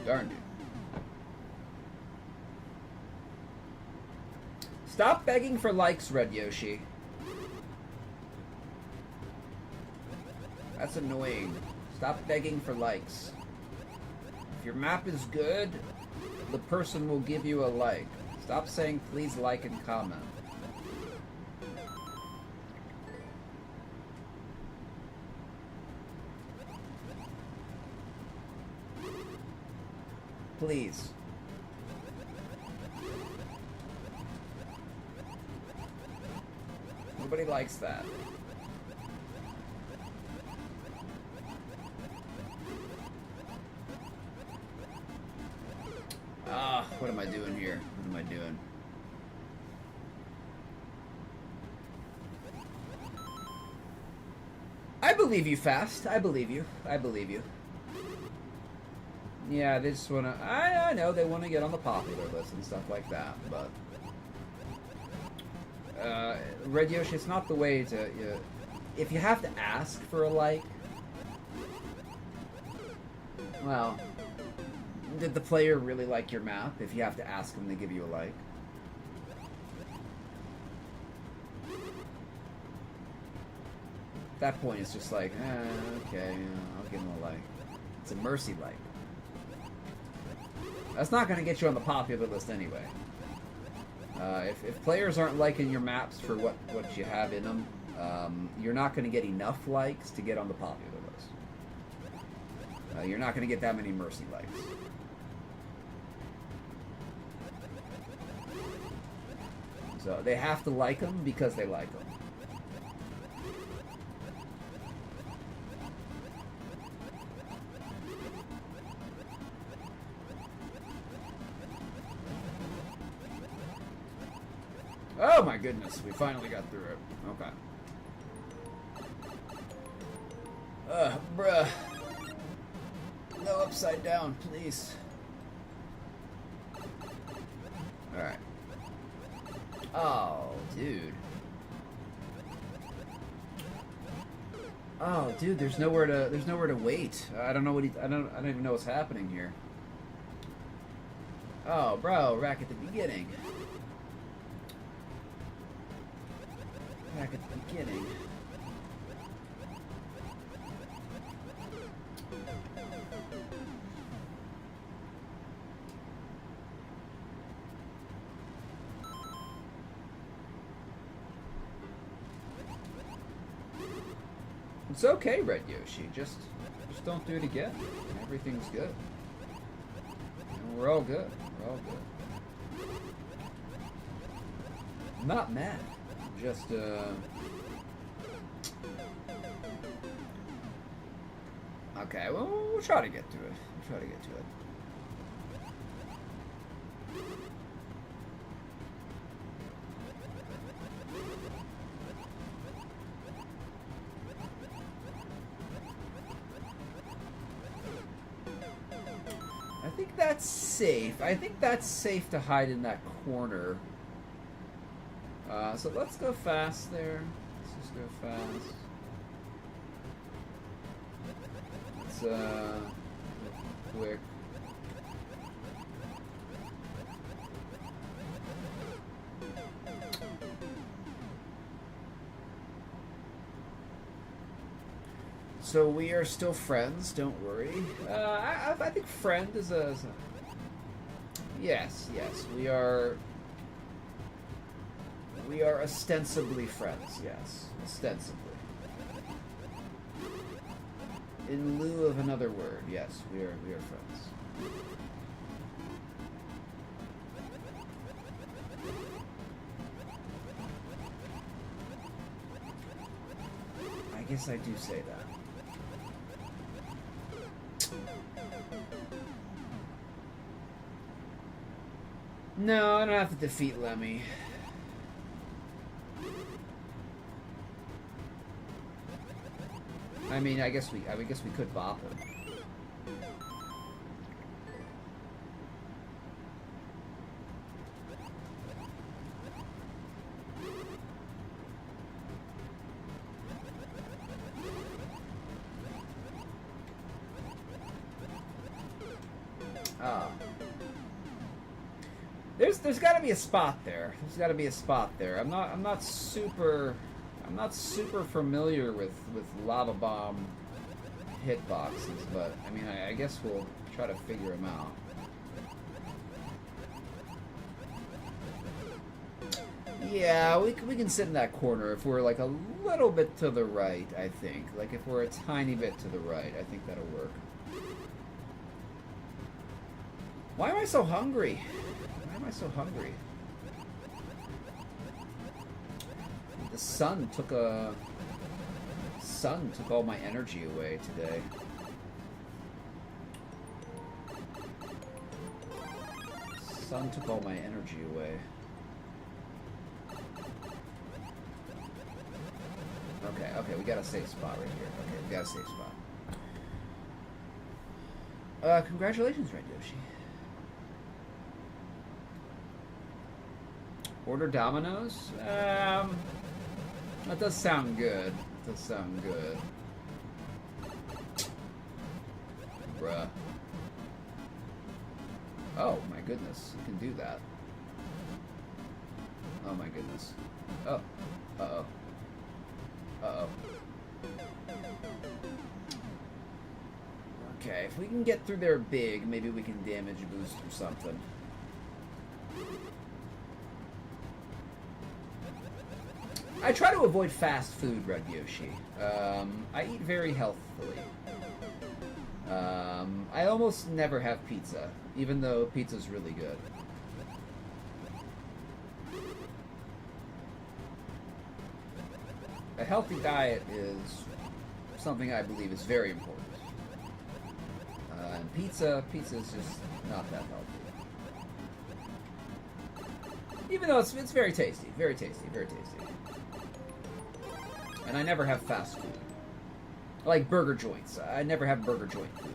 Darn you. Stop begging for likes, Red Yoshi. That's annoying. Stop begging for likes. If your map is good, the person will give you a like. Stop saying please like and comment. Please. Nobody likes that. What am I doing here? What am I doing? I believe you, Fast. I believe you. Yeah, they just wanna... I know they want to get on the popular list and stuff like that, but... Red Yoshi, it's not the way to... if you have to ask for a like... Well... Did the player really like your map if you have to ask them to give you a like? At that point, it's just like, okay, I'll give them a like. It's a mercy like. That's not going to get you on the popular list anyway. If players aren't liking your maps for what you have in them, you're not going to get enough likes to get on the popular list. You're not going to get that many mercy likes. So they have to like them because they like them. Oh my goodness, we finally got through it. Okay. Bruh. No upside down, please. Alright. Oh, dude. Oh, dude, there's nowhere to wait. I don't know what I don't even know what's happening here. Oh, bro, rack at the beginning. Rack at the beginning. It's okay, Red Yoshi. Just don't do it again. Everything's good. And we're all good. We're all good. I'm not mad. Just okay, well, we'll try to get to it. We'll try to get to it. I think that's safe. I think that's safe to hide in that corner. So let's go fast there. Let's just go fast. Let's go quick. So we are still friends, don't worry. I think friend is a... Yes, we are ostensibly friends, yes. Ostensibly. In lieu of another word, yes, we are friends. I guess I do say that. No, I don't have to defeat Lemmy. I mean, I guess we could bop him. There's got to be a spot there. There's got to be a spot there. I'm not super familiar with lava bomb hitboxes, but I mean, I guess we'll try to figure them out. Yeah, we can sit in that corner if we're like a little bit to the right. I think, like if we're a tiny bit to the right, I think that'll work. Why am I so hungry? Why am I so hungry? The sun took all my energy away today. Sun took all my energy away. Okay, we got a safe spot right here. Okay, we got a safe spot. Congratulations, Red Yoshi. Order Domino's? That does sound good. That does sound good. Bruh. Oh, my goodness. You can do that. Oh, my goodness. Oh. Uh-oh. Uh-oh. Okay, if we can get through there big, maybe we can damage boost or something. I try to avoid fast food, Red Yoshi. I eat very healthfully. I almost never have pizza, even though pizza's really good. A healthy diet is something I believe is very important. And pizza is just not that healthy. Even though it's very tasty, very tasty, very tasty. And I never have fast food. I like burger joints. I never have burger joint food.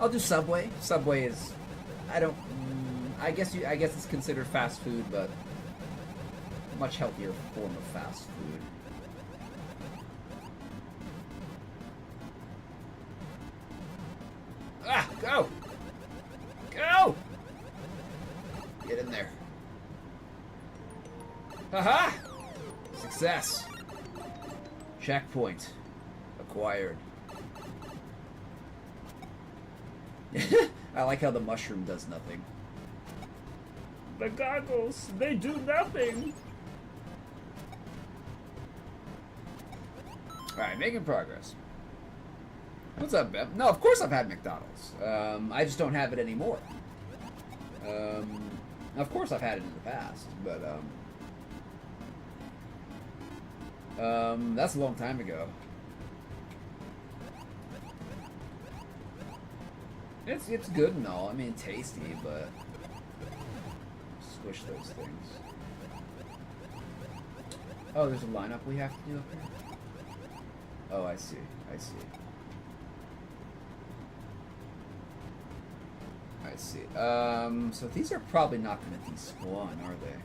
I'll do Subway. Subway is, I don't. I guess it's considered fast food, but a much healthier form of fast food. Ah, go! Go! Get in there. Haha! Success. Checkpoint. Acquired. I like how the mushroom does nothing. The goggles, they do nothing! Alright, making progress. What's up, Beb? No, of course I've had McDonald's. I just don't have it anymore. Of course I've had it in the past, but, that's a long time ago. It's good and all. I mean, tasty, but squish those things. Oh, there's a lineup we have to do up here? Oh, I see. I see. I see. So these are probably not going to despawn, are they?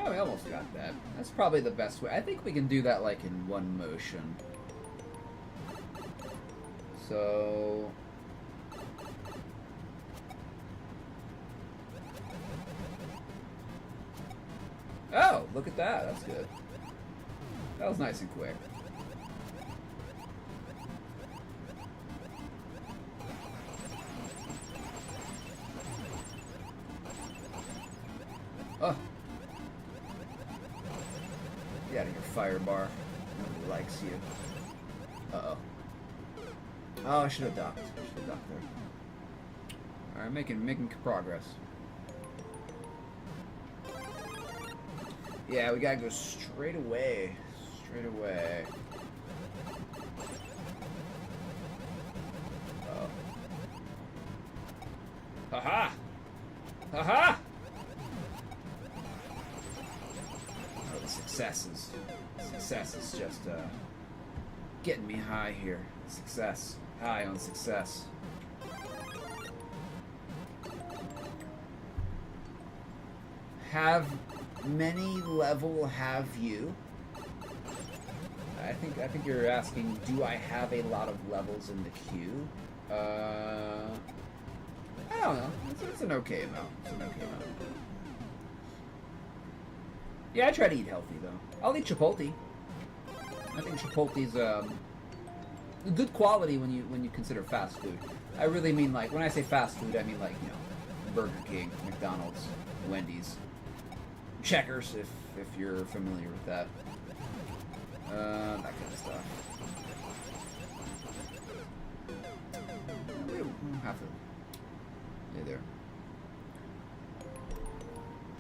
Oh, we almost got that. That's probably the best way. I think we can do that like in one motion. So... Oh, look at that. That's good. That was nice and quick. Oh. Get out of here, fire bar. Nobody likes you. Uh-oh. Oh, I should have ducked. I should have ducked there. Alright, making progress. Yeah, we gotta go straight away. Straight away. Uh-oh. Ha-ha! Ha-ha! Oh, the success is just, getting me high here. Success. High on success. Have many level have you? I think you're asking, do I have a lot of levels in the queue? I don't know. It's an okay amount. It's an okay amount. Yeah, I try to eat healthy though. I'll eat Chipotle. I think Chipotle's good quality when you consider fast food. I really mean, like, when I say fast food, I mean, like, you know, Burger King, McDonald's, Wendy's, Checkers, if you're familiar with that. That kind of stuff. We don't have to. Yeah, there.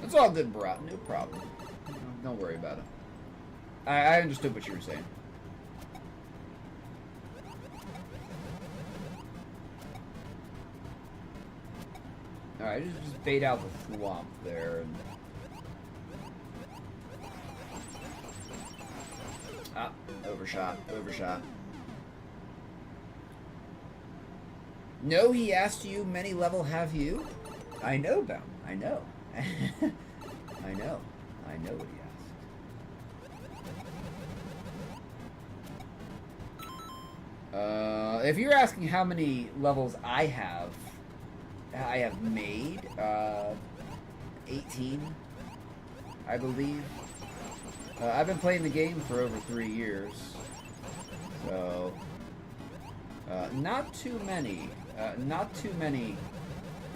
It's all good, bro. No problem. Don't worry about it. I understood what you were saying. Alright, just bait out the swamp there. And... Ah, overshot, overshot. No, he asked you, many level have you? I know, Bound. I know. I know. I know what he asked. If you're asking how many levels I have made, 18, I believe. I've been playing the game for over 3 years, so not too many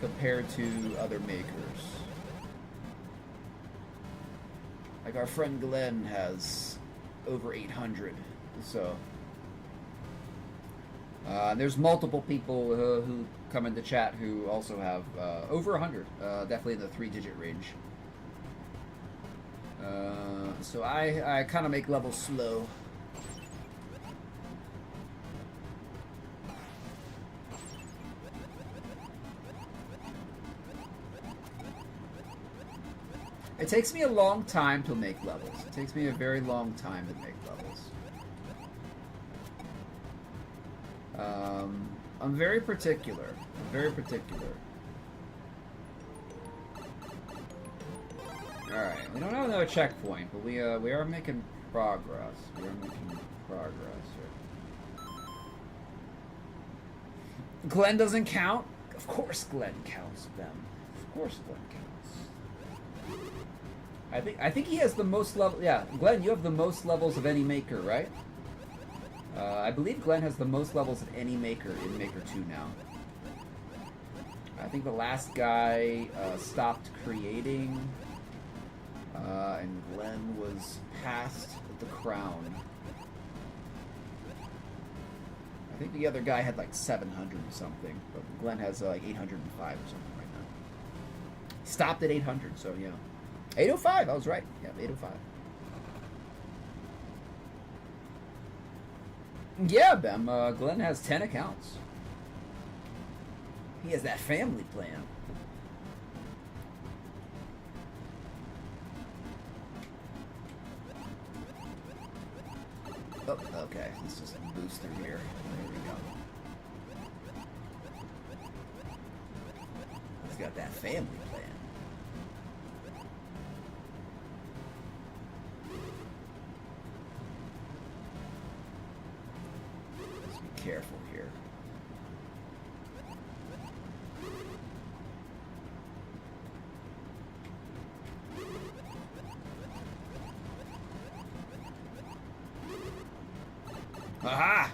compared to other makers. Like our friend Glenn has over 800, so There's multiple people who come into chat who also have over 100, definitely in the 3-digit range. So I kind of make levels slow. It takes me a long time to make levels. It takes me a very long time to make levels. I'm very particular. I'm very particular. Alright, we don't have another checkpoint, but we are making progress. We are making progress here. Glenn doesn't count? Of course Glenn counts, Ben. Of course Glenn counts. I think he has the most level. Yeah, Glenn, you have the most levels of any maker, right? I believe Glenn has the most levels of any maker in Maker 2 now. I think the last guy stopped creating, and Glenn was past the crown. I think the other guy had like 700 or something, but Glenn has like 805 or something right now. Stopped at 800, so yeah. 805, I was right. Yeah, 805. Yeah, Bem, Glenn has 10 accounts. He has that family plan. Oh, okay. Let's just boost through here. There we go. He's got that family plan. Careful here. Aha!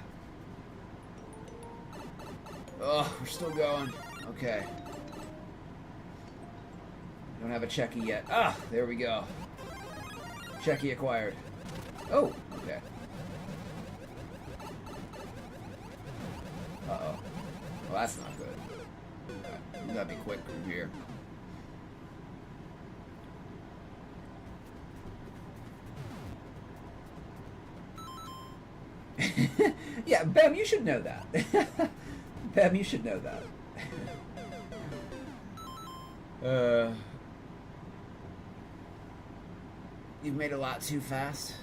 Oh, we're still going. Okay. Don't have a checky yet. Ah, there we go. Checky acquired. Oh, okay. Uh-oh. Well, that's not good. Right, we gotta be quick through here. Yeah, Bem, you should know that. Bem, you should know that. You've made a lot too fast.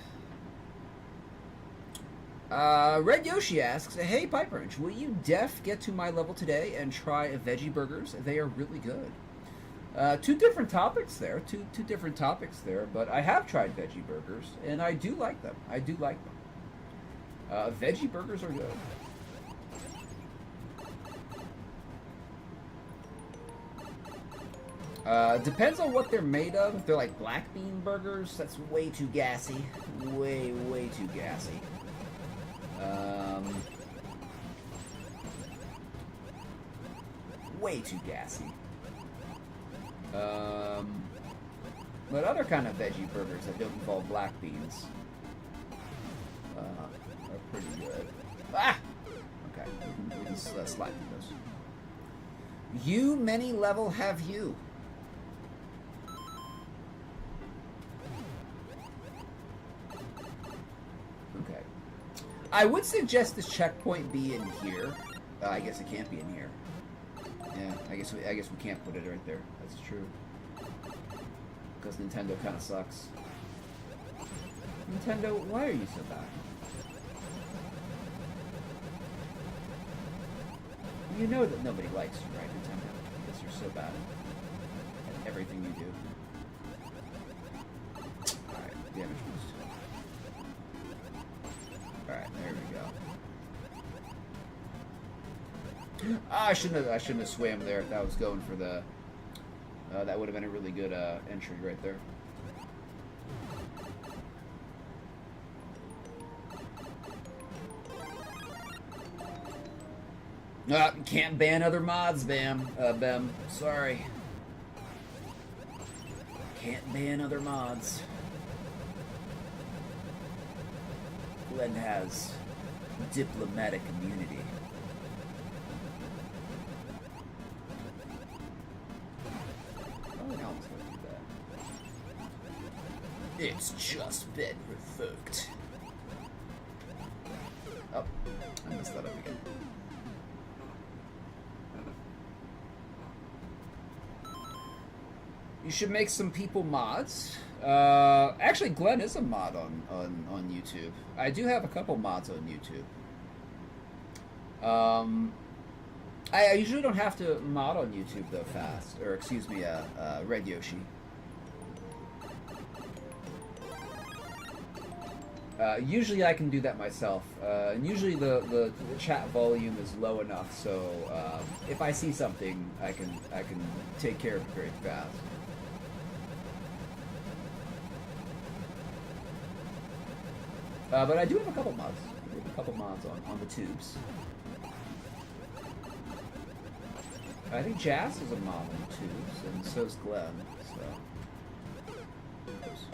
Red Yoshi asks, hey Piperwrench, will you get to my level today and try veggie burgers? They are really good. Two different topics there, two different topics there, but I have tried veggie burgers, and I do like them. I do like them. Veggie burgers are good. Depends on what they're made of. If they're like black bean burgers, that's way too gassy. Way too gassy. Way too gassy. But other kind of veggie burgers that don't involve black beans are pretty good. Ah! Okay, we can slide through those. You many level have you? Okay. I would suggest this checkpoint be in here. I guess it can't be in here. Yeah, I guess we can't put it right there. That's true. Because Nintendo kind of sucks. Nintendo, why are you so bad? You know that nobody likes you, right, Nintendo? Because you're so bad at everything you do. Alright, damage boost. Alright, there we go. I shouldn't have swam there. That was going for the. That would have been a really good entry right there. Can't ban other mods, Bem. Sorry. Can't ban other mods. Glenn has diplomatic immunity. It's just been revoked. Oh, I messed that up again. You should make some people mods. Actually, Glenn is a mod on YouTube. I do have a couple mods on YouTube. I usually don't have to mod on YouTube though fast, or excuse me, Red Yoshi. Usually I can do that myself, and usually the chat volume is low enough so if I see something, I can take care of it very fast. But I do have a couple mods. I have a couple mods on the tubes. I think Jazz is a mod on the tubes, and so's Glenn. So. Oops.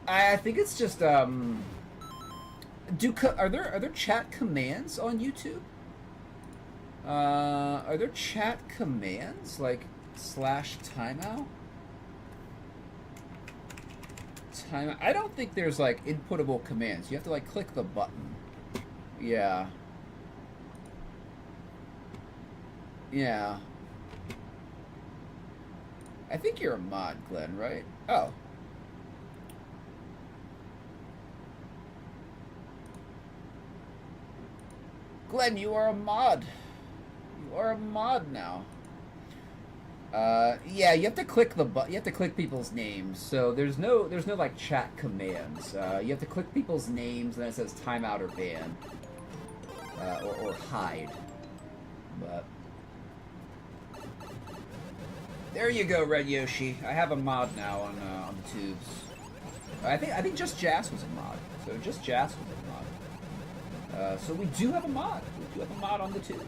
I think it's just are there chat commands on YouTube? Are there chat commands like /timeout? Timeout. I don't think there's like inputable commands. You have to like click the button. Yeah. Yeah. I think you're a mod, Glenn, right? Oh. Glenn, you are a mod. You are a mod now. Yeah, you have to click the button. You have to click people's names. So there's no like chat commands. You have to click people's names, and then it says timeout or ban, or hide. But there you go, Red Yoshi. I have a mod now on the tubes. I think just Jas was a mod. So just Jas was a mod. So we do have a mod. We do have a mod on the tubes.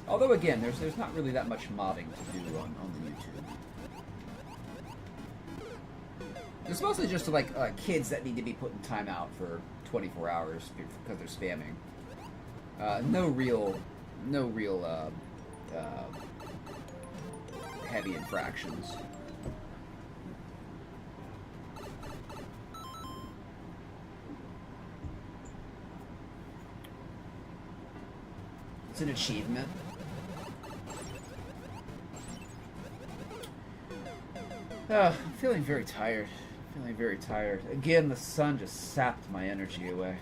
Although again, there's not really that much modding to do on the YouTube. It's mostly just like kids that need to be put in timeout for 24 hours because they're spamming. No real heavy infractions. It's an achievement. I'm feeling very tired. Feeling very tired. Again, the sun just sapped my energy away.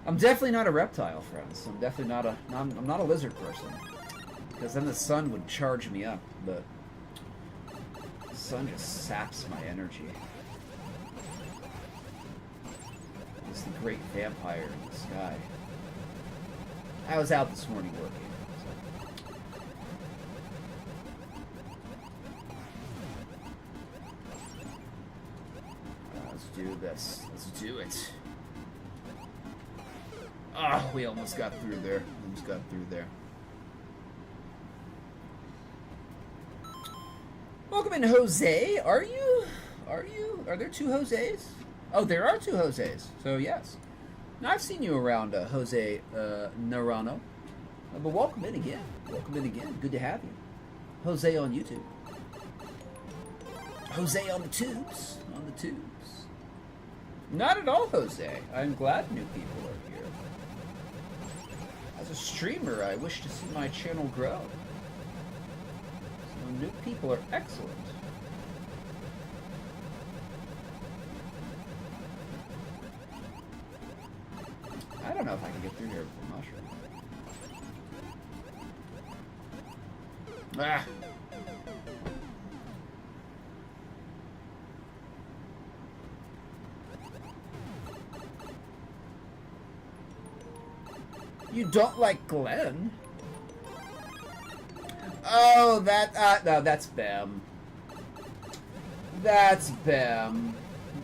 I'm definitely not a reptile, friends. I'm definitely I'm not a lizard person. Because then the sun would charge me up, but the sun just saps my energy. It's the great vampire in the sky. I was out this morning working. Let's do this. Let's do it. Ah, we almost got through there. Almost got through there. Welcome in, Jose. Are there two Jose's? Oh, there are two Jose's. So yes. Now, I've seen you around, Jose Narano. But welcome in again. Welcome in again. Good to have you. Jose on YouTube. Jose on the tubes. On the tubes. Not at all, Jose. I'm glad new people are here. As a streamer, I wish to see my channel grow. So new people are excellent. I don't know if I can get through here with a mushroom. Ah! You don't like Glenn? Oh, no, that's Bem. That's Bem.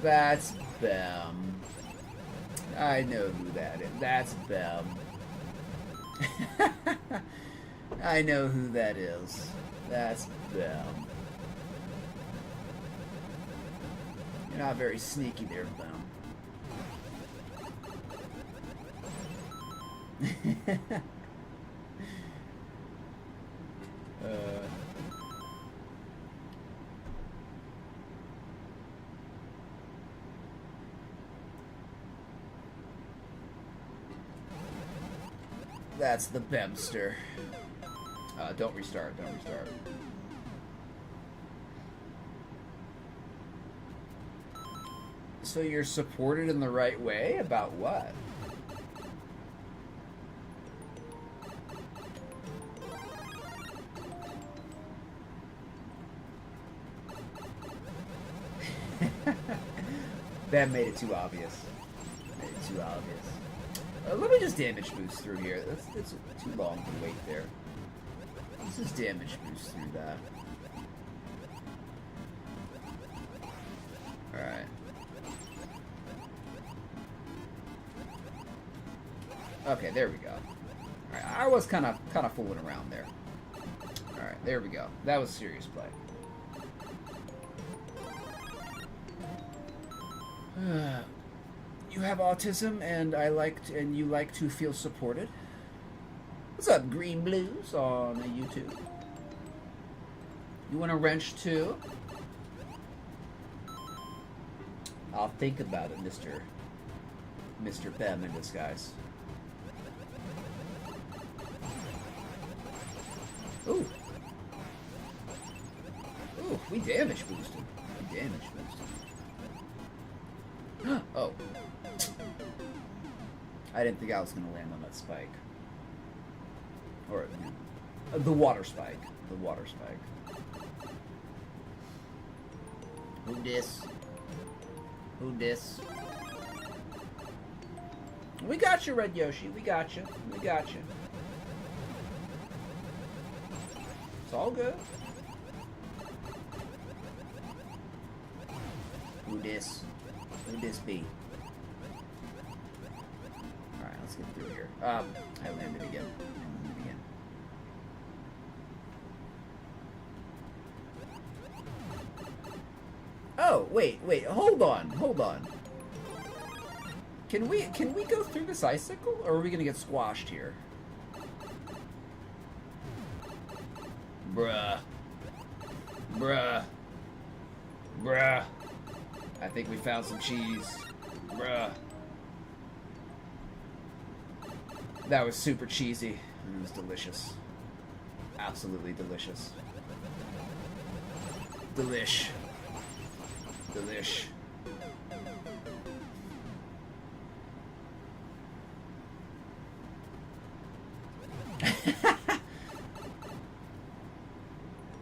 That's Bem. I know who that is. That's Bem. I know who that is. That's Bem. You're not very sneaky there, Bem. That's the Bemster. Don't restart. Don't restart. So you're supported in the right way? About what? That made it too obvious. Made it too obvious. Let me just damage boost through here. That's too long to wait there. Let's just damage boost through that. Alright. Okay, there we go. Alright, I was kind of fooling around there. Alright, there we go. That was serious play. You have autism, and you like to feel supported. What's up, Green Blues on YouTube? You want a wrench too? I'll think about it, Mr. Bem in disguise. Ooh. Ooh, we damage boosted. We damage boosted. Oh. I didn't think I was going to land on that spike. Or, the water spike. The water spike. Who dis? Who dis? We got you, Red Yoshi. We got you. We got you. It's all good. Who dis? Who dis be? Alright, let's get through here. I landed again. Oh, wait, hold on. Can we go through this icicle, or are we gonna get squashed here? Bruh. I think we found some cheese. Bruh. That was super cheesy. It was delicious. Absolutely delicious. Delish.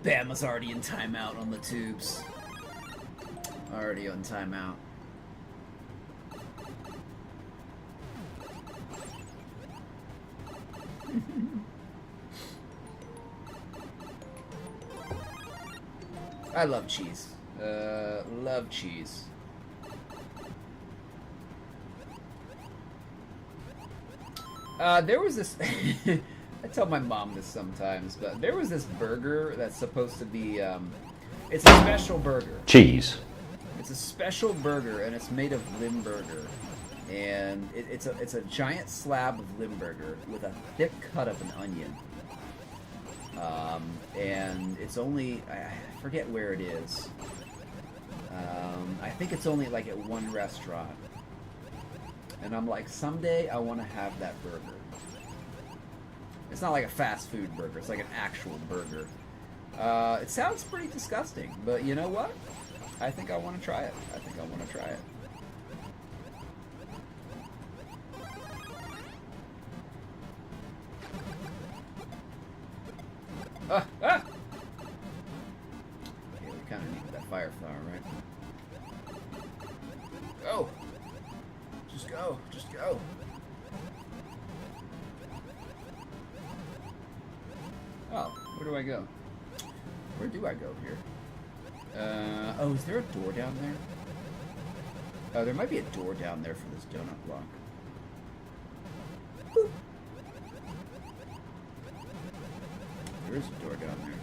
Bama's already in timeout on the tubes. Already on timeout. I love cheese. Love cheese. There was this... I tell my mom this sometimes, but there was this burger that's supposed to be, it's a special burger. Cheese. It's a special burger, and it's made of Limburger. And it's a giant slab of Limburger with a thick cut of an onion. And it's only, I forget where it is. I think it's only like at one restaurant. And I'm like, someday I want to have that burger. It's not like a fast food burger, it's like an actual burger. It sounds pretty disgusting, but you know what? I think I want to try it. Ah! Okay, we kind of need that fire flower, right? Go! Just go. Oh, where do I go? Where do I go here? Oh, is there a door down there? Oh, there might be a door down there for this donut block. Boop. There is a door down there.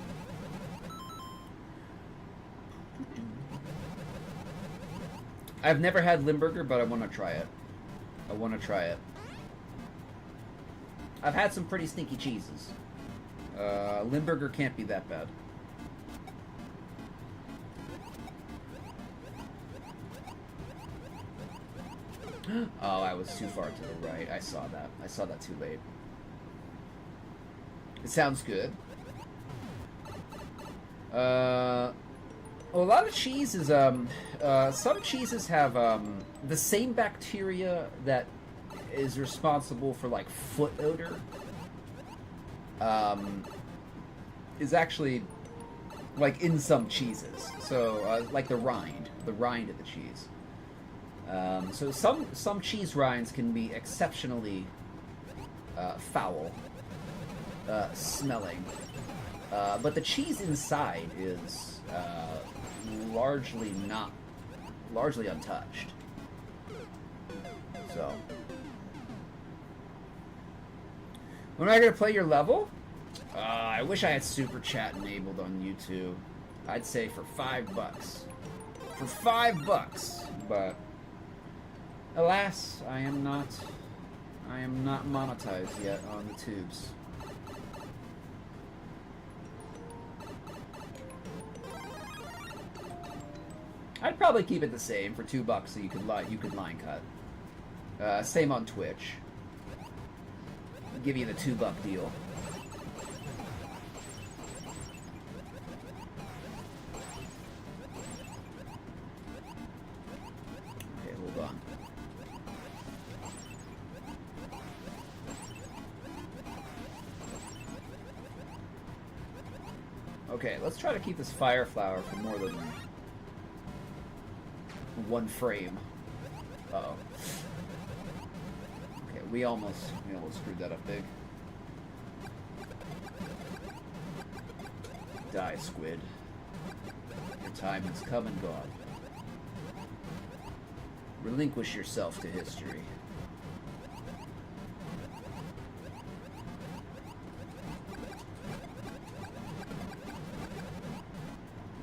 I've never had Limburger, but I want to try it. I've had some pretty stinky cheeses. Limburger can't be that bad. Oh, I was too far to the right. I saw that too late. It sounds good. Well, a lot of cheeses, some cheeses have the same bacteria that is responsible for like foot odor. Is actually like in some cheeses. So like the rind of the cheese. So some cheese rinds can be exceptionally foul smelling, but the cheese inside is largely untouched. So, when am I gonna play your level? I wish I had super chat enabled on YouTube. I'd say for $5. For $5, but alas, I am not monetized yet on the tubes. I'd probably keep it the same for $2 so you could line cut. Same on Twitch. I'll give you the $2 deal. Okay, hold on. Okay, let's try to keep this fire flower for more than one frame. Uh-oh. Okay, we almost screwed that up big. Die, squid. Your time has come and gone. Relinquish yourself to history.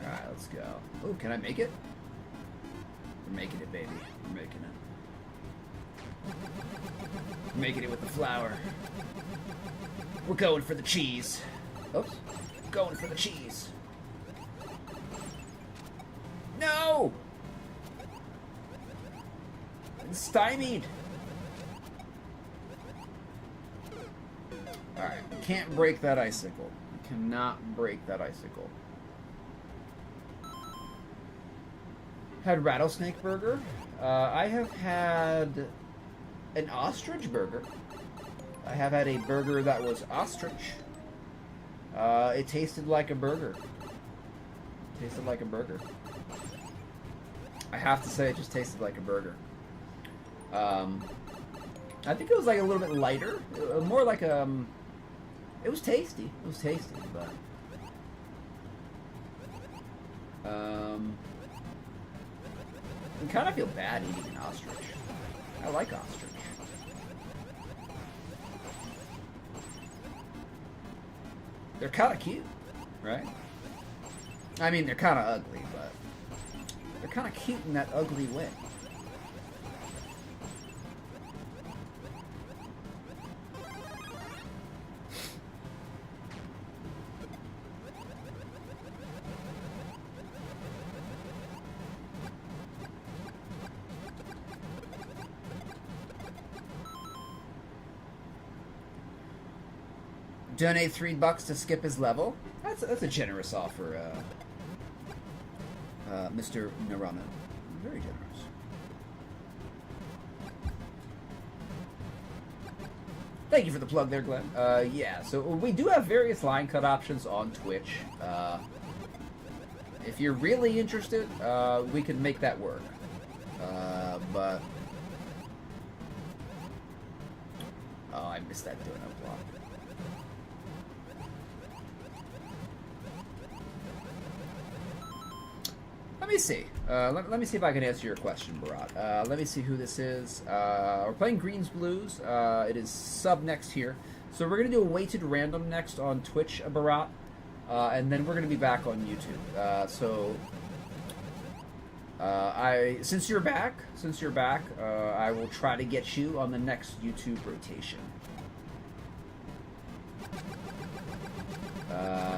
Alright, let's go. Oh, can I make it? We're making it, baby. We're making it. We're making it with the flour. We're going for the cheese. Oops. Going for the cheese. No! I'm stymied. Alright, we can't break that icicle. We cannot break that icicle. Had rattlesnake burger. I have had an ostrich burger. I have had a burger that was ostrich. It tasted like a burger. Tasted like a burger. I have to say, it just tasted like a burger. I think it was like a little bit lighter, more like it was tasty. It was tasty, but I kind of feel bad eating an ostrich. I like ostrich. They're kind of cute, right? I mean, they're kind of ugly, but they're kind of cute in that ugly way. Donate $3 to skip his level. That's a generous offer, Mr. Narana. Very generous. Thank you for the plug there, Glenn. Yeah, so we do have various line cut options on Twitch. If you're really interested, we can make that work. But oh, I missed that donut block. Let me see. Let me see if I can answer your question, Barat. Let me see who this is. We're playing Greens Blues. It is sub next here. So we're going to do a weighted random next on Twitch, Barat. And then we're going to be back on YouTube. Since you're back, I will try to get you on the next YouTube rotation.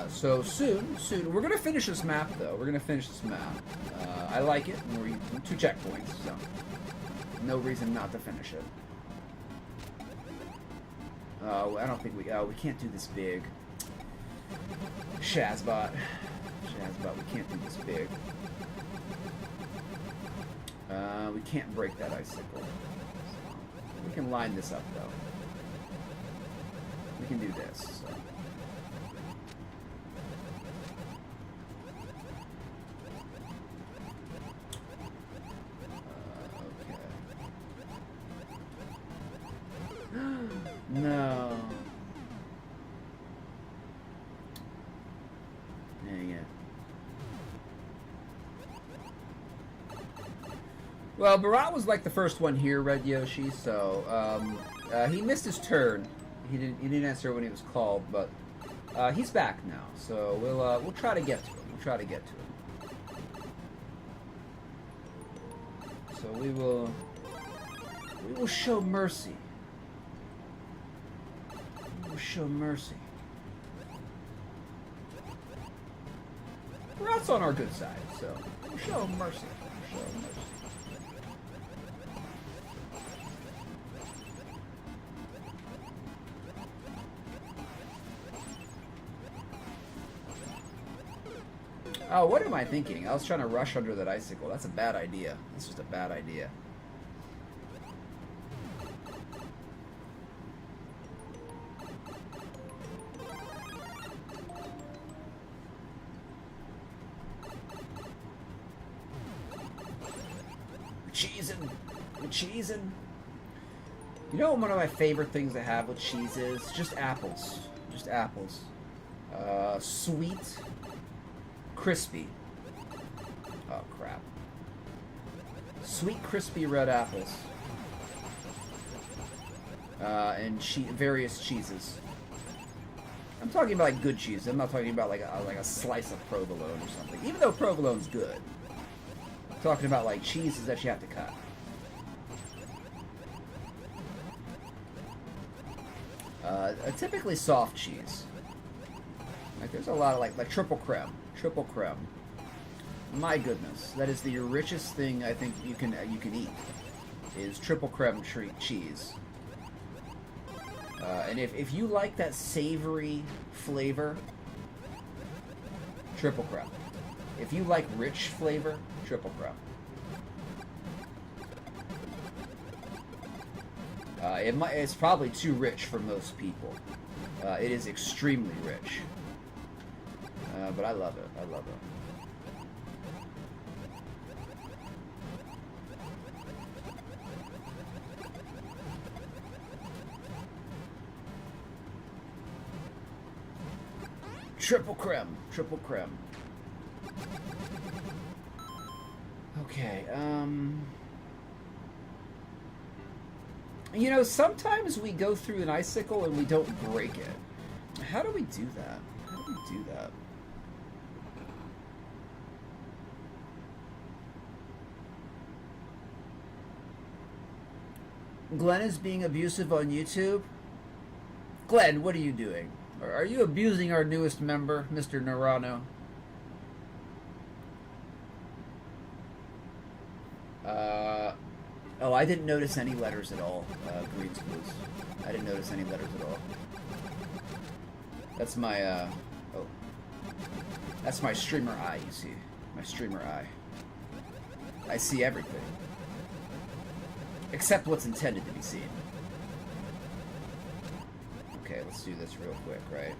So soon, we're gonna finish this map though. We're gonna finish this map. I like it. We're 2 checkpoints, so no reason not to finish it. I don't think we can't do this big. Shazbot. Shazbot, we can't do this big. We can't break that icicle. We can line this up, though. We can do this. So. No. Dang it. Well, Barat was like the first one here, Red Yoshi, so he missed his turn. He didn't answer when he was called, but he's back now. So we'll try to get to him. We'll try to get to him. So we will show mercy. Show mercy. Barat's on our good side, so show mercy. Show mercy. Oh, what am I thinking? I was trying to rush under that icicle. That's a bad idea. That's just a bad idea. We're cheesing. You know, one of my favorite things to have with cheese is just apples. Just apples. Sweet, crispy. Oh crap. Sweet, crispy red apples. And various cheeses. I'm talking about like good cheese. I'm not talking about like a slice of provolone or something. Even though provolone's good. I'm talking about like cheeses that you have to cut. Typically soft cheese. Like there's a lot of like triple creme. Triple creme. My goodness, that is the richest thing I think you can eat. Is triple creme cheese. And if you like that savory flavor, triple creme. If you like rich flavor, triple creme. It's probably too rich for most people. It is extremely rich. But I love it. I love it. Triple creme. Triple creme. Okay, you know, sometimes we go through an icicle and we don't break it. How do we do that? How do we do that? Glenn is being abusive on YouTube. Glenn, what are you doing? Are you abusing our newest member, Mr. Narano? Oh, I didn't notice any letters at all, Greens Blues. I didn't notice any letters at all. That's my, oh. That's my streamer eye, you see. My streamer eye. I see everything. Except what's intended to be seen. Okay, let's do this real quick, right?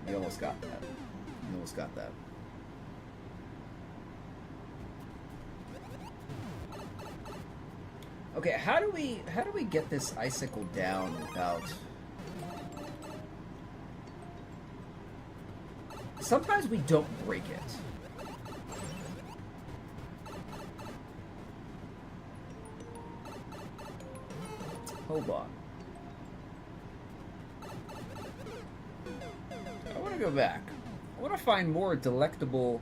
You almost got that. You almost got that. Okay, how do we get this icicle down without... Sometimes we don't break it. Hold on. I want to go back. I want to find more delectable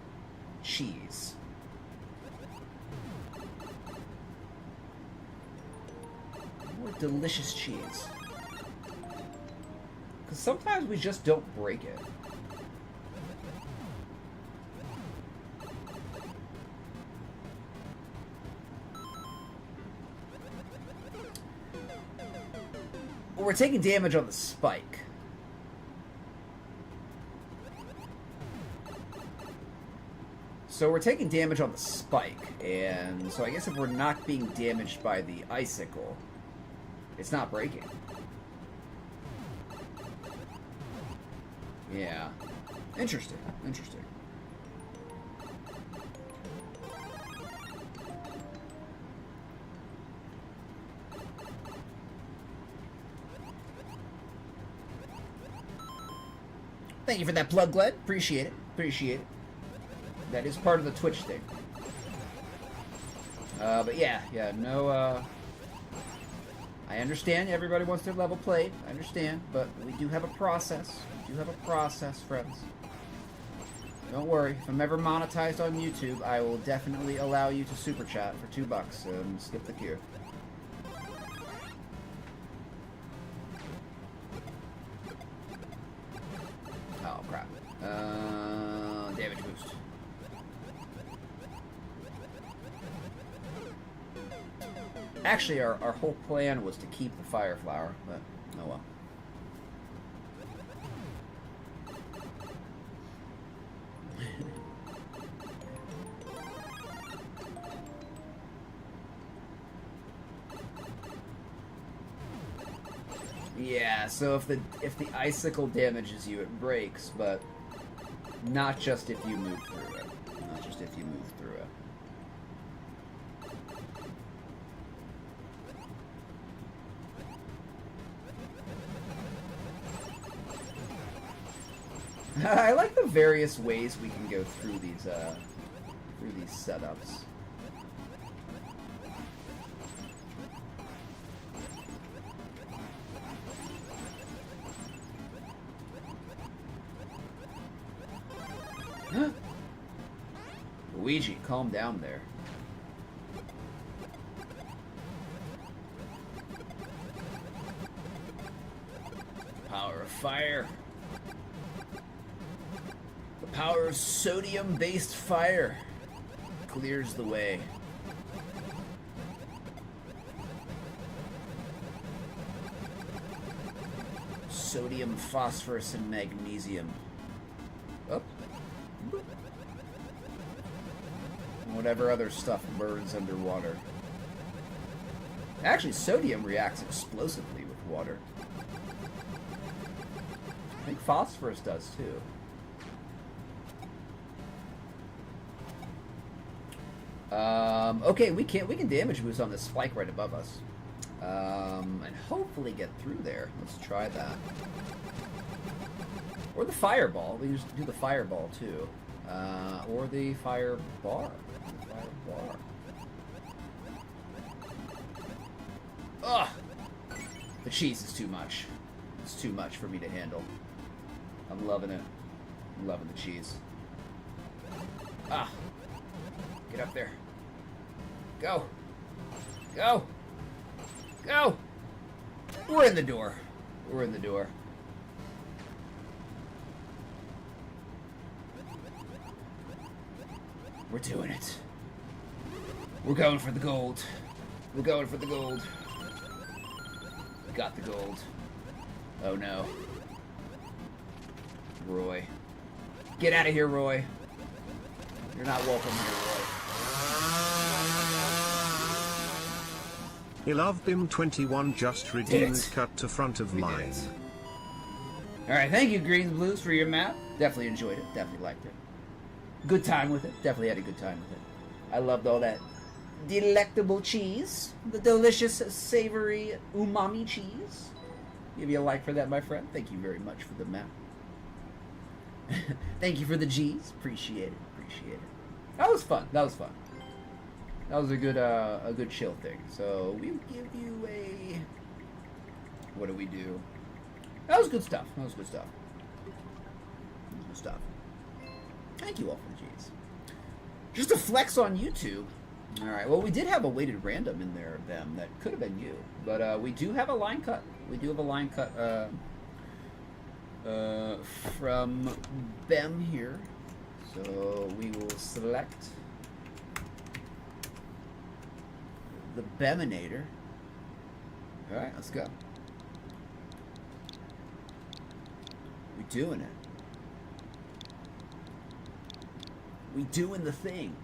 cheese. More delicious cheese. Because sometimes we just don't break it. We're taking damage on the spike. So we're taking damage on the spike, and so I guess if we're not being damaged by the icicle, it's not breaking. Yeah. Interesting. Interesting. Thank you for that plug, Gled. Appreciate it. Appreciate it. That is part of the Twitch thing. But yeah, no, I understand everybody wants their level played. I understand, but we do have a process. We do have a process, friends. Don't worry. If I'm ever monetized on YouTube, I will definitely allow you to super chat for $2 and skip the queue. Oh, crap. Damage boost. Actually, our whole plan was to keep the fire flower, but oh well. Yeah, so if the icicle damages you, it breaks, but not just if you move through it. Not just if you move through it. I like the various ways we can go through these setups. Luigi, calm down there. Power of fire. The power of sodium-based fire clears the way. Sodium, phosphorus, and magnesium. Oh. Whatever other stuff burns underwater. Actually, sodium reacts explosively with water. I think phosphorus does too. Okay, we can damage boost on this spike right above us. And hopefully get through there. Let's try that. Or the fireball. We just do the fireball too. Or the fire bar. Ugh! The cheese is too much. It's too much for me to handle. I'm loving it. I'm loving the cheese. Ah! Get up there. Go! Go! Go! We're in the door. We're in the door. We're doing it. We're going for the gold. We're going for the gold. We got the gold. Oh no. Roy. Get out of here, Roy. You're not welcome here, Roy. Ilovebim21 just redeemed cut to front of line. Alright, thank you, Greens and Blues, for your map. Definitely enjoyed it. Definitely liked it. Good time with it. Definitely had a good time with it. I loved all that delectable cheese. The delicious, savory, umami cheese. Give you a like for that, my friend. Thank you very much for the map. Thank you for the G's. Appreciate it. Appreciate it. That was fun. That was fun. That was a good chill thing. So we'll give you a... What do we do? That was good stuff. That was good stuff. Good stuff. Thank you all for the G's. Just a flex on YouTube. Alright, well, we did have a weighted random in there, them. That could have been you. But we do have a line cut. We do have a line cut from Bem here. So we will select the Beminator. Alright, let's go. We're doing it. We doing the thing.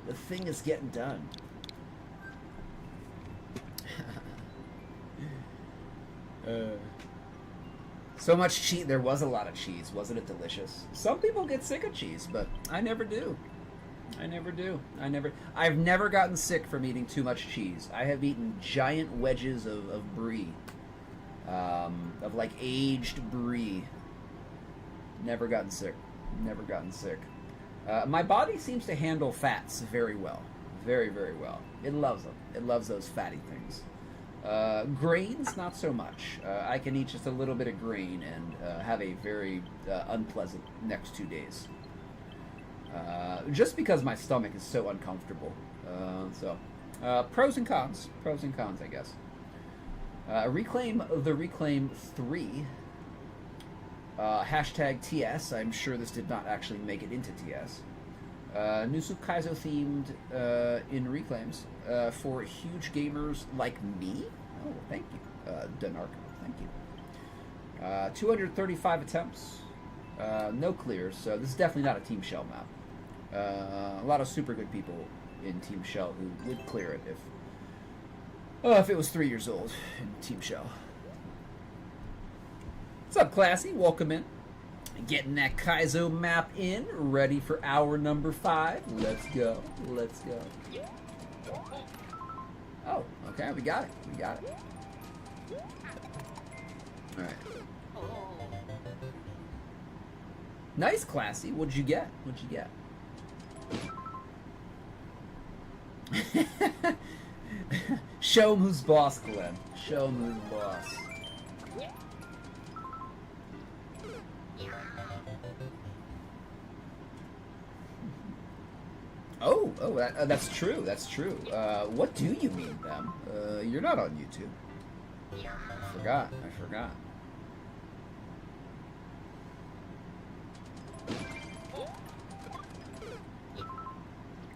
The thing is getting done. So much cheese. There was a lot of cheese. Wasn't it delicious? Some people get sick of cheese, but I never do. I never do. I've never gotten sick from eating too much cheese. I have eaten giant wedges of brie. Of like aged brie. Never gotten sick. Never gotten sick. My body seems to handle fats very well. Very, very well. It loves them. It loves those fatty things. Grains, not so much. I can eat just a little bit of grain and have a very unpleasant next 2 days. Just because my stomach is so uncomfortable. Pros and cons. Pros and cons, I guess. Reclaim 3. Hashtag TS. I'm sure this did not actually make it into TS. Nusu Kaizo themed in Reclaims for huge gamers like me. Oh, thank you, Denark. Thank you. 235 attempts. No clears, so this is definitely not a Team Shell map. A lot of super good people in Team Shell who would clear it if it was 3 years old in Team Shell. What's up, Classy? Welcome in. Getting that Kaizo map in, ready for hour number 5. Let's go. Let's go. Oh, okay, we got it. We got it. Alright. Nice, Classy. What'd you get? What'd you get? Show him who's boss, Glenn. Show him who's boss. That's true. That's true. What do you mean, them? You're not on YouTube. I forgot.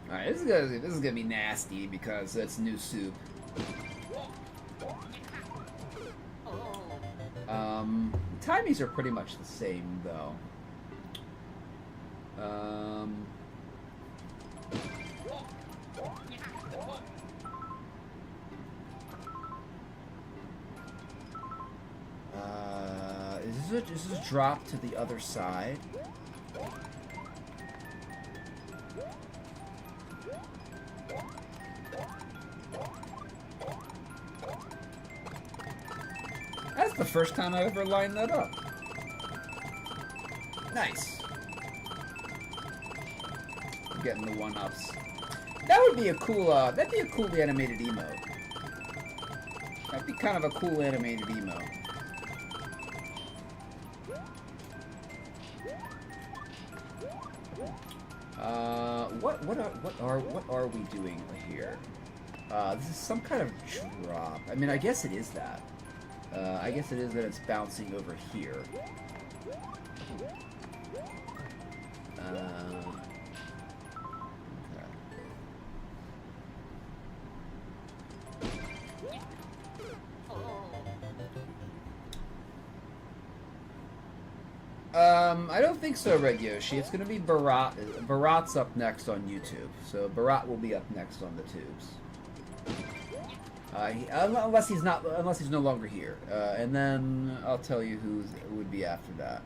Alright, this is gonna be nasty because it's new soup. Timings are pretty much the same, though. Is this drop to the other side? That's the first time I've ever lined that up. Nice. I'm getting the one-ups. That would be a cool, that'd be a cool animated emote. That'd be kind of a cool animated emote. What are we doing here? This is some kind of drop. I mean, I guess it is that. I guess it is that it's bouncing over here. I don't think so, Red Yoshi. It's going to be Barat. Barat's up next on YouTube, so Barat will be up next on the tubes. Unless he's no longer here, and then I'll tell you who would be after that.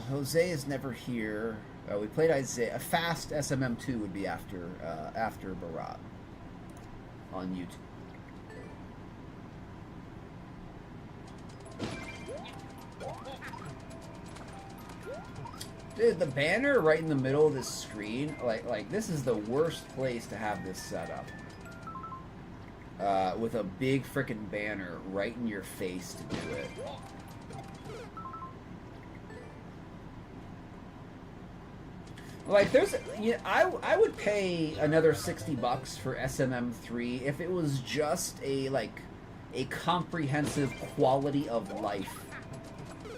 Jose is never here. We played Isaiah. A fast SMM2 would be after Barat on YouTube. Dude, the banner right in the middle of this screen, like this is the worst place to have this set up. With a big frickin' banner right in your face to do it. Like, there's, I would pay another $60 for SMM3 if it was just a comprehensive quality of life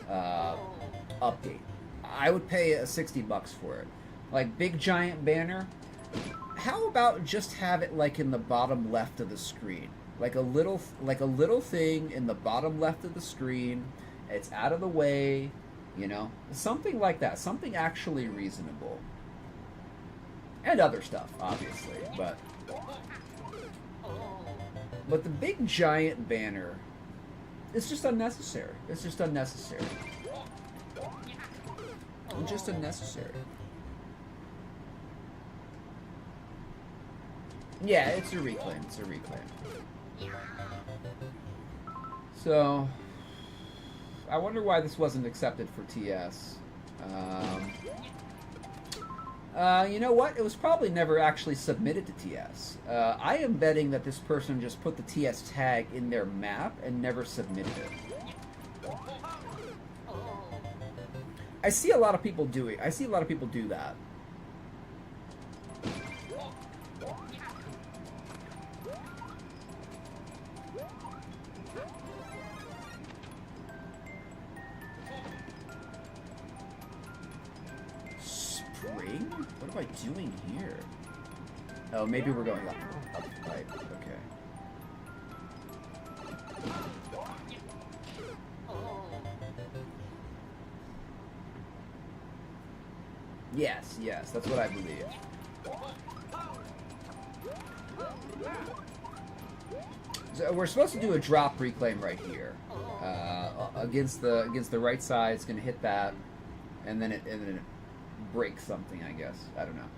update. I would pay $60 for it. Like, big giant banner. How about just have it like in the bottom left of the screen? Like a little thing in the bottom left of the screen. It's out of the way. You know? Something like that. Something actually reasonable. And other stuff, obviously. But the big giant banner, it's just unnecessary. It's just unnecessary. It's just unnecessary. Yeah, it's a reclaim. It's a reclaim. So, I wonder why this wasn't accepted for TS. You know what? It was probably never actually submitted to TS. I am betting that this person just put the TS tag in their map and never submitted it. I see a lot of people do it. I see a lot of people do that. Spring? What am I doing here? Oh, maybe we're going up the pipe. Okay. Yes, yes, that's what I believe. So we're supposed to do a drop reclaim right here, against the right side. It's gonna hit that, and then it breaks something. I guess I don't know.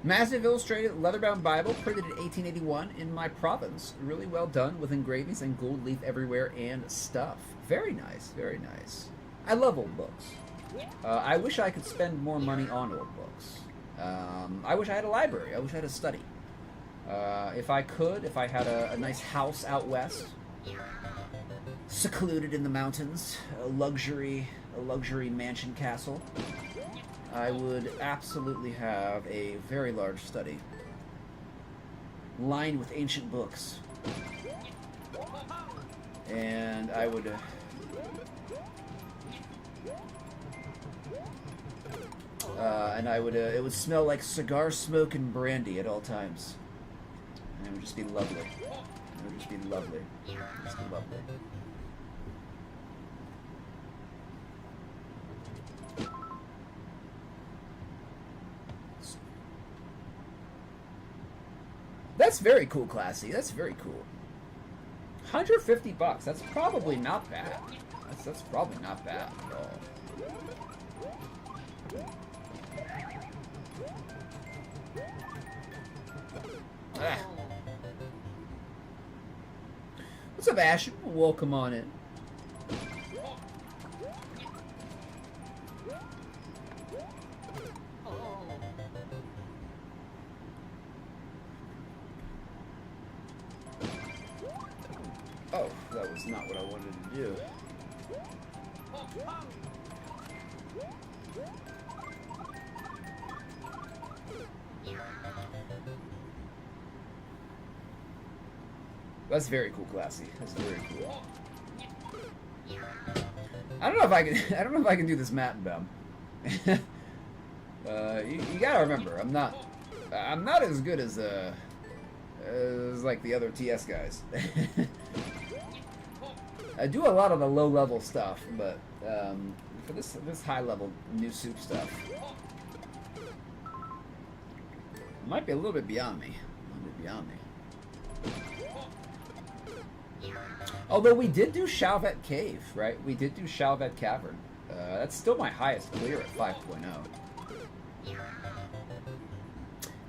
Massive illustrated leather-bound Bible printed in 1881 in my province. Really well done with engravings and gold leaf everywhere and stuff. Very nice, very nice. I love old books. I wish I could spend more money on old books. I wish I had a library. I wish I had a study. If I could, if I had a nice house out west, secluded in the mountains, a luxury mansion castle, I would absolutely have a very large study, lined with ancient books, and I would it would smell like cigar smoke and brandy at all times, and it would just be lovely. It would just be lovely. Just be lovely. That's very cool, Classy. That's very cool. $150. That's probably not bad. That's probably not bad at all. Ah. What's up, Ash? Welcome on in. Oh, that was not what I wanted to do. That's very cool, Classy. That's very cool. I don't know if I can. I don't know if I can do this map, Bem. You gotta remember, I'm not as good as like the other TS guys. I do a lot of the low-level stuff, but for this high-level new soup stuff, it might be a little bit beyond me. Although we did do Shalvet Cave, right? We did do Shalvet Cavern. That's still my highest clear at 5.0.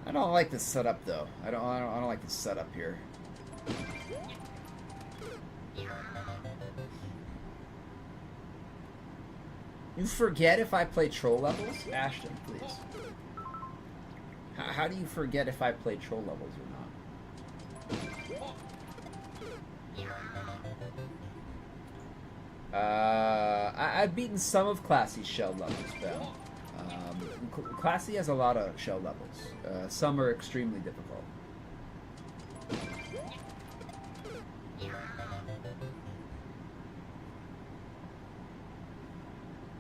I don't like this setup though. I don't like this setup here. You forget if I play troll levels? Ashton, please. How do you forget if I play troll levels or not? I've beaten some of Classy's shell levels, though. Classy has a lot of shell levels. Some are extremely difficult.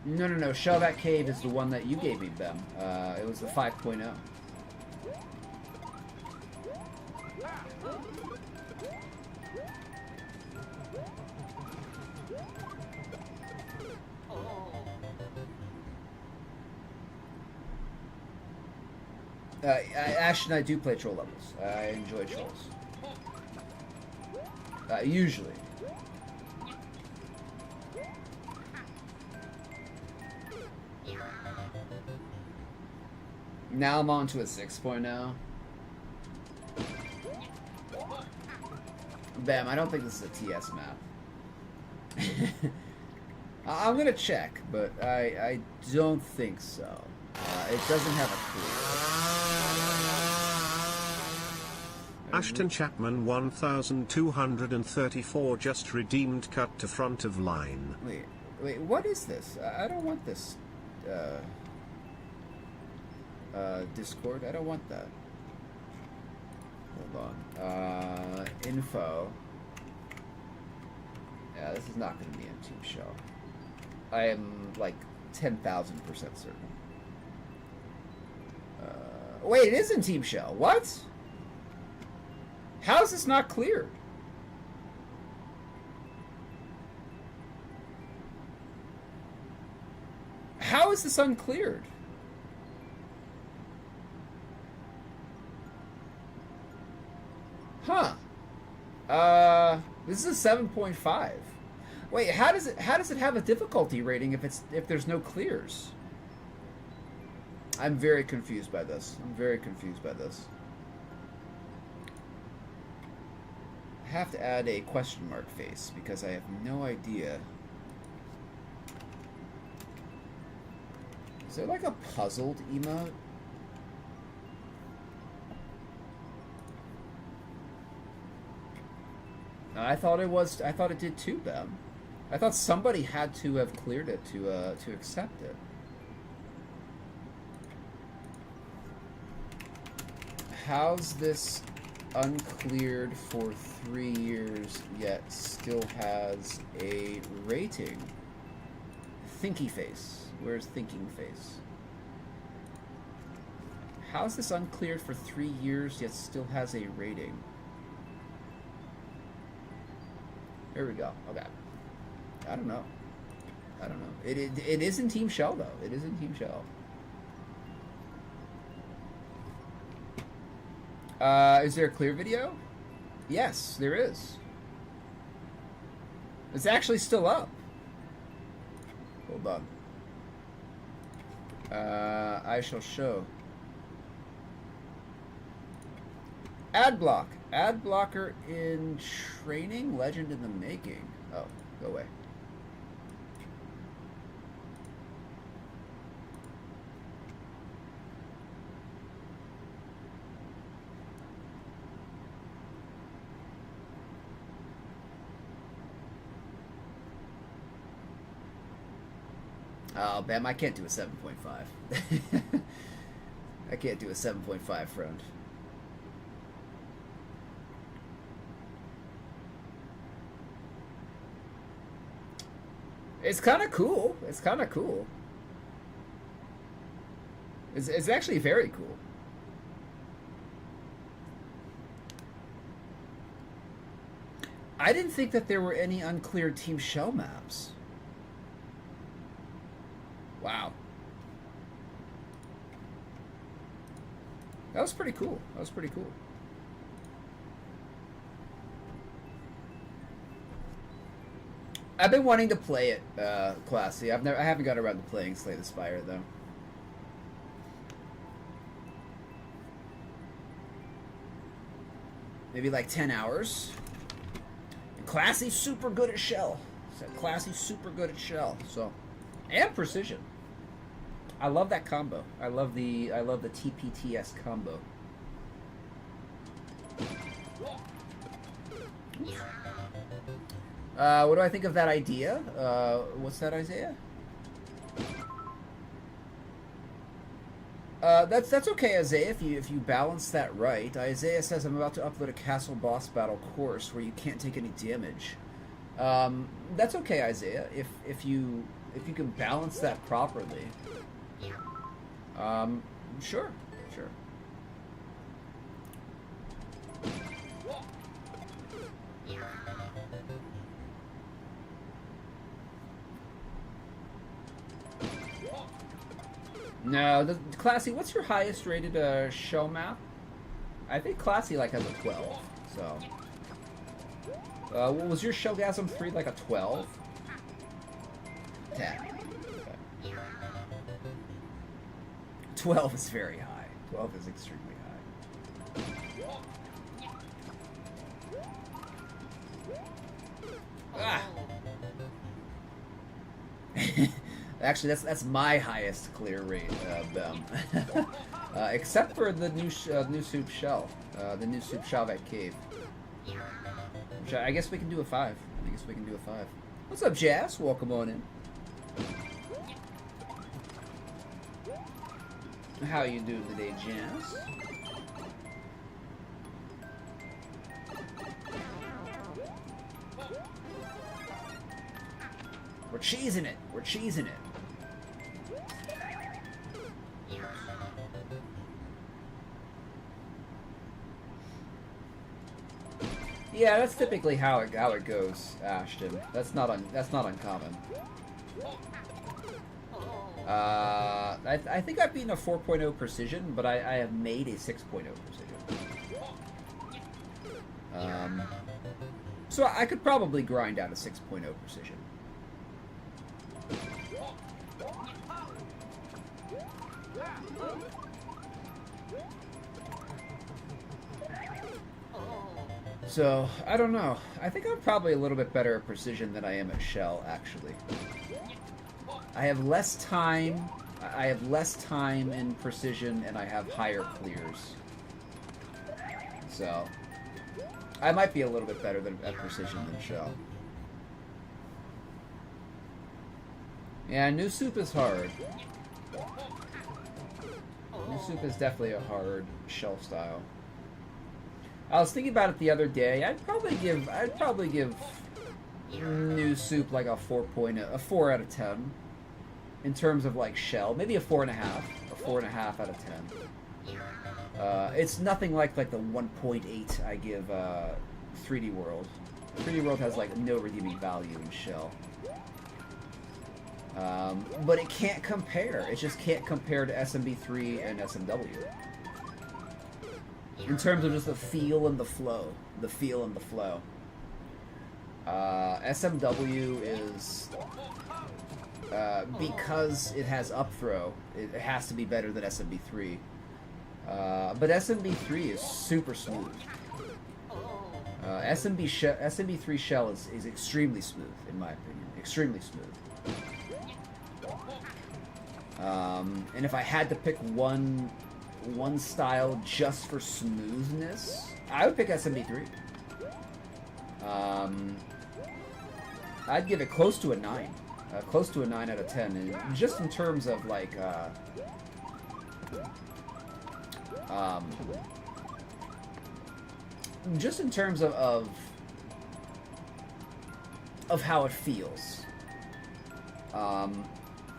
No. Shelvat Cave is the one that you gave me, Bem. It was the 5.0. Ash and I do play troll levels. I enjoy trolls. Usually. Now I'm on to a 6.0. Bam, I don't think this is a TS map. I'm gonna check, but I don't think so. It doesn't have a clue. Ashton Chapman 1234 just redeemed cut to front of line. Wait, what is this? I don't want this. Discord, I don't want that. Hold on. Info. Yeah, this is not going to be in Team Show. I am like 10,000% certain. Wait, it is in Team Shell. What? How is this not cleared? How is this uncleared? Huh. This is a 7.5. Wait, how does it have a difficulty rating if there's no clears? I'm very confused by this. I have to add a question mark face because I have no idea. Is there like a puzzled emote? I thought it did too, Ben. I thought somebody had to have cleared it to accept it. How's this uncleared for 3 years yet still has a rating? Thinky face. Where's thinking face? How's this uncleared for 3 years yet still has a rating? Here we go. Okay. I don't know. It is in Team Shell though. It is in Team Shell. Is there a clear video? Yes, there is. It's actually still up. Hold on. I shall show. Ad block. Ad blocker in training. Legend in the making. Oh, go away. Oh, bam, I can't do a 7.5. I can't do a 7.5, friend. It's kind of cool. It's actually very cool. I didn't think that there were any uncleared Team Shell maps. Wow. That was pretty cool. I've been wanting to play it, Classy. I haven't got around to playing Slay the Spire though. Maybe like 10 hours. And Classy's super good at Shell. So, and Precision. I love that combo. I love the TPTS combo. What do I think of that idea? What's that, Isaiah? That's okay, Isaiah, if you balance that right. Isaiah says, I'm about to upload a castle boss battle course where you can't take any damage. That's okay, Isaiah, if you can balance that properly. Sure. No, Classy, what's your highest rated shell map? I think Classy like has a 12, so... what was your Shellgasm 3 like a 12? 10. Okay. 12 is very high. 12 is extremely high. Ah! Actually, that's my highest clear rate of them. Except for the new soup shell. The new soup shell at Cave. Which I guess we can do a 5. I guess we can do a 5. What's up, Jazz? Welcome on in. How you doing today, Jazz? We're cheesing it. We're cheesing it. Yeah, that's typically how it goes, Ashton. That's not uncommon. I think I've been a 4.0 precision, but I have made a 6.0 precision. So I could probably grind out a 6.0 precision. So, I don't know. I think I'm probably a little bit better at precision than I am at shell, actually. I have less time. I have less time in precision, and I have higher clears. So, I might be a little bit better at precision than shell. Yeah, new soup is hard. New soup is definitely a hard shell style. I was thinking about it the other day. I'd probably give new soup like a 4 out of 10 in terms of like shell, maybe a 4.5, a 4.5 out of 10. It's nothing like the 1.8 I give 3D World. 3D World has like no redeeming value in shell. But it can't compare. It just can't compare to SMB3 and SMW. In terms of just the feel and the flow. The feel and the flow. SMW is... because it has up throw, it has to be better than SMB3. But SMB3 is super smooth. SMB3 shell is extremely smooth, in my opinion. Extremely smooth. And if I had to pick one style just for smoothness, I would pick SMB3. I'd give it close to a 9. Close to a 9 out of 10. And just in terms of, like, just in terms of how it feels.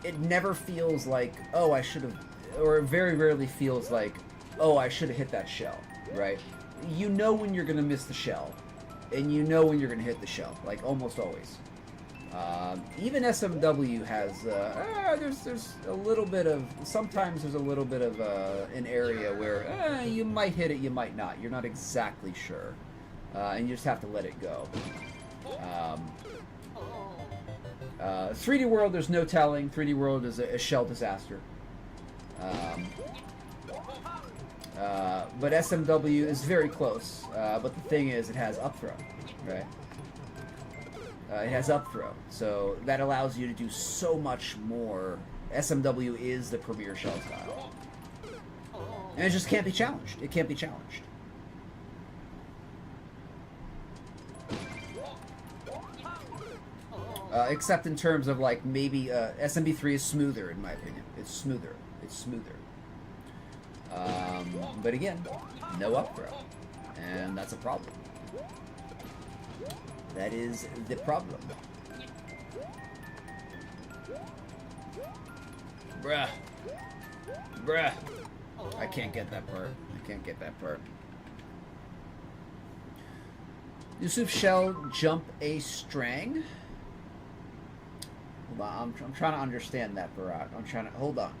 It never feels like, oh, I should have... Or it very rarely feels like, oh, I should have hit that shell, right? You know when you're going to miss the shell, and you know when you're going to hit the shell, like almost always. Even SMW has, there's a little bit of, sometimes there's a little bit of an area where you might hit it, you might not. You're not exactly sure, and you just have to let it go. 3D World, there's no telling. 3D World is a shell disaster. But SMW is very close. But the thing is, it has up throw, right? It has up throw, so that allows you to do so much more. SMW is the premier shell style, and it just can't be challenged. It can't be challenged. Except in terms of like maybe SMB3 is smoother in my opinion. It's smoother. It's smoother. But again, no up throw, and that's a problem. That is the problem. Bruh. Bruh. I can't get that part. I can't get that part. Yusuf Shell jump a strang? Hold on, I'm trying to understand that, Barat. I'm trying to... Hold on.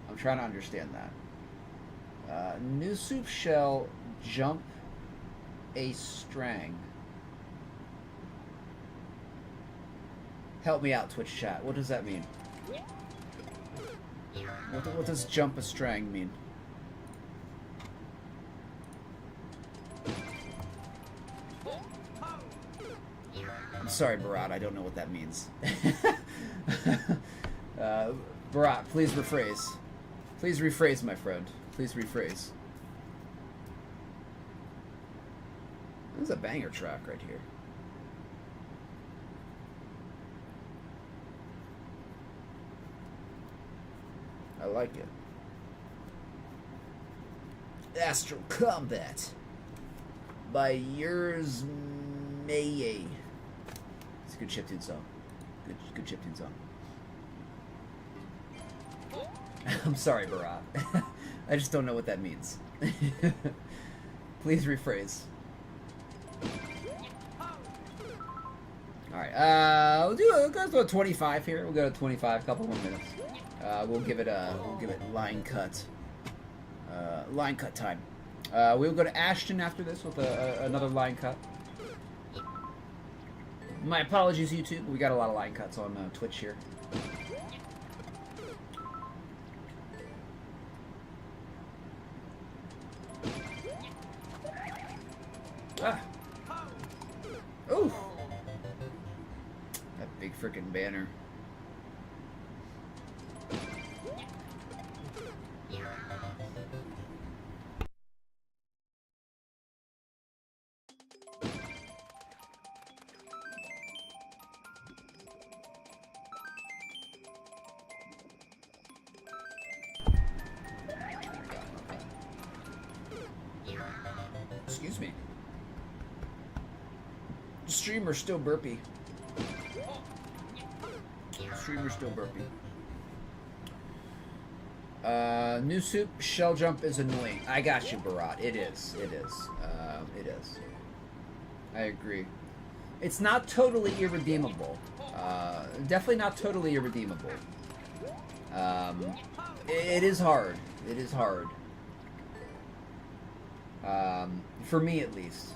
I'm trying to understand that. New soup shall jump a strang. Help me out, Twitch chat. What does that mean? What does jump a strang mean? I'm sorry, Barat. I don't know what that means. Barat, please rephrase. Please rephrase, my friend. Please rephrase. This is a banger track right here. I like it. Astral Combat by Yours Maye. It's a good chiptune song. Good chiptune song. I'm sorry, Barat. I just don't know what that means. Please rephrase. Alright, we'll go to 25 here. We'll go to 25, couple more minutes. We'll give it line cut. Line cut time. We'll go to Ashton after this with another line cut. My apologies, YouTube. We got a lot of line cuts on Twitch here. Ah. Ooh. That big frickin' banner. Excuse me. Streamer still burpy. Streamer still burpy. New soup shell jump is annoying. I got you, Barat. It is. It is. It is. I agree. It's not totally irredeemable. Definitely not totally irredeemable. It is hard. It is hard. For me, at least.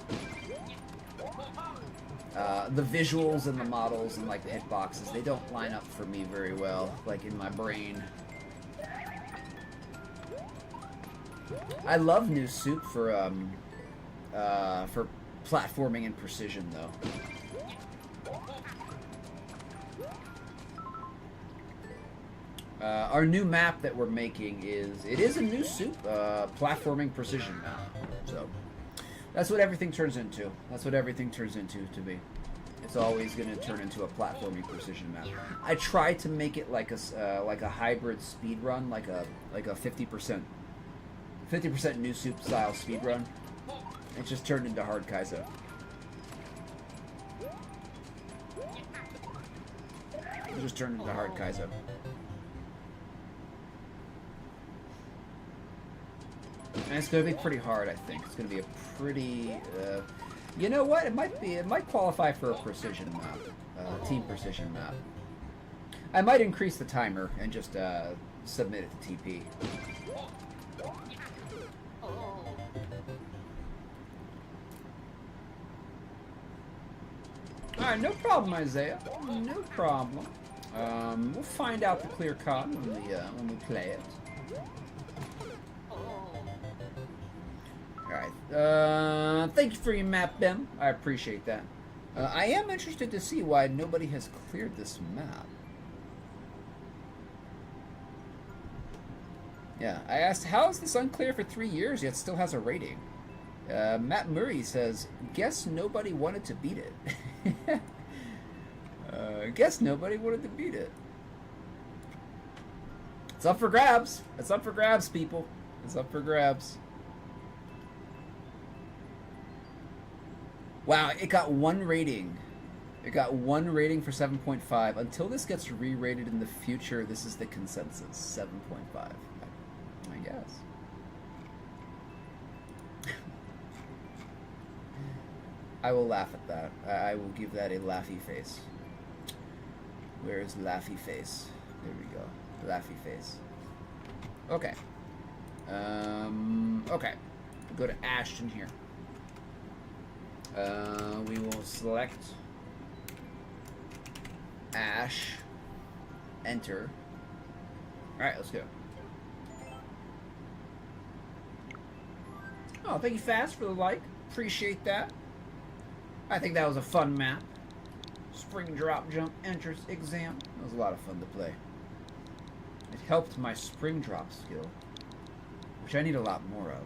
The visuals and the models and like the hitboxes, they don't line up for me very well, like in my brain. I love New Soup for platforming and precision, though. Our new map that we're making is a New Soup platforming precision map. So that's what everything turns into. That's what everything turns into to be. It's always going to turn into a platforming precision map. I tried to make it like a hybrid speed run, like a 50% New Soup style speed run. It just turned into hard Kaizo. It just turned into hard Kaizo. And it's going to be pretty hard, I think. It's going to be a pretty... you know what? It might qualify for a precision map. Team precision map. I might increase the timer and just submit it to TP. Alright, no problem, Isaiah. No problem. We'll find out the clear cut when we play it. Alright, thank you for your map, Ben. I appreciate that. I am interested to see why nobody has cleared this map. Yeah, I asked, how is this unclear for 3 years yet still has a rating? Matt Murray says, guess nobody wanted to beat it. Guess nobody wanted to beat it. It's up for grabs. It's up for grabs, people. It's up for grabs. Wow, it got 1 rating. It got 1 rating for 7.5. Until this gets re-rated in the future, this is the consensus. 7.5. I guess. I will laugh at that. I will give that a laughy face. Where is laughy face? There we go. Laughy face. Okay. Okay. Go to Ashton here. We will select Ash. Enter. Alright, let's go. Oh, thank you, Fast, for the like. Appreciate that. I think that was a fun map. Spring drop jump entrance exam. That was a lot of fun to play. It helped my spring drop skill, which I need a lot more of.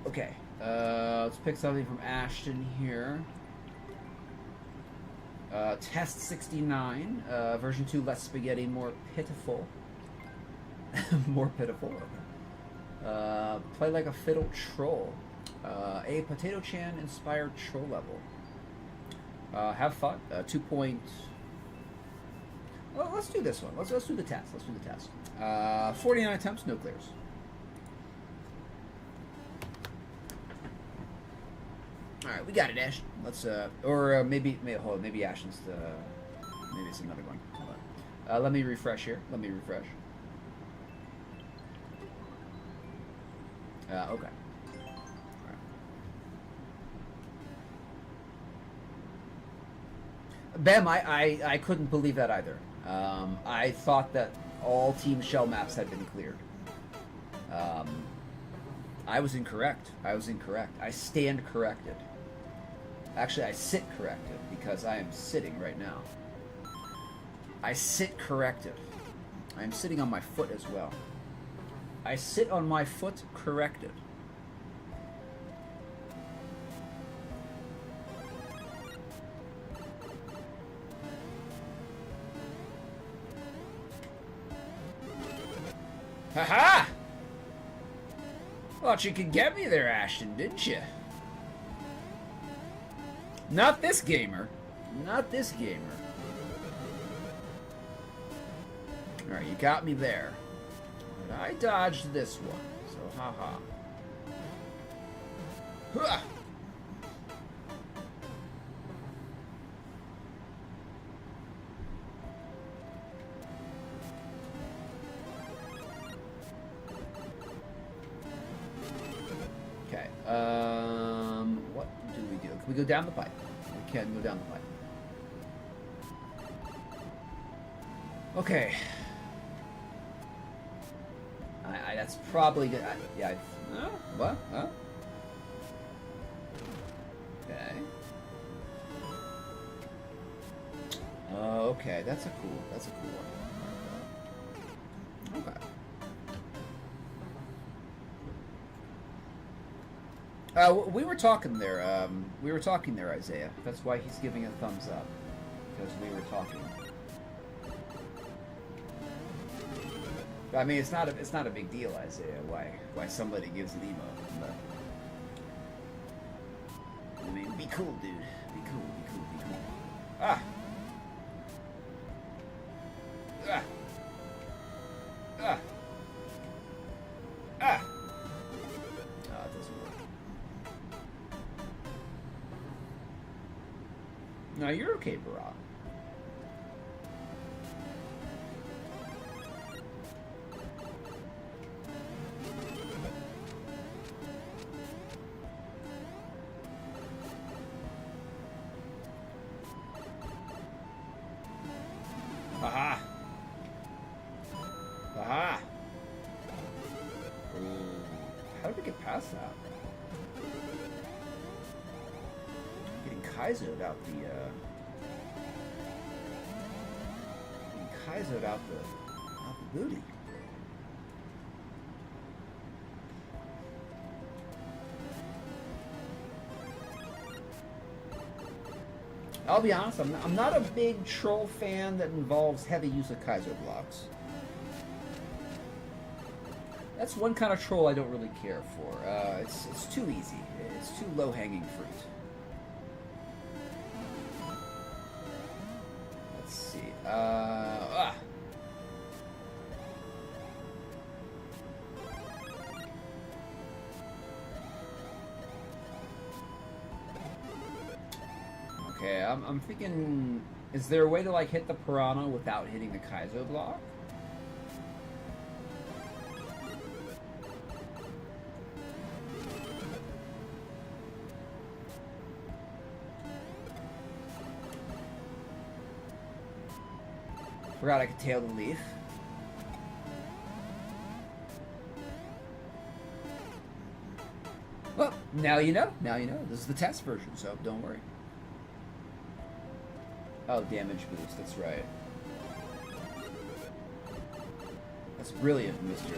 Okay, let's pick something from Ashton here. Test 69, version 2, less spaghetti, more pitiful. More pitiful. Play like a fiddle troll. A Potato Chan inspired troll level. Have fun. 2 point. Well, let's do this one. Let's do the test. 49 attempts, no clears. All right, we got it, Ash. Let's maybe Ashton's maybe it's another one. Hold on. Let me refresh here. Okay. Right. Bam, I couldn't believe that either. I thought that all team shell maps had been cleared. I was incorrect. I stand corrected. Actually, I sit corrected because I am sitting right now. I sit corrected. I am sitting on my foot as well. I sit on my foot corrected. Haha! Thought you could get me there, Ashton, didn't you? Not this gamer. Alright, you got me there. But I dodged this one, so haha. Huh. Okay, what do we do? Can we go down the pipe? We can go down the pipe. Okay. That's probably good. Yeah. What? Huh? Okay. Okay, that's a cool one. Okay. We were talking there, Isaiah. That's why he's giving a thumbs up. Because we were talking. I mean, it's not a big deal, Isaiah. Why somebody gives an emote? But I mean, be cool, dude. Be cool. Ah. Ah. Ah. Ah. Oh, it doesn't work. No, you're okay, Barack. Aha! Aha! Ooh. How did we get past that? Getting Kaizo'd out the, out the booty. I'll be honest, I'm not a big troll fan that involves heavy use of Kaizo blocks. That's one kind of troll I don't really care for. It's too easy. It's too low-hanging fruit. Let's see. Okay, I'm thinking, is there a way to like hit the Piranha without hitting the Kaizo block? Forgot I could tail the leaf. Well, now you know. Now you know. This is the test version, so don't worry. Oh, damage boost. That's right. That's brilliant, Mr.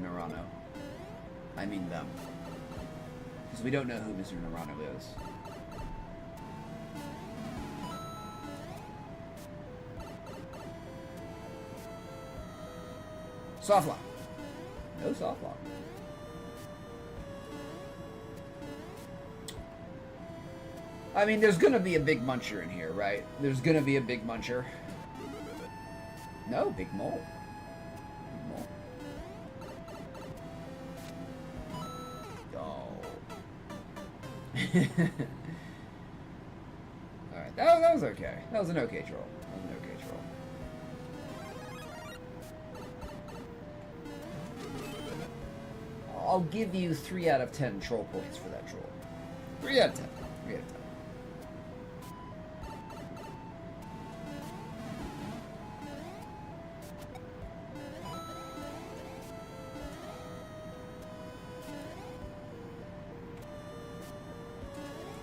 Narano. I mean them. Because we don't know who Mr. Narano is. Soft lock. No soft lock. I mean, there's gonna be a big muncher in here, right? There's gonna be a big muncher. No, big mole. Big mole. Oh. Alright, that was okay. That was an okay troll. That was an okay troll. I'll give you 3 out of 10 troll points for that troll. 3 out of 10. 3 out of 10.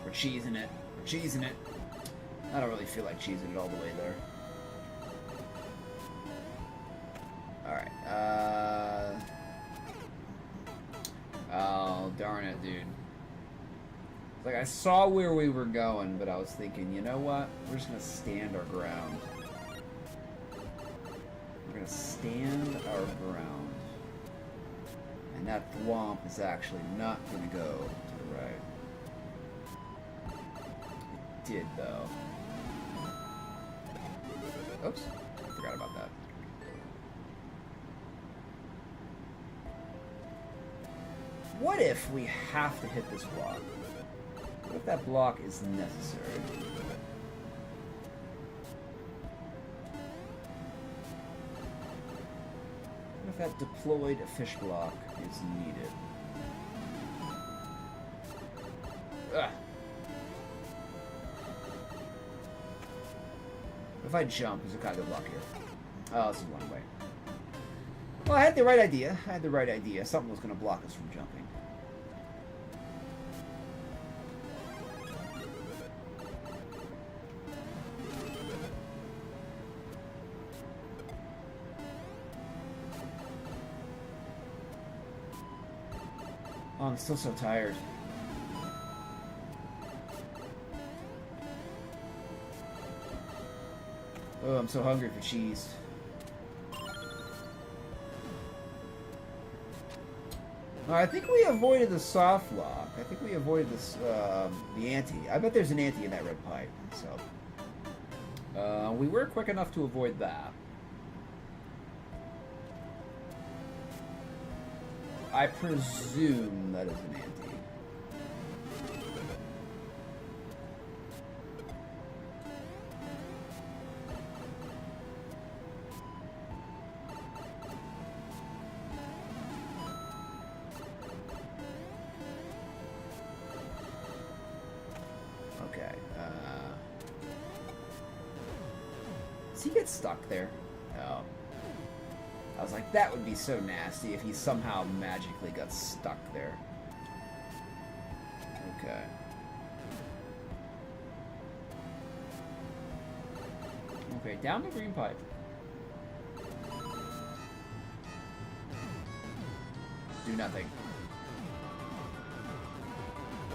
We're cheesing it. We're cheesing it. I don't really feel like cheesing it all the way there. Alright, oh, darn it, dude. It's like, I saw where we were going, but I was thinking, you know what? We're just gonna stand our ground. We're gonna stand our ground. And that thwomp is actually not gonna go to the right. It did, though. Oops. I forgot about that. What if we have to hit this block? What if that block is necessary? What if that deployed fish block is needed? Ugh. If I jump, there's a kind of block here. Oh, this is one way. Well, I had the right idea. I had the right idea. Something was going to block us from jumping. Oh, I'm still so tired. Oh, I'm so hungry for cheese. Oh, I think we avoided the soft lock. I think we avoided this, the ante. I bet there's an ante in that red pipe. So, we were quick enough to avoid that. I presume that is an ante. Okay, does he get stuck there? No. I was like, that would be so nasty if he somehow magically got stuck there. Okay. Okay, down the green pipe. Do nothing.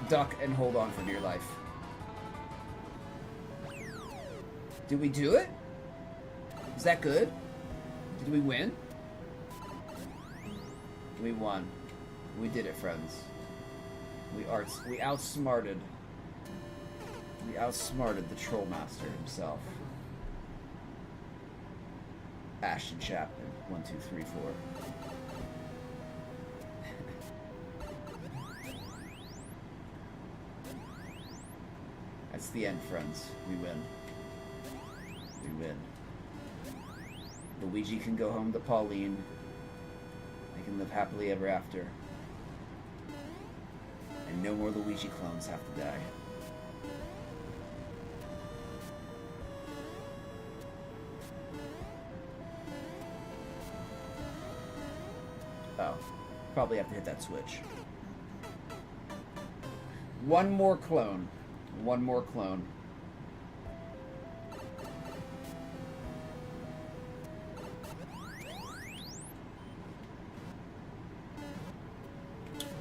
Duck and hold on for dear life. Did we do it? Is that good? Did we win? We won. We did it, friends. We outsmarted. We outsmarted the Troll Master himself. Ashton Chapman. 1, 2, 3, 4. the end, friends. We win. We win. Luigi can go home to Pauline. They can live happily ever after. And no more Luigi clones have to die. Oh. Probably have to hit that switch. One more clone. One more clone.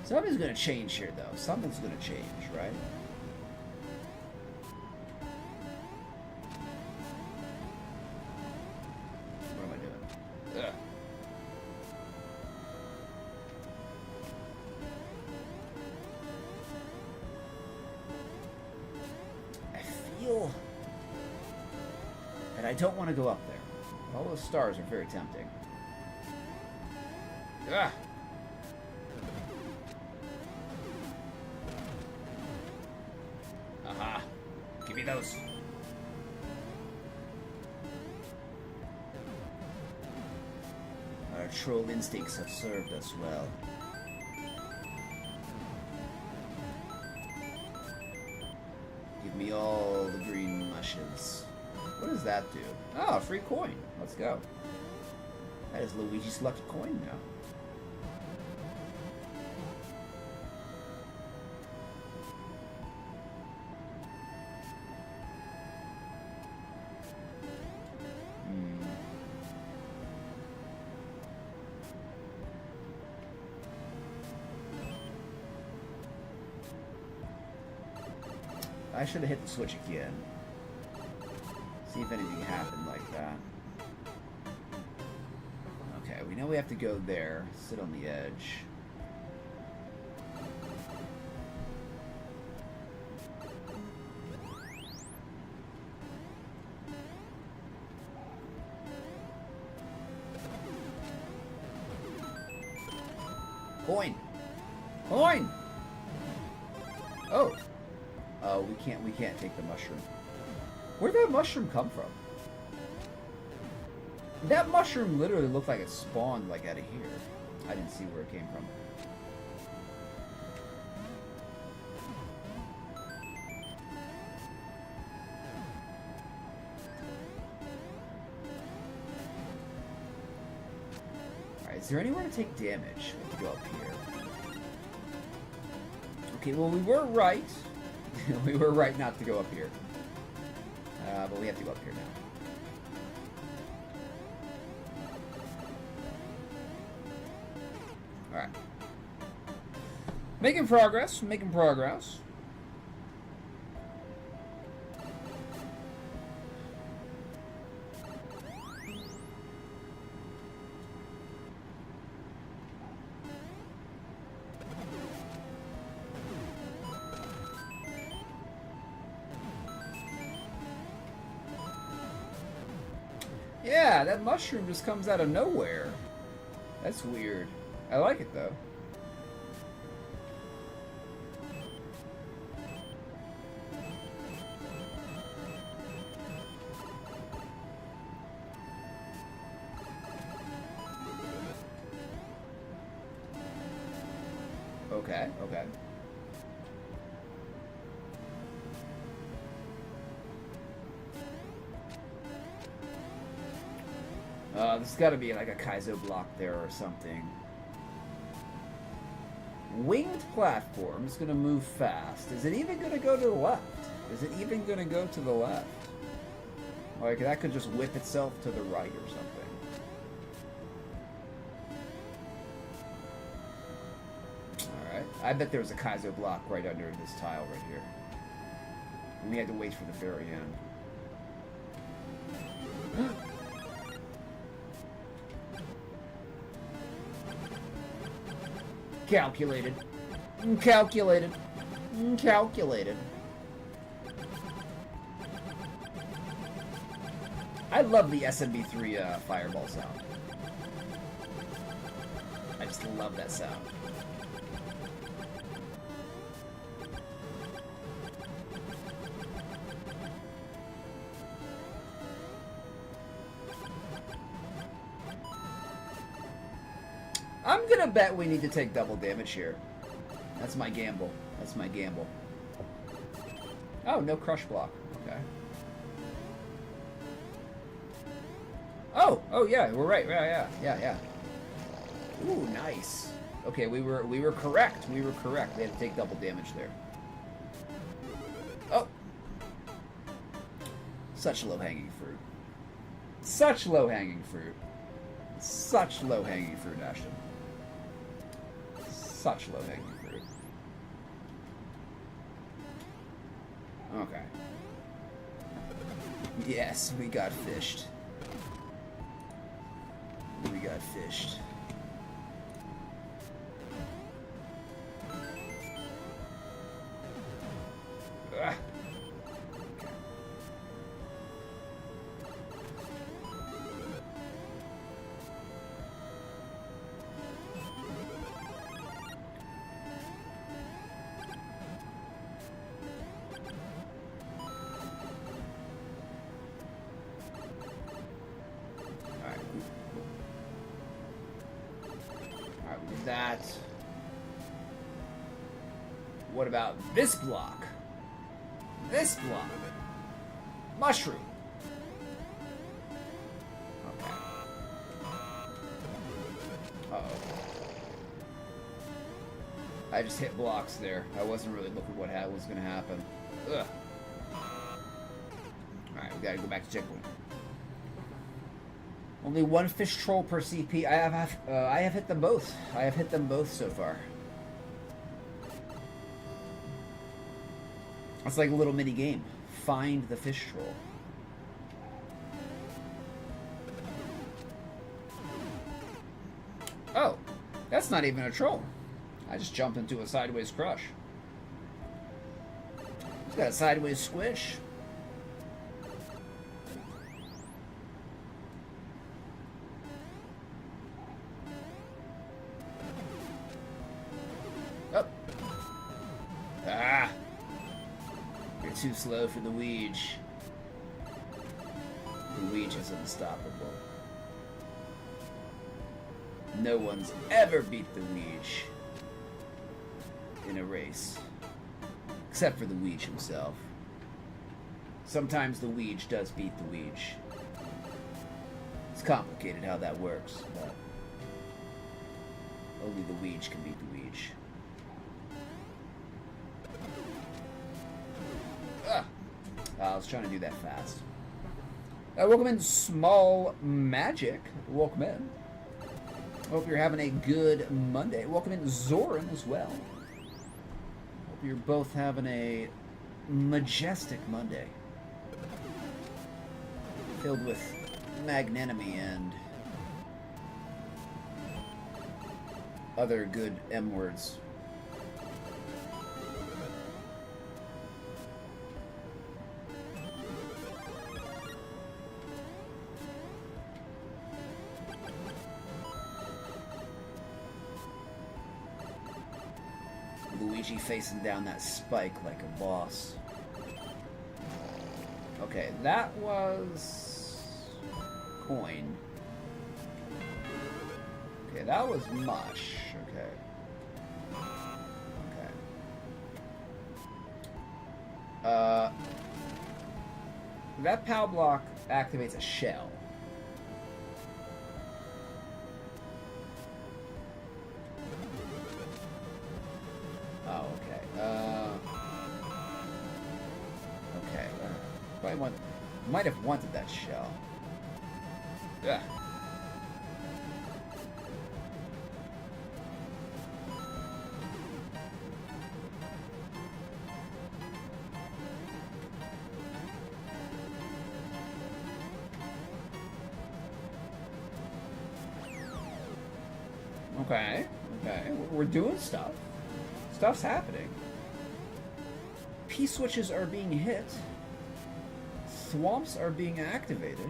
Something's gonna change here, though. Something's gonna change, right? What am I doing? Ugh. And I don't want to go up there. All those stars are very tempting. Ah! Aha! Give me those. Our troll instincts have served us well. Give me all the green mushes. What does that do? Oh, a free coin. Let's go. That is Luigi's lucky coin now. I should have hit the switch again. See if anything happened like that. Okay, we know we have to go there. Sit on the edge. Coin! Coin! Oh! Oh, we can't take the mushroom. Where'd that mushroom come from? That mushroom literally looked like it spawned like out of here. I didn't see where it came from. Alright, is there anywhere to take damage? We have to go up here. Okay, well we were right. We were right not to go up here. But we have to go up here now. Alright. Making progress, making progress. Yeah, that mushroom just comes out of nowhere. That's weird. I like it though. Okay, okay. There's got to be like a Kaizo block there or something. Winged platform is going to move fast. Is it even going to go to the left? Is it even going to go to the left? Like, that could just whip itself to the right or something. Alright. I bet there was a Kaizo block right under this tile right here. And we had to wait for the very end. Calculated. Calculated. Calculated. I love the SMB3 fireball sound. I just love that sound. I'm gonna bet we need to take double damage here. That's my gamble. That's my gamble. Oh, no crush block. Okay. Oh yeah, we're right. Yeah. Ooh, nice. Okay, we were correct. We were correct. We had to take double damage there. Oh. Such low-hanging fruit. Such low-hanging fruit. Such low-hanging fruit, Ashton. Such low-hanging fruit. Okay. Yes, we got fished. We got fished. Ah. That. What about this block? This block. Mushroom. Okay. Uh-oh. I just hit blocks there. I wasn't really looking what was going to happen. Ugh. Alright, we gotta go back to checkpoint. Only one fish troll per CP. I have hit them both. I have hit them both so far. It's like a little mini game. Find the fish troll. Oh, that's not even a troll. I just jumped into a sideways crush. It's got a sideways squish. Too slow for the Ouija. The Ouija is unstoppable. No one's ever beat the Ouija in a race. Except for the Ouija himself. Sometimes the Ouija does beat the Ouija. It's complicated how that works, but only the Ouija can beat the Ouija. I was trying to do that fast. Welcome in, Small Magic. Welcome in. Hope you're having a good Monday. Welcome in, Zoran, as well. Hope you're both having a majestic Monday. Filled with magnanimity and other good M words. Luigi facing down that spike like a boss. Okay, that was coin. Okay, that was mush. Okay. Okay. That POW block activates a shell. Might have wanted that shell. Yeah. Okay. Okay. We're doing stuff. Stuff's happening. P-switches are being hit. Swamps are being activated.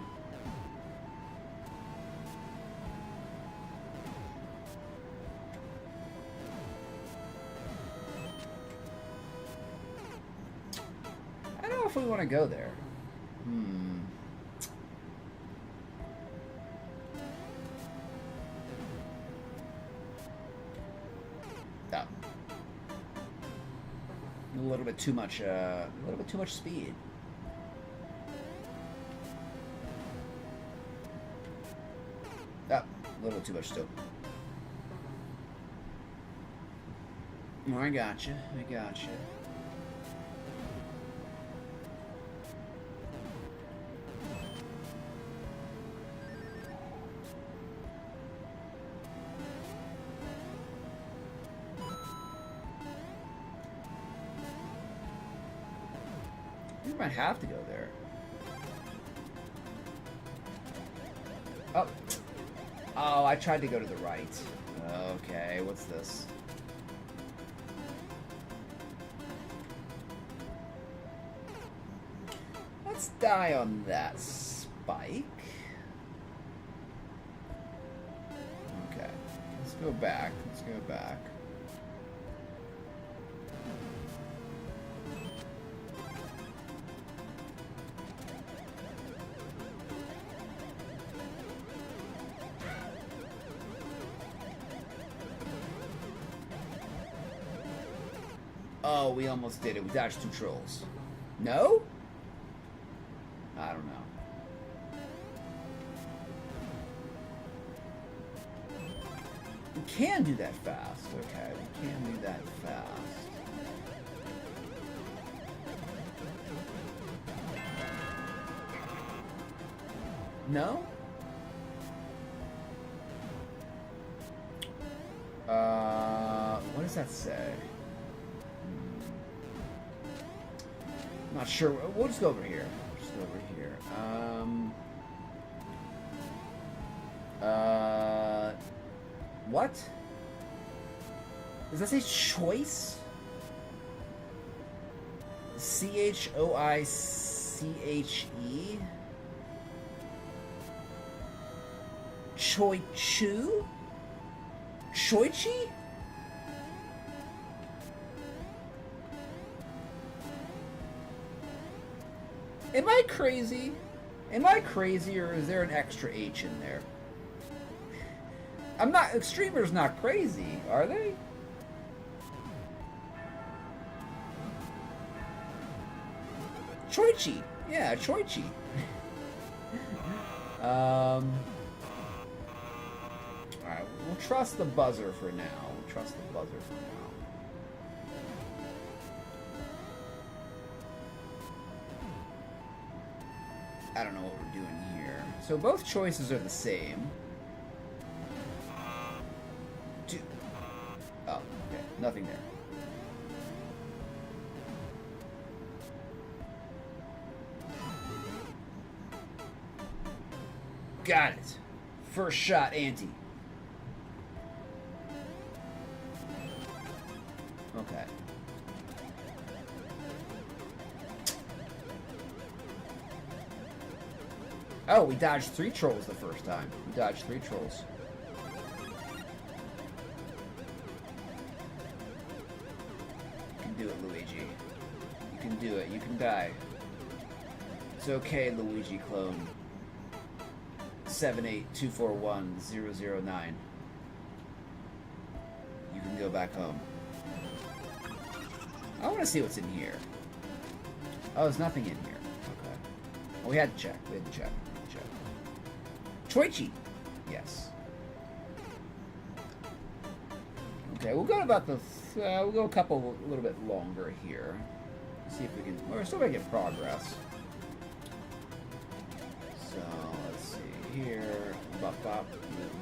I don't know if we want to go there. little bit too much speed. Oh, a little bit too much still. Oh, I gotcha. I gotcha. You might have to go there. Oh. Oh, I tried to go to the right. Okay, what's this? Let's die on that spike. Okay, let's go back. Let's go back. Oh, we almost did it. We dodged 2 trolls. No? I don't know. We can do that fast. Okay, we can do that fast. No? What does that say? Not sure. We'll just go over here. Just go over here. What? Does that say choice? C-H-O-I-C-H-E? Choi-chu? Choi-chi? Am I crazy? Am I crazy, or is there an extra H in there? I'm not. Streamers not crazy, are they? Choichi. Yeah, Choichi. Alright, we'll trust the buzzer for now. We'll trust the buzzer for now. I don't know what we're doing here. So both choices are the same. Oh, okay. Nothing there. Got it. First shot, ante. Okay. Oh, we dodged 3 trolls the first time. We dodged 3 trolls. You can do it, Luigi. You can do it. You can die. It's okay, Luigi clone. 78241-009. You can go back home. I want to see what's in here. Oh, there's nothing in here. Okay. Well, we had to check. We had to check. Choichi. Yes. Okay, we'll go about the. We'll go a little bit longer here. See if we can. We're still making progress. So let's see here. Bop bop,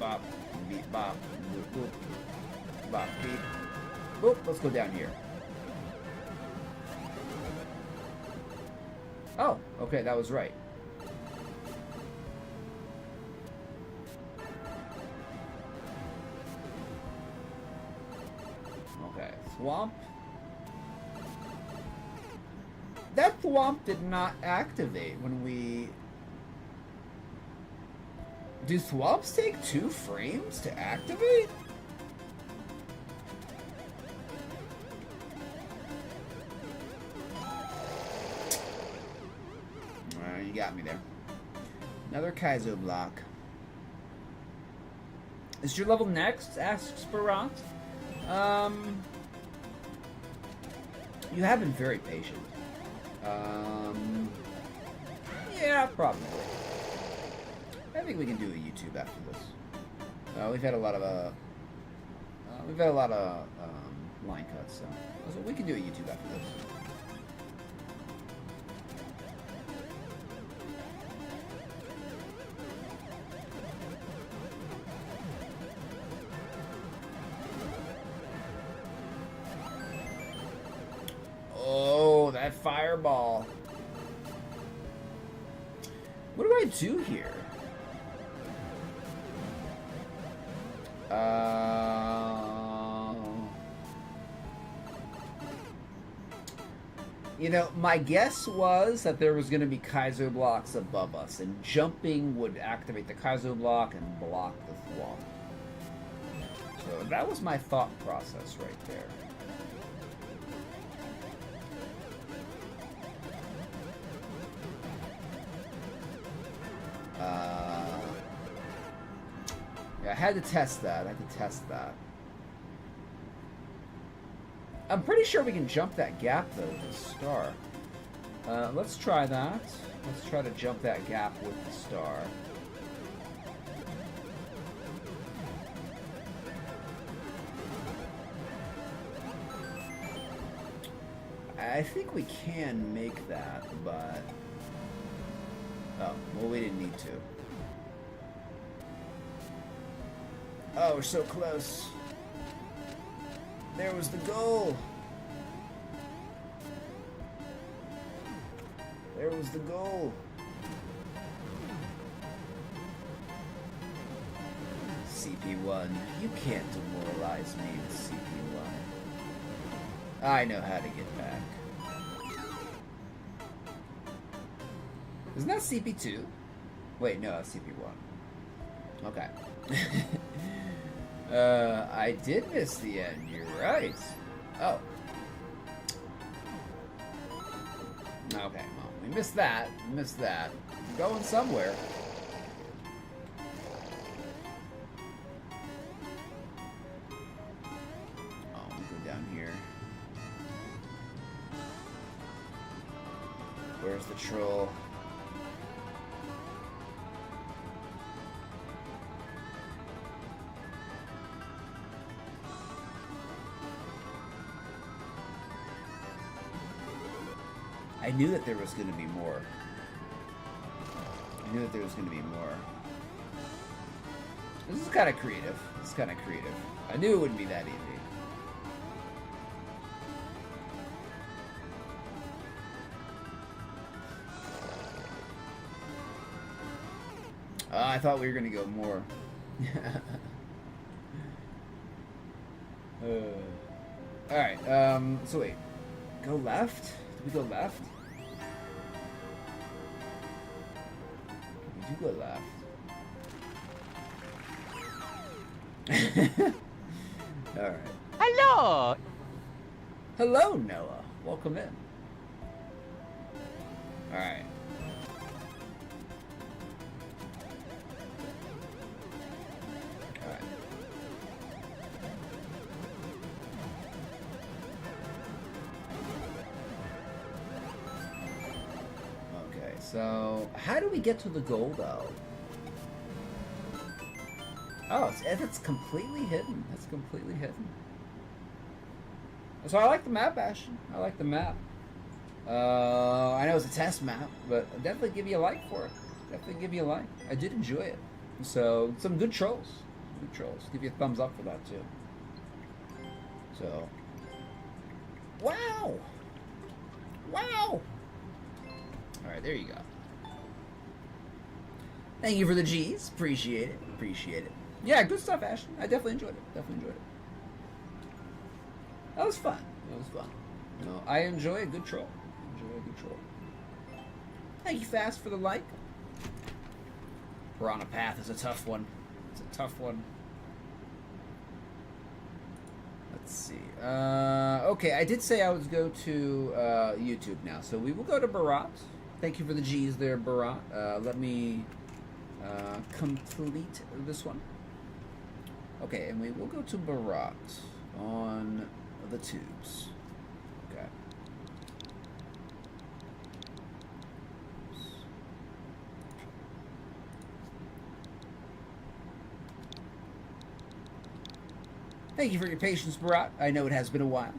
bop, beep bop, boop boop, bop beep. Boop. Let's go down here. Oh, okay, that was right. Okay, Thwomp. That Thwomp did not activate when we... Do Thwomps take 2 frames to activate? You got me there. Another Kaizo block. Is your level next? Asks Barant. You have been very patient. Yeah, probably. I think we can do a YouTube after this. We've had a lot of line cuts, so we can do a YouTube after this. Oh, that fireball. What do I do here? You know, my guess was that there was going to be Kaizo blocks above us, and jumping would activate the Kaizo block and block the thwomp. So that was my thought process right there. Yeah, I had to test that. I'm pretty sure we can jump that gap, though, with the star. Let's try that. Let's try to jump that gap with the star. I think we can make that, but... Oh, well, we didn't need to. Oh, we're so close. There was the goal. There was the goal. CP1, you can't demoralize me with CP1. I know how to get back. Isn't that CP2? Wait, no, that's CP1. Okay. I did miss the end, you're right. Oh. Okay, well, we missed that. We're going somewhere. Oh, we go down here. Where's the troll? I knew that there was going to be more. This is kind of creative. I knew it wouldn't be that easy. I thought we were going to go more. Alright, so wait. Go left? Did we go left? We do go left. Alright. Hello! Hello, Noah. Welcome in. Alright. So, how do we get to the goal, though? Oh, it's completely hidden. It's completely hidden. So I like the map, Ashton. I like the map. I know it's a test map, but I'll definitely give you a like for it. Definitely give you a like. I did enjoy it. So, some good trolls. Good trolls. Give you a thumbs up for that, too. So, wow! Wow! Alright, there you go. Thank you for the G's. Appreciate it. Yeah, good stuff, Ashton. I definitely enjoyed it. That was fun. You know, I enjoy a good troll. Thank you, Fast, for the like. We're on a path. It's a tough one. Let's see. Okay, I did say I would go to YouTube now, so we will go to Barat. Thank you for the G's there, Barat. Let me complete this one. Okay, and we will go to Barat on the tubes. Okay. Thank you for your patience, Barat. I know it has been a while.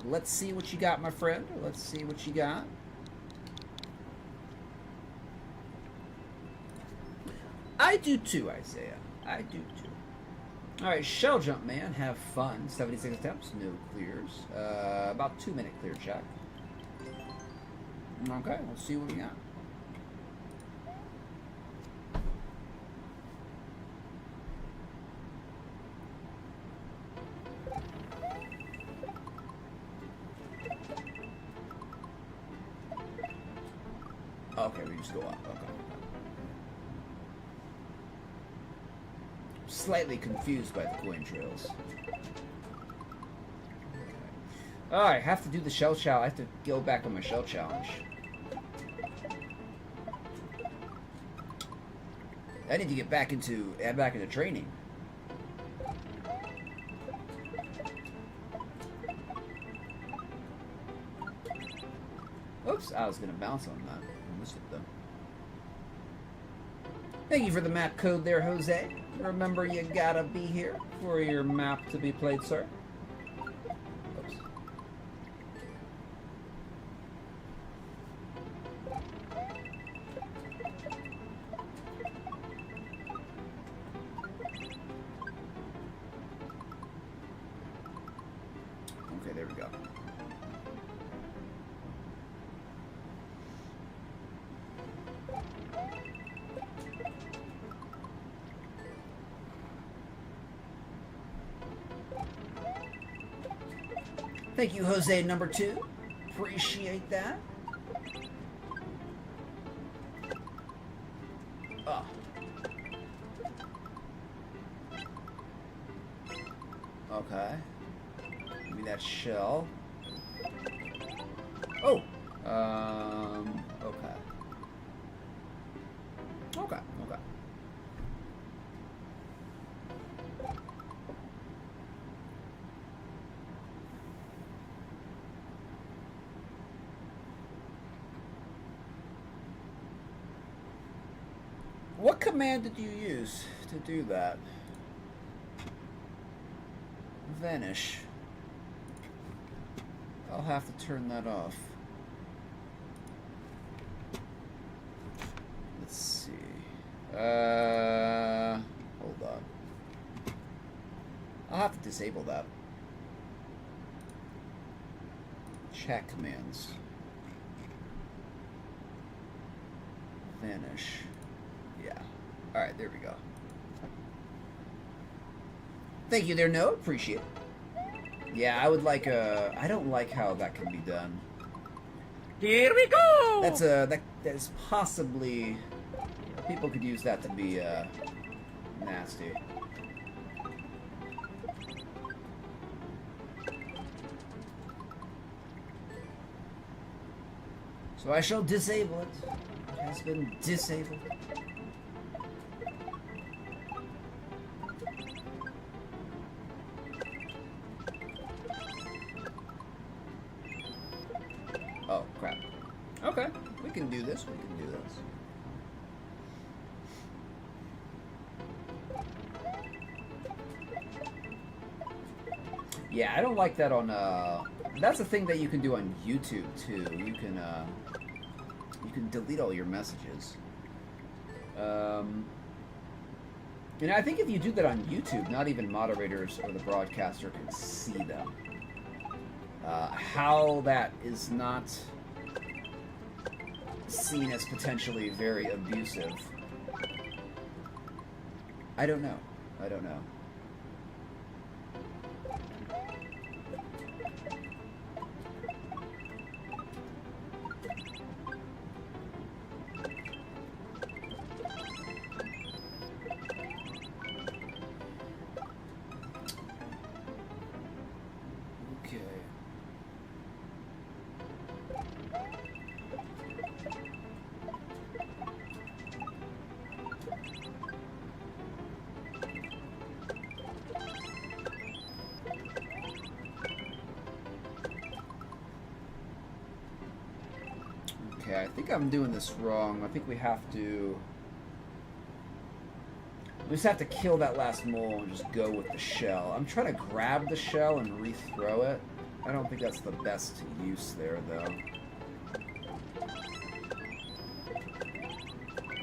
Let's see what you got, my friend. Let's see what you got. I do too, Isaiah. I do too. Alright, Shell Jump Man, have fun. 76 attempts, no clears. About 2-minute clear check. Okay, we'll see what we got. Okay, we just go up. Okay. Slightly confused by the coin trails. Okay. Alright, have to do the shell challenge. I have to go back on my shell challenge. I need to get back into training. Oops, I was gonna bounce on that. I missed it though. Thank you for the map code there, Jose. Remember, you gotta be here for your map to be played, sir. Oops. Okay, there we go. Thank you, Jose number 2. Appreciate that. Oh. Okay. Give me that shell. Oh. Okay. Okay. Okay. What command did you use to do that? Vanish. I'll have to turn that off. Let's see. Hold on. I'll have to disable that. Chat commands. Vanish. Yeah. Alright, there we go. Thank you there, Noah. Appreciate it. Yeah, I would like I don't like how that can be done. Here we go! That is possibly... People could use that to be, nasty. So I shall disable it. It has been disabled. Oh, crap. Okay, we can do this, we can do this. Yeah, I don't like that on, that's a thing that you can do on YouTube, too. You can delete all your messages. And I think if you do that on YouTube, not even moderators or the broadcaster can see them. How that is not seen as potentially very abusive, I don't know. I don't know. Okay, I think I'm doing this wrong. I think we have to We just have to kill that last mole and just go with the shell. I'm trying to grab the shell and re-throw it. I don't think that's the best use there, though.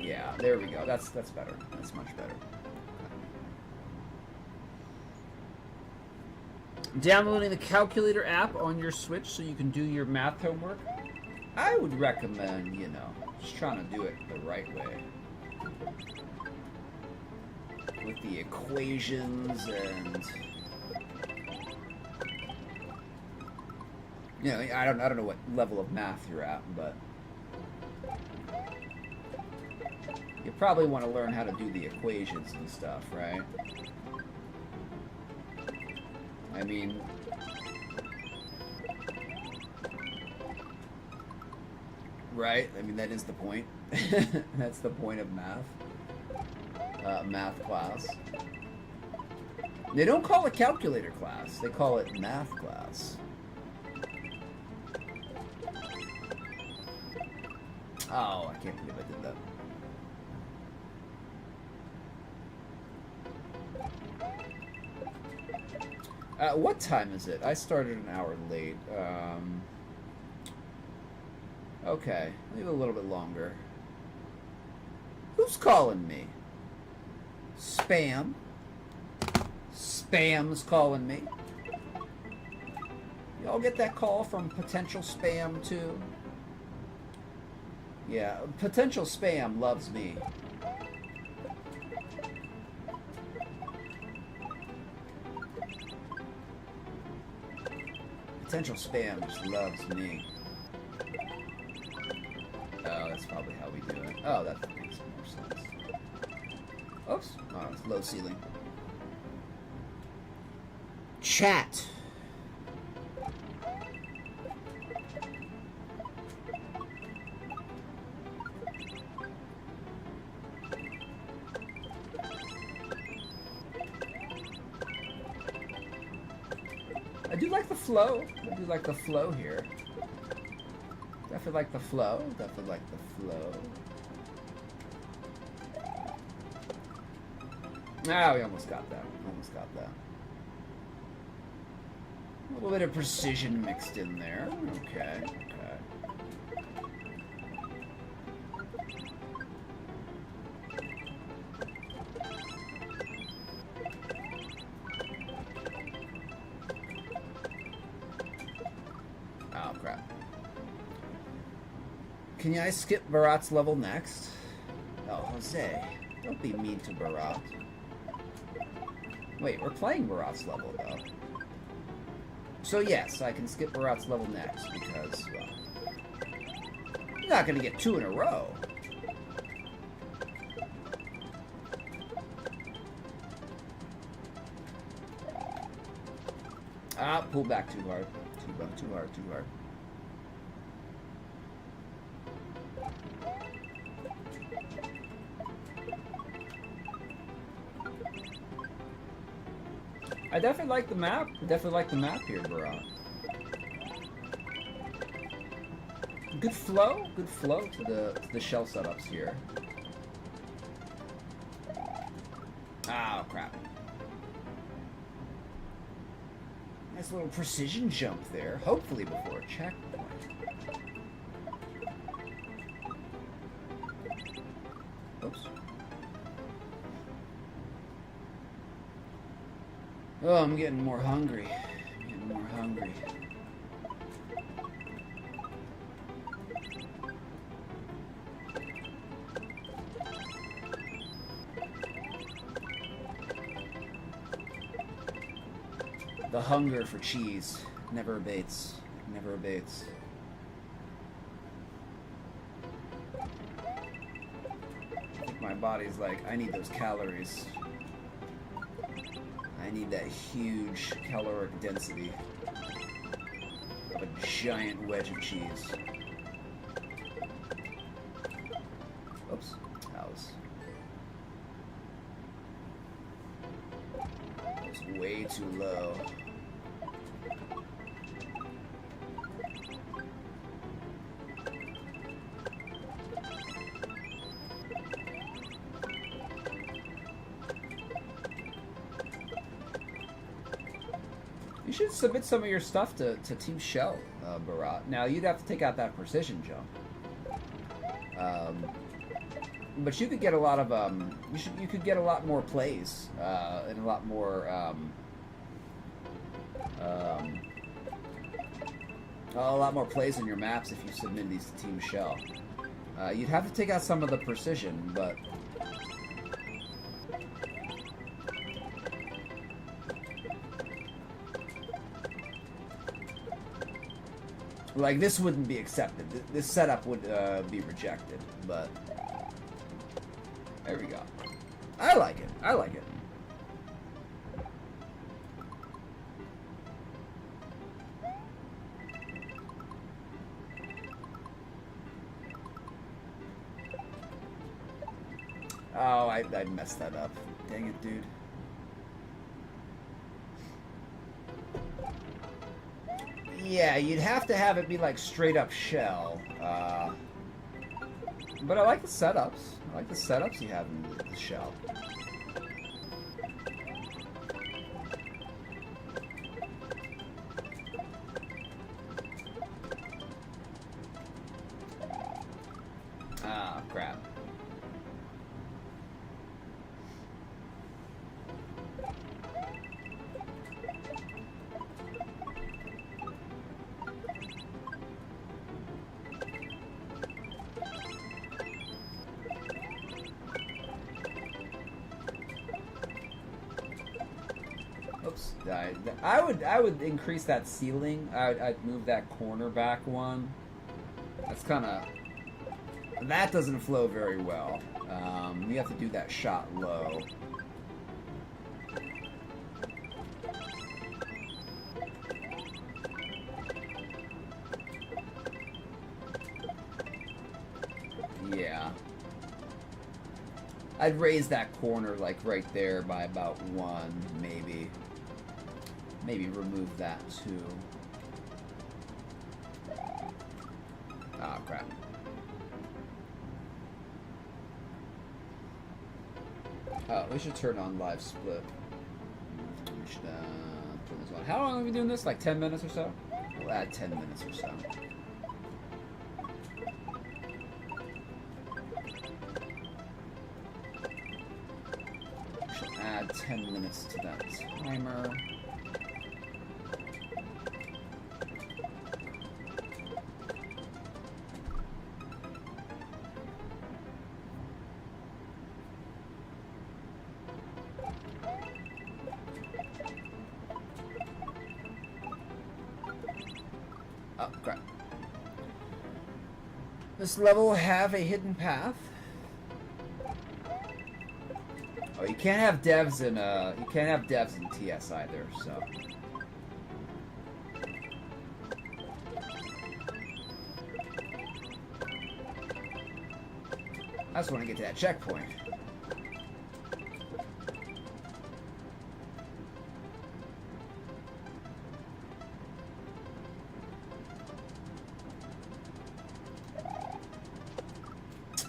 Yeah, there we go. That's better. That's much better. Downloading the calculator app on your Switch so you can do your math homework. I would recommend, you know, just trying to do it the right way. With the equations and... You know, I don't know what level of math you're at, but... You probably want to learn how to do the equations and stuff, right? I mean... Right? I mean, that is the point. That's the point of math. Math class. They don't call it calculator class. They call it math class. Oh, I can't believe I did that. What time is it? I started an hour late. Okay, leave it a little bit longer. Who's calling me? Spam. Spam's calling me. Y'all get that call from potential spam too? Yeah, potential spam loves me. Potential spam just loves me. Oh, that's probably how we do it. Oh, that makes more sense. Oops. Oh, it's low ceiling. Chat. I do like the flow. I do like the flow here. Definitely like the flow. Definitely like the flow. Ah, we almost got that. Almost got that. A little bit of precision mixed in there. Okay, okay. Oh, crap. Can I skip Barat's level next? Oh, Jose. Don't be mean to Barat. Wait, we're playing Barat's level, though. So yes, I can skip Barat's level next, because, well... I'm not gonna get 2 in a row. Ah, pull back too hard. Too hard, too hard. I definitely like the map. I definitely like the map here, Barat. Good flow to the shell setups here. Oh crap! Nice little precision jump there. Hopefully before a checkpoint. Oops. Oh, I'm getting more hungry. I'm getting more hungry. The hunger for cheese never abates. Never abates. I think my body's like, I need those calories. I need that huge caloric density of a giant wedge of cheese. Oops, that was way too low. You should submit some of your stuff to Team Shell, Barat. Now you'd have to take out that precision jump. But you could get a lot of you could get a lot more plays and a lot more plays in your maps if you submit these to Team Shell. You'd have to take out some of the precision, but like this wouldn't be accepted. This setup would be rejected, but there we go. I like it. I like it. Oh, I messed that up. Dang it, dude. Yeah, you'd have to have it be like straight up shell. But I like the setups. I like the setups you have in the shell. Ah, crap. Oops, I would increase that ceiling. I'd move that corner back one. That's kind of... That doesn't flow very well. You have to do that shot low. Yeah. I'd raise that corner like right there by about one, maybe. Maybe remove that too. Ah, crap. Oh, we should turn on live split. We should turn this on. How long are we doing this? Like 10 minutes or so? We'll add 10 minutes or so. We should add 10 minutes to that timer. Oh, crap. This level will have a hidden path. Oh, you can't have devs in TS either, so. I just want to get to that checkpoint.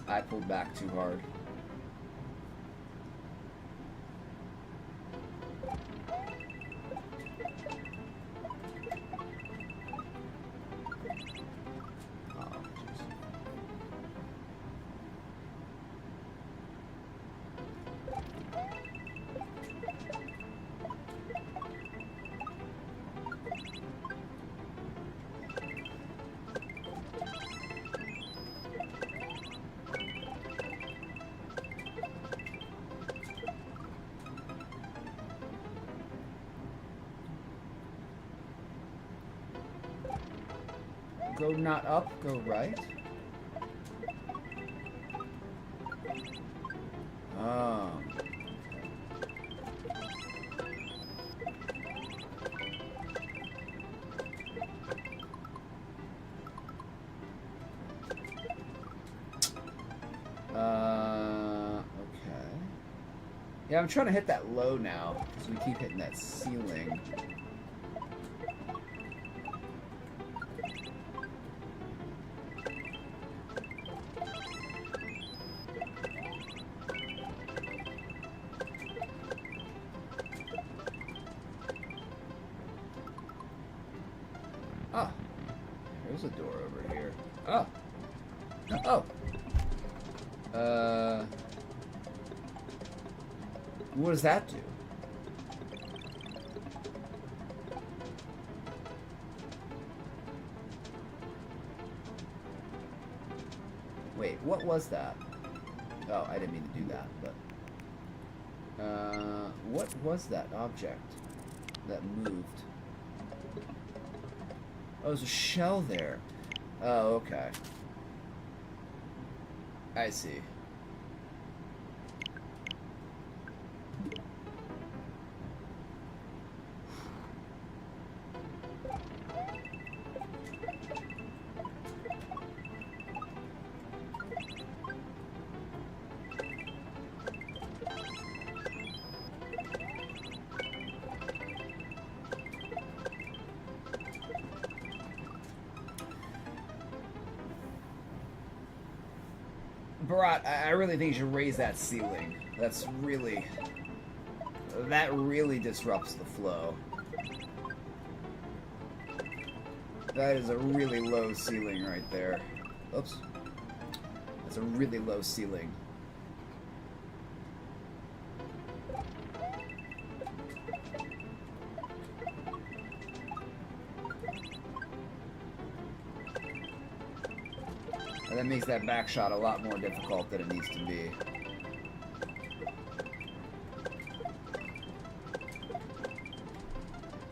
I pulled back too hard. Go not up, go right. Oh. Okay. Yeah, I'm trying to hit that low now, because we keep hitting that ceiling. there's a door over here. Oh. Oh. What does that do? Wait, what was that? Oh, I didn't mean to do that, but... what was that object that moved? Oh, there's a shell there. Oh, okay. I see. Barat, I really think you should raise that ceiling. That really disrupts the flow. That is a really low ceiling right there. Oops. That's a really low ceiling. And that makes that back shot a lot more difficult than it needs to be.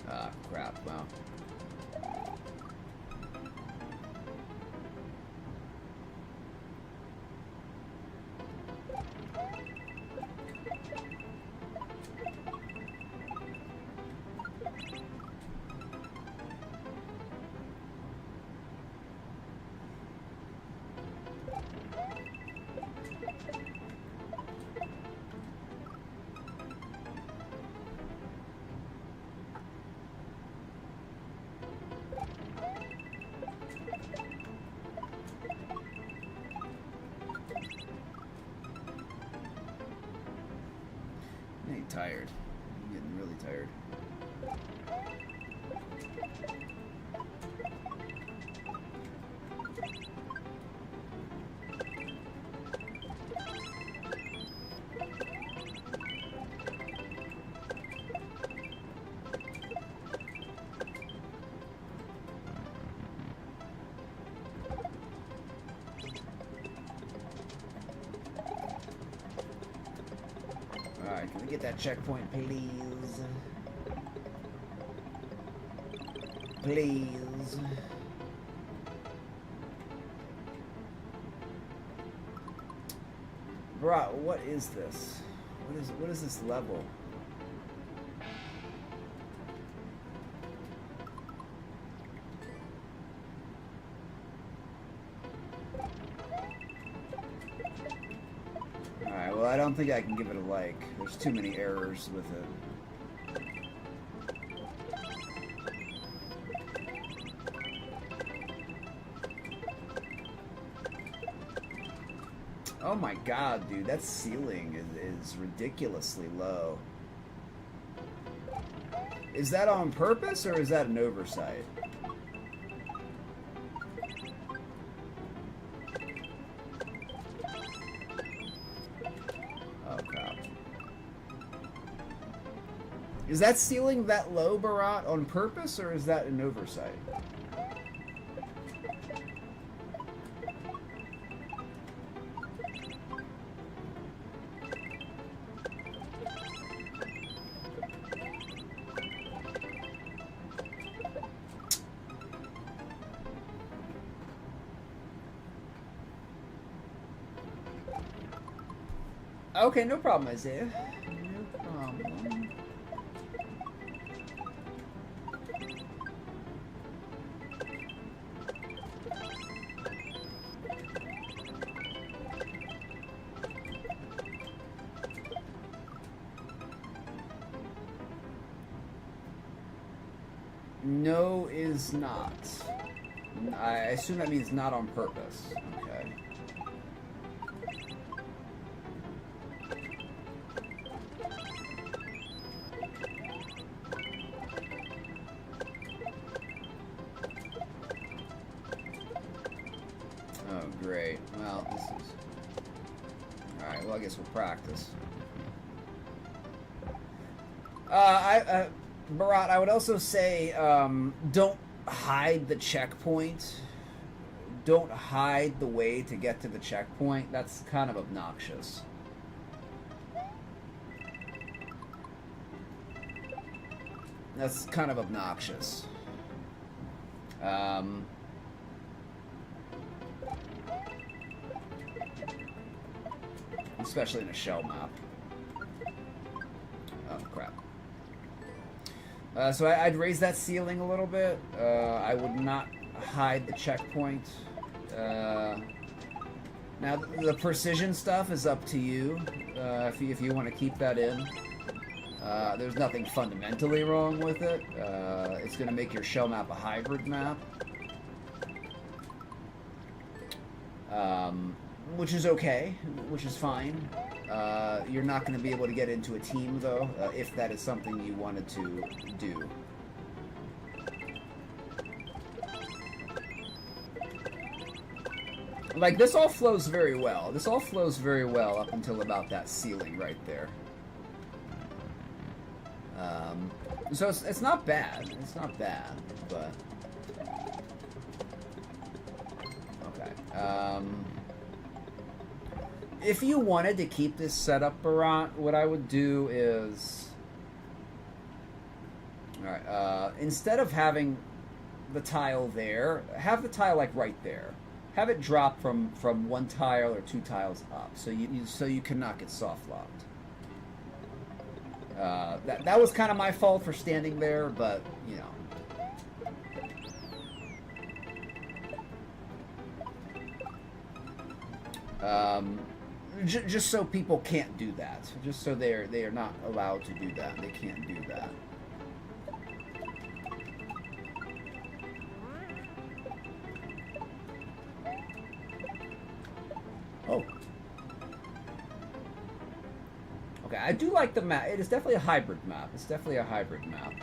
Ah, crap, wow. I'm tired. I'm getting really tired. Alright, can we get that checkpoint, please? Please. Bro, what is this? What is this level? Alright, well I don't think I can give it a like. There's too many errors with it. Oh my god, dude, that ceiling is ridiculously low. Is that on purpose or is that an oversight? Oh crap. Is that ceiling that low, Barat, on purpose or is that an oversight? Okay, no problem, Isaiah. No problem. No is not. I assume that means not on purpose. Okay. Well, this is... Alright, well, I guess we'll practice. Barat, I would also say, don't hide the checkpoint. Don't hide the way to get to the checkpoint. That's kind of obnoxious. That's kind of obnoxious. Especially in a shell map. Oh, crap. So I'd raise that ceiling a little bit. I would not hide the checkpoint. Now, the precision stuff is up to you, if you want to keep that in. There's nothing fundamentally wrong with it. It's going to make your shell map a hybrid map. Which is okay, which is fine. You're not going to be able to get into a team, though, if that is something you wanted to do. Like, this all flows very well. This all flows very well up until about that ceiling right there. So it's not bad. It's not bad, but... Okay. If you wanted to keep this setup, Barat, what I would do is... Alright, instead of having the tile there, have the tile, like, right there. Have it drop from one tile or two tiles up, so you cannot get soft locked. That was kind of my fault for standing there, but you know. Just so people can't do that. Just so they are not allowed to do that. They can't do that. Oh. Okay, I do like the map. It is definitely a hybrid map. It's definitely a hybrid map.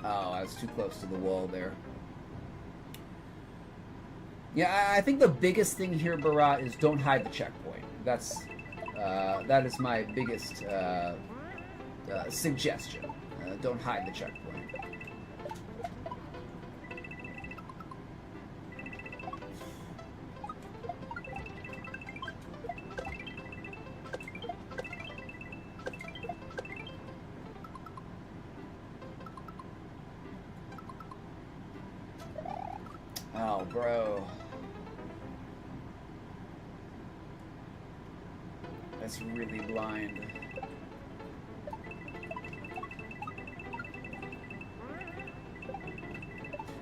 Oh, I was too close to the wall there. Yeah, I think the biggest thing here, Barat, is don't hide the checkpoint. That is my biggest suggestion. Don't hide the checkpoint. Oh, bro. That's really blind.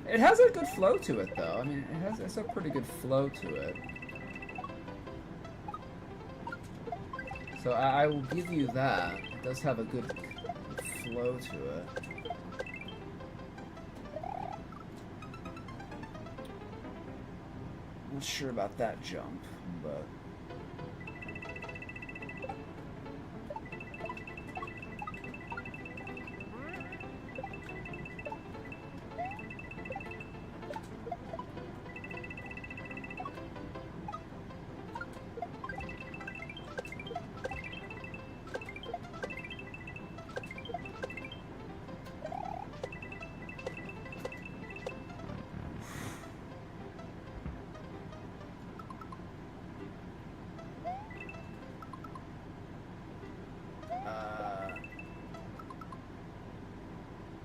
It has a good flow to it, though. I mean, it's a pretty good flow to it. So I will give you that. It does have a good flow to it. Not sure about that jump, but...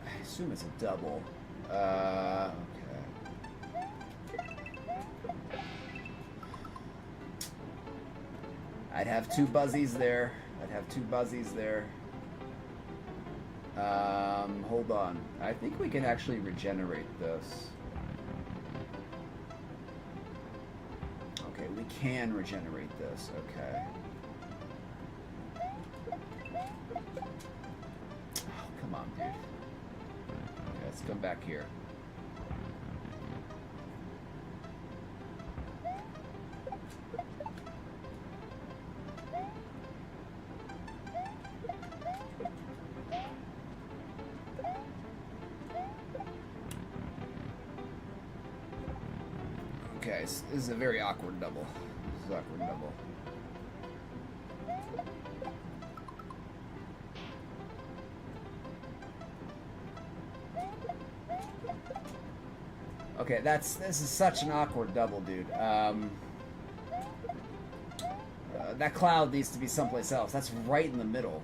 I assume it's a double. Okay. I'd have two buzzies there. Hold on. I think we can actually regenerate this. Okay, we can regenerate this. Okay. Oh, come on, dude. Okay, let's come back here. Okay, this is a very awkward double. This is awkward double. Okay, this is such an awkward double, dude. That cloud needs to be someplace else. That's right in the middle.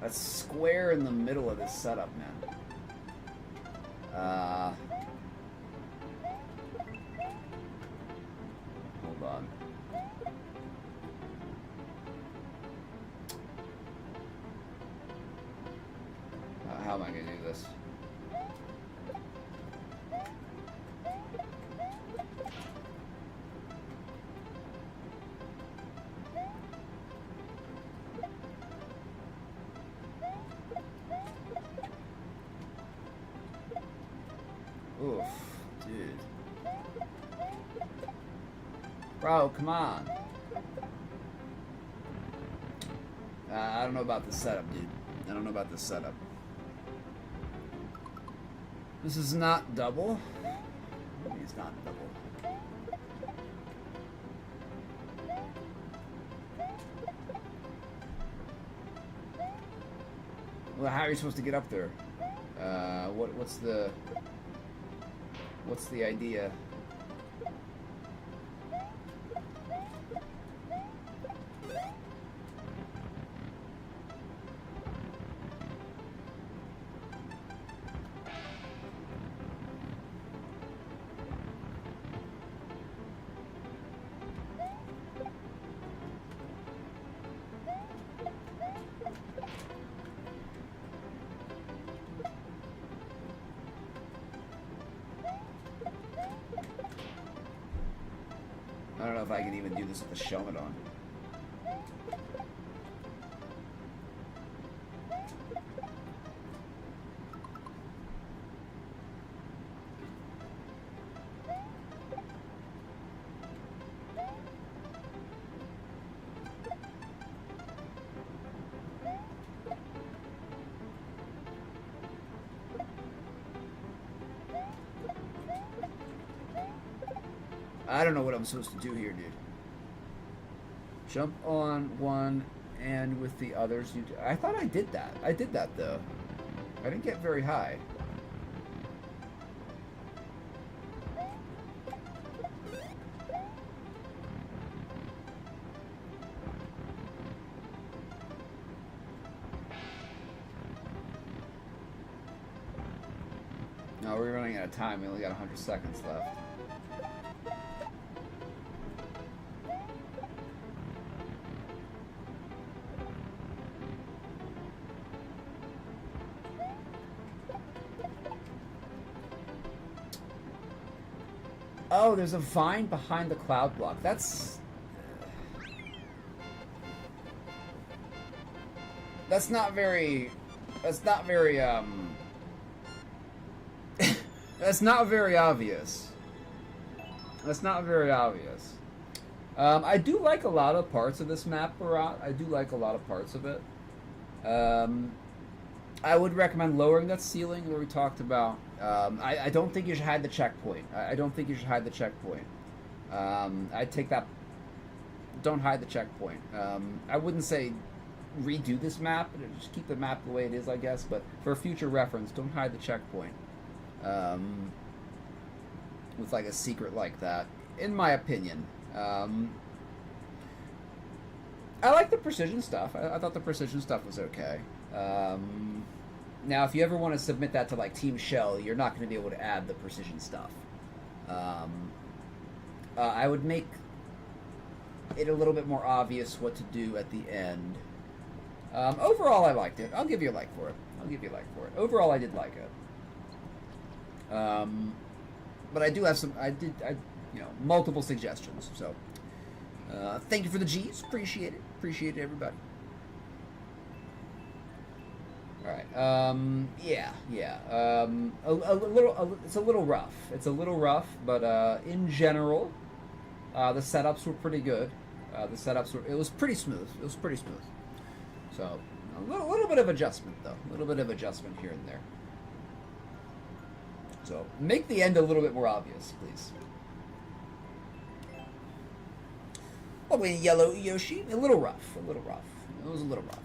That's square in the middle of this setup, man. Hold on. How am I going to do this? Oof, dude. Bro, come on. I don't know about this setup, dude. I don't know about this setup. This is not double. It's not double. Well, how are you supposed to get up there? What's the idea? I don't know if I can even do this with the helmet on. I don't know what I'm supposed to do here, dude. Jump on one and with the others. I thought I did that. I did that, though. I didn't get very high. No, we're running out of time. We only got 100 seconds left. Oh, there's a vine behind the cloud block. That's not very that's not very that's not very obvious. That's not very obvious. I do like a lot of parts of this map, Barat. I do like a lot of parts of it. I would recommend lowering that ceiling where we talked about. I don't think you should hide the checkpoint. I don't think you should hide the checkpoint. I'd take that. Don't hide the checkpoint. I wouldn't say redo this map. Just keep the map the way it is, I guess. But for future reference, don't hide the checkpoint. With like a secret like that, in my opinion. I like the precision stuff. I thought the precision stuff was okay. Now, if you ever want to submit that to like Team Shell, you're not going to be able to add the precision stuff. I would make it a little bit more obvious what to do at the end. Overall, I liked it. I'll give you a like for it. Overall, I did like it. But I do have some. Multiple suggestions. So, thank you for the G's. Appreciate it. Appreciate it, everybody. All right. Yeah. It's a little rough. But in general, the setups were pretty good. It was pretty smooth. So a little bit of adjustment, though. A little bit of adjustment here and there. So make the end a little bit more obvious, please. Oh, and yellow Yoshi, a little rough, a little rough. It was a little rough.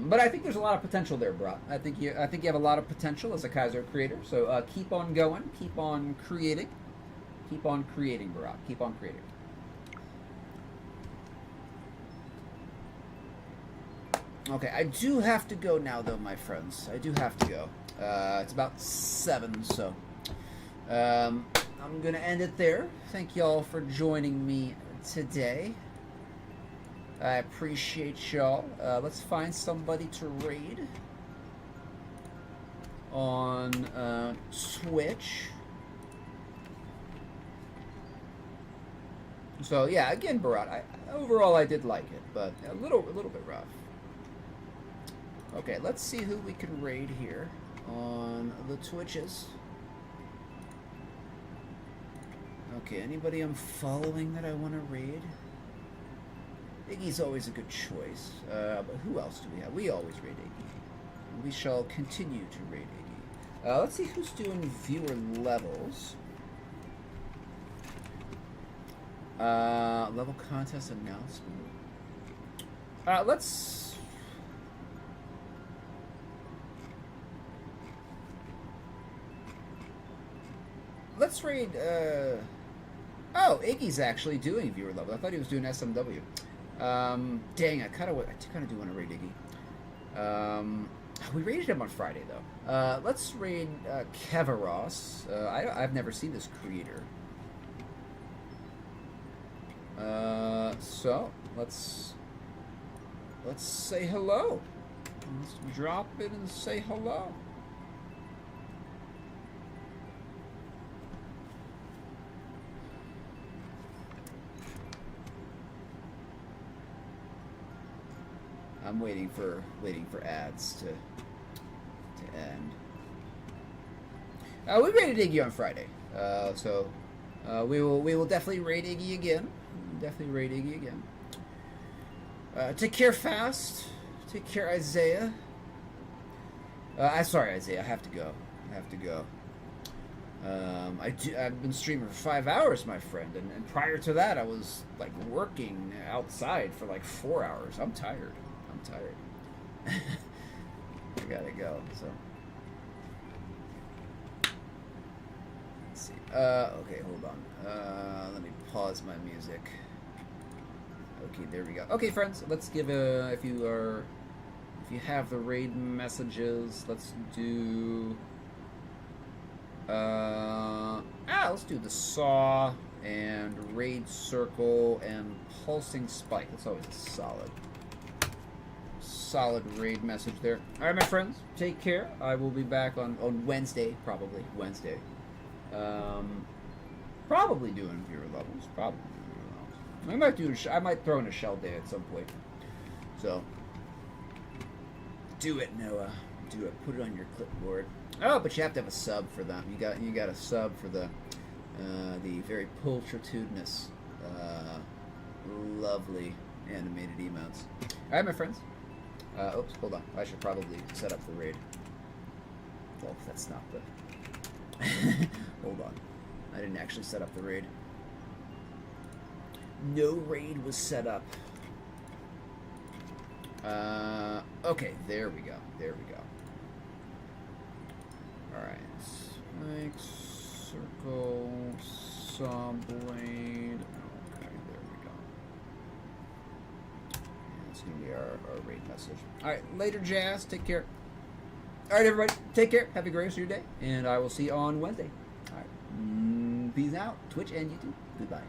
But I think there's a lot of potential there, Brat. I think you have a lot of potential as a Kaiser creator. So keep on going, keep on creating, Brat. Keep on creating. Okay, I do have to go now, though, my friends. I do have to go. It's about 7, so I'm going to end it there. Thank y'all for joining me today. I appreciate y'all. Let's find somebody to raid on Twitch. So, yeah, again, Barat, overall I did like it, but a little bit rough. Okay, let's see who we can raid here on the Twitches. Okay, anybody I'm following that I want to raid? Iggy's always a good choice. But who else do we have? We always raid Iggy. We shall continue to raid Iggy. Let's see who's doing viewer levels. Level contest announcement. Let's raid, oh, Iggy's actually doing viewer level. I thought he was doing SMW. Dang, I kind of do want to raid Iggy. We raided him on Friday, though. Let's raid, Kevaros. I've never seen this creator. So, let's say hello. Let's drop it and say hello. I'm waiting for ads to end. We raided Iggy on Friday, so we will definitely raid Iggy again. Take care, Fast. Take care, Isaiah. Sorry, Isaiah. I have to go. I've been streaming for 5 hours, my friend, and prior to that, I was like working outside for like 4 hours. I'm tired. I gotta go. So let's see. Okay, hold on. Let me pause my music. Okay, there we go. Okay, friends, let's give if you have the raid messages, let's do let's do the Saw and Raid Circle and Pulsing Spike. That's always a solid raid message there. Alright, my friends, take care. I will be back on Wednesday, probably Wednesday. Probably doing viewer levels. I might throw in a shell day at some point. So do it, Noah. Do it. Put it on your clipboard. Oh, but you have to have a sub for them. You got a sub for the very pulchritudinous, lovely animated emotes. All right, my friends. Oops, hold on. I should probably set up the raid. Well, that's not the. Hold on. I didn't actually set up the raid. No raid was set up. Okay, there we go. Alright. Spike, circle, saw blade. Okay, there we go. That's gonna be our raid message. Alright, later, Jazz. Take care. Alright, everybody. Take care. Have a great rest of your day. And I will see you on Wednesday. Alright. Peace out. Twitch and YouTube. Goodbye.